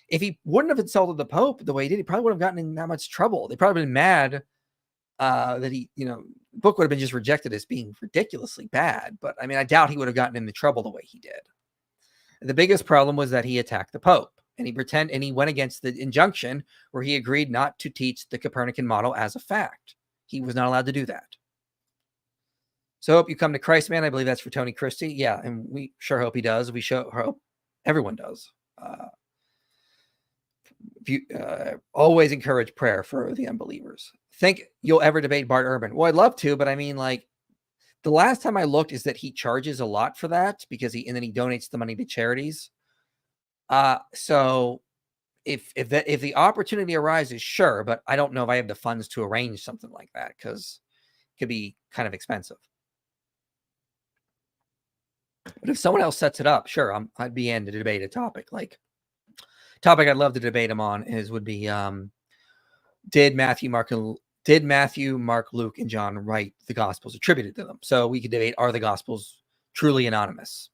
if he wouldn't have insulted the Pope the way he did, he probably wouldn't have gotten in that much trouble. They probably been mad that he, the book would have been just rejected as being ridiculously bad. But I mean, I doubt he would have gotten into trouble the way he did. The biggest problem was that he attacked the Pope, and he went against the injunction where he agreed not to teach the Copernican model as a fact. He was not allowed to do that. So hope you come to Christ, man. I believe that's for Thony Christie. Yeah, and we sure hope he does. We hope everyone does. Always encourage prayer for the unbelievers. Think you'll ever debate Bart Ehrman? Well, I'd love to, but I mean, like, the last time I looked is that he charges a lot for that because then he donates the money to charities. So if the opportunity arises, sure, but I don't know if I have the funds to arrange something like that because it could be kind of expensive. But if someone else sets it up, sure, I'd be in to debate a topic. Like, topic I'd love to debate him on would be did Matthew, Mark, Luke, and John write the Gospels attributed to them? So we could debate, are the Gospels truly anonymous?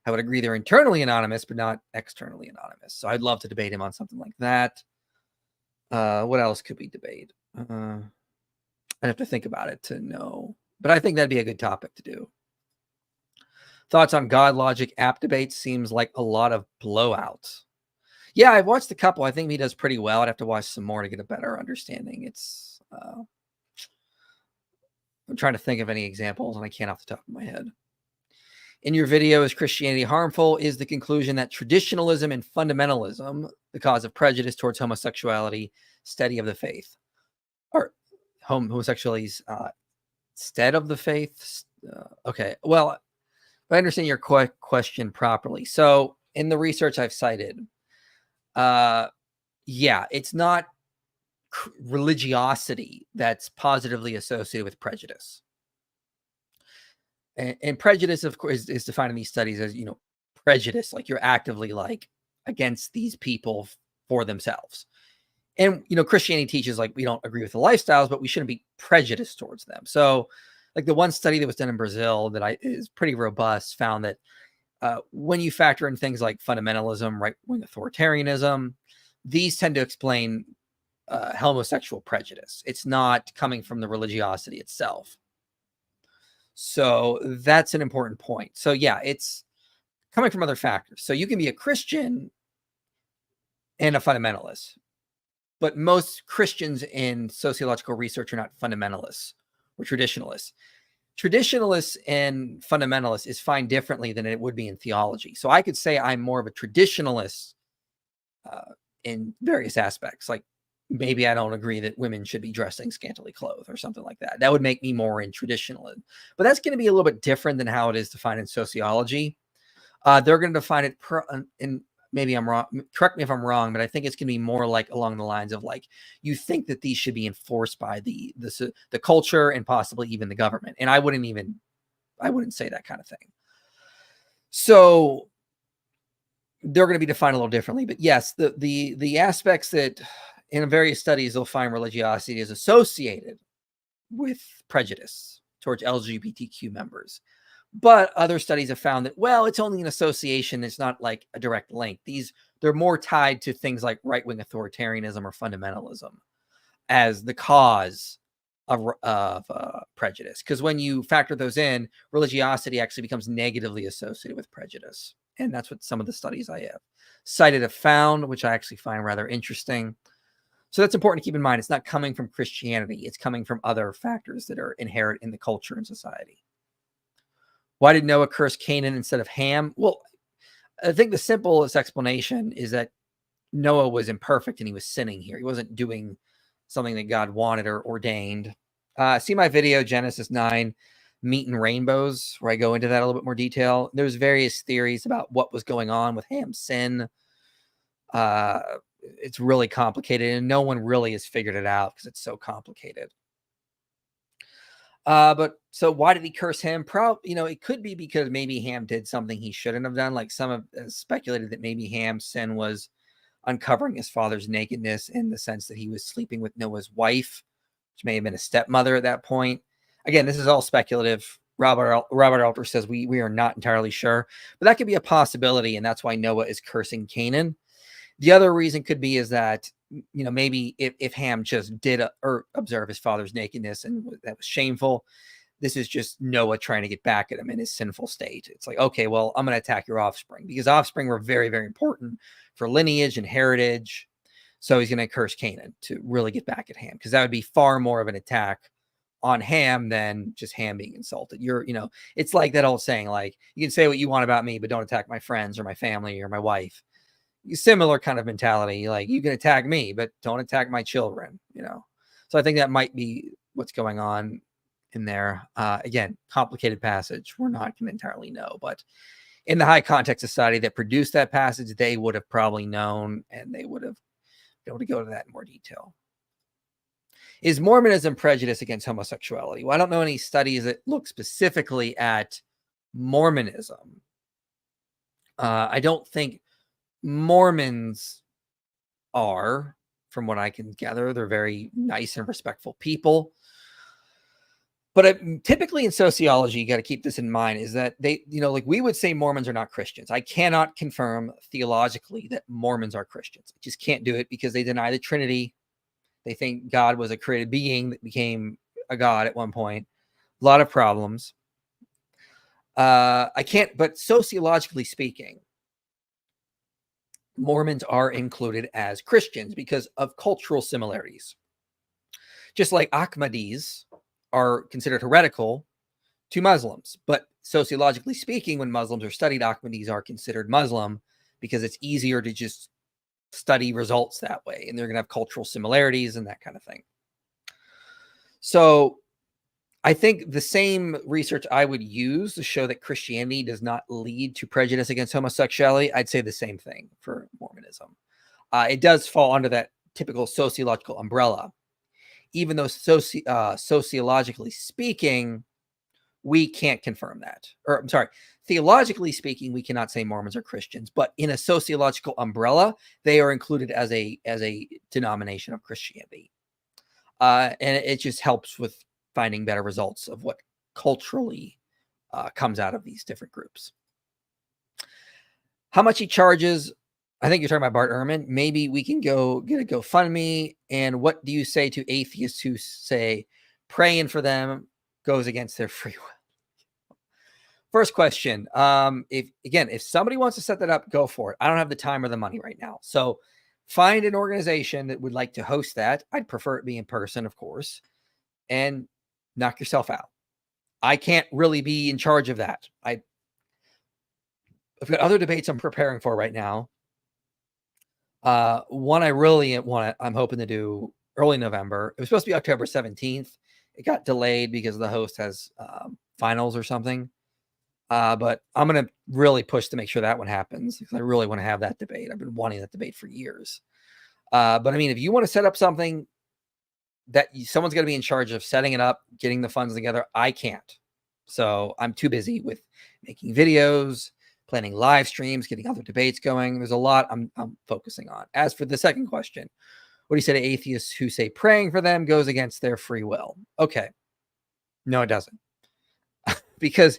I would agree they're internally anonymous, but not externally anonymous. So I'd love to debate him on something like that. What else could we debate? I'd have to think about it to know. But I think that'd be a good topic to do. Thoughts on God Logic app debates? Seems like a lot of blowouts. Yeah, I've watched a couple. I think he does pretty well. I'd have to watch some more to get a better understanding. I'm trying to think of any examples, and I can't off the top of my head. In your video, is Christianity harmful? Is the conclusion that traditionalism and fundamentalism, the cause of prejudice towards homosexuality, study of the faith, or homosexuality's stead of the faith? Okay, well, if I understand your question properly. So in the research I've cited, yeah, it's not religiosity that's positively associated with prejudice. And prejudice, of course, is defined in these studies as, prejudice, like you're actively like against these people for themselves. And, Christianity teaches like we don't agree with the lifestyles, but we shouldn't be prejudiced towards them. So like the one study that was done in Brazil that is pretty robust found that when you factor in things like fundamentalism, right-wing authoritarianism, these tend to explain homosexual prejudice. It's not coming from the religiosity itself. So that's an important point. So yeah, it's coming from other factors. So you can be a Christian and a fundamentalist, but most Christians in sociological research are not fundamentalists or traditionalists. Traditionalists and fundamentalists is defined differently than it would be in theology. So I could say I'm more of a traditionalist in various aspects. Like maybe I don't agree that women should be dressing scantily clothed or something like that. That would make me more in traditionalism. But that's going to be a little bit different than how it is defined in sociology. They're going to define it in, maybe I'm wrong. Correct me if I'm wrong, but I think it's going to be more like along the lines of like, you think that these should be enforced by the culture and possibly even the government. And I wouldn't say that kind of thing. So they're going to be defined a little differently, but yes, the aspects that in various studies, they'll find religiosity is associated with prejudice towards LGBTQ members. But other studies have found that, well, it's only an association. It's not like a direct link. They're more tied to things like right-wing authoritarianism or fundamentalism as the cause of prejudice. Because when you factor those in, religiosity actually becomes negatively associated with prejudice. And that's what some of the studies I have cited have found, which I actually find rather interesting. So that's important to keep in mind. It's not coming from Christianity. It's coming from other factors that are inherent in the culture and society. Why did Noah curse Canaan instead of Ham? Well, I think the simplest explanation is that Noah was imperfect and he was sinning here. He wasn't doing something that God wanted or ordained. See my video, Genesis 9, Meat and Rainbows, where I go into that a little bit more detail. There's various theories about what was going on with Ham's sin. It's really complicated, and no one really has figured it out because it's so complicated. But so why did he curse Ham? It could be because maybe Ham did something he shouldn't have done. Like some have speculated that maybe Ham's sin was uncovering his father's nakedness in the sense that he was sleeping with Noah's wife which may have been a stepmother at that point. Again, this is all speculative. Robert Alter says we are not entirely sure, but that could be a possibility, and that's why Noah is cursing Canaan. The other reason could be is that, maybe if Ham just did observe his father's nakedness and that was shameful, this is just Noah trying to get back at him in his sinful state. It's like, okay, well, I'm going to attack your offspring, because offspring were very, very important for lineage and heritage. So he's going to curse Canaan to really get back at Ham, because that would be far more of an attack on Ham than just Ham being insulted. It's like that old saying, like, you can say what you want about me, but don't attack my friends or my family or my wife. Similar kind of mentality. Like, you can attack me, but don't attack my children, So I think that might be what's going on in there. Again, complicated passage. We're not going to entirely know, but in the high context society that produced that passage, they would have probably known, and they would have been able to go to that in more detail. Is Mormonism prejudice against homosexuality? Well, I don't know any studies that look specifically at Mormonism. I don't think Mormons are, from what I can gather. They're very nice and respectful people. But typically in sociology, you got to keep this in mind, is that they, like we would say Mormons are not Christians. I cannot confirm theologically that Mormons are Christians. I just can't do it, because they deny the Trinity. They think God was a created being that became a God at one point. A lot of problems. I can't, but sociologically speaking, Mormons are included as Christians because of cultural similarities. Just like Ahmadis are considered heretical to Muslims. But sociologically speaking, when Muslims are studied, Ahmadis are considered Muslim, because it's easier to just study results that way, and they're going to have cultural similarities and that kind of thing. So I think the same research I would use to show that Christianity does not lead to prejudice against homosexuality, I'd say the same thing for Mormonism. It does fall under that typical sociological umbrella, even though sociologically speaking, we can't confirm that. Or I'm sorry, theologically speaking, we cannot say Mormons are Christians, but in a sociological umbrella, they are included as a denomination of Christianity. And it just helps with finding better results of what culturally comes out of these different groups. How much he charges? I think you're talking about Bart Ehrman. Maybe we can go get a GoFundMe. And what do you say to atheists who say praying for them goes against their free will? First question. If somebody wants to set that up, go for it. I don't have the time or the money right now. So find an organization that would like to host that. I'd prefer it be in person, of course, and knock yourself out. I can't really be in charge of that. I've got other debates I'm preparing for right now. One I really I'm hoping to do early November. It was supposed to be October 17th. It got delayed because the host has finals or something. But I'm going to really push to make sure that one happens, because I really want to have that debate. I've been wanting that debate for years. But I mean, if you want to set up something that someone's going to be in charge of setting it up, getting the funds together, I can't. So I'm too busy with making videos, planning live streams, getting other debates going. There's a lot I'm focusing on. As for the second question, what do you say to atheists who say praying for them goes against their free will? Okay. No, it doesn't. Because,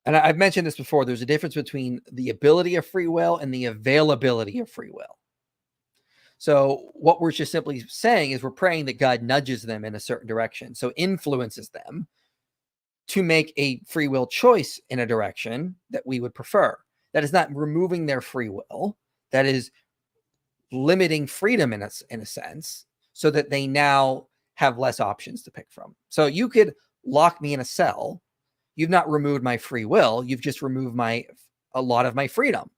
and I've mentioned this before, there's a difference between the ability of free will and the availability of free will. So what we're just simply saying is we're praying that God nudges them in a certain direction, so influences them to make a free will choice in a direction that we would prefer. That is not removing their free will. That is limiting freedom in a sense, so that they now have less options to pick from. So you could lock me in a cell. You've not removed my free will. You've just removed a lot of my freedom.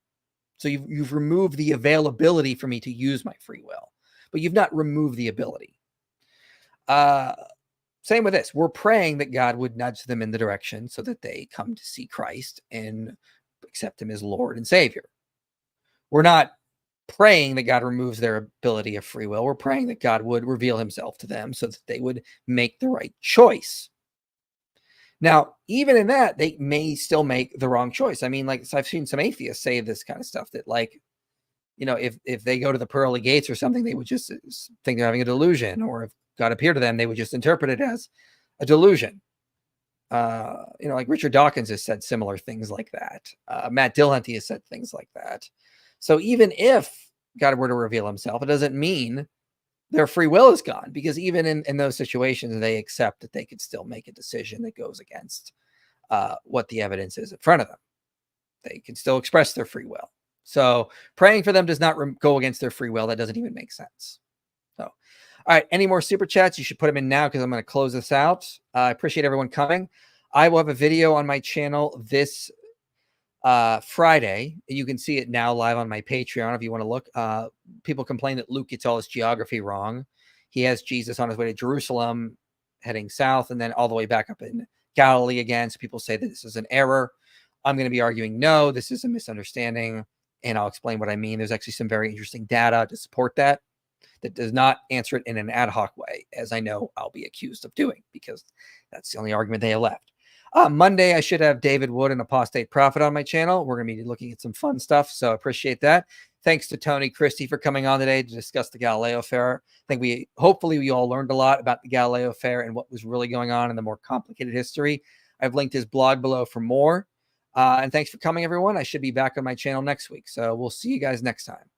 So you've removed the availability for me to use my free will, but you've not removed the ability. Same with this. We're praying that God would nudge them in the direction so that they come to see Christ and accept him as Lord and Savior. We're not praying that God removes their ability of free will. We're praying that God would reveal himself to them so that they would make the right choice. Now, even in that, they may still make the wrong choice. I mean, like, so I've seen some atheists say this kind of stuff, that, like, if they go to the pearly gates or something, they would just think they're having a delusion. Or if God appeared to them, they would just interpret it as a delusion. Like Richard Dawkins has said similar things like that. Matt Dillahunty has said things like that. So even if God were to reveal himself, it doesn't mean their free will is gone, because even in those situations, they accept that they could still make a decision that goes against what the evidence is in front of them. They can still express their free will. So praying for them does not go against their free will. That doesn't even make sense. So, all right, any more super chats? You should put them in now, because I'm going to close this out. I appreciate everyone coming. I will have a video on my channel this Friday. You can see it now live on my Patreon if you want to look. People complain that Luke gets all his geography wrong. He has Jesus on his way to Jerusalem, heading south, and then all the way back up in Galilee again. So people say that this is an error. I'm going to be arguing, no, this is a misunderstanding, and I'll explain what I mean. There's actually some very interesting data to support that does not answer it in an ad hoc way, as I know I'll be accused of doing, because that's the only argument they have left. Monday, I should have David Wood and Apostate Prophet on my channel. We're going to be looking at some fun stuff, so I appreciate that. Thanks to Thony Christie for coming on today to discuss the Galileo affair. I think hopefully we all learned a lot about the Galileo affair and what was really going on in the more complicated history. I've linked his blog below for more. And thanks for coming, everyone. I should be back on my channel next week, so we'll see you guys next time.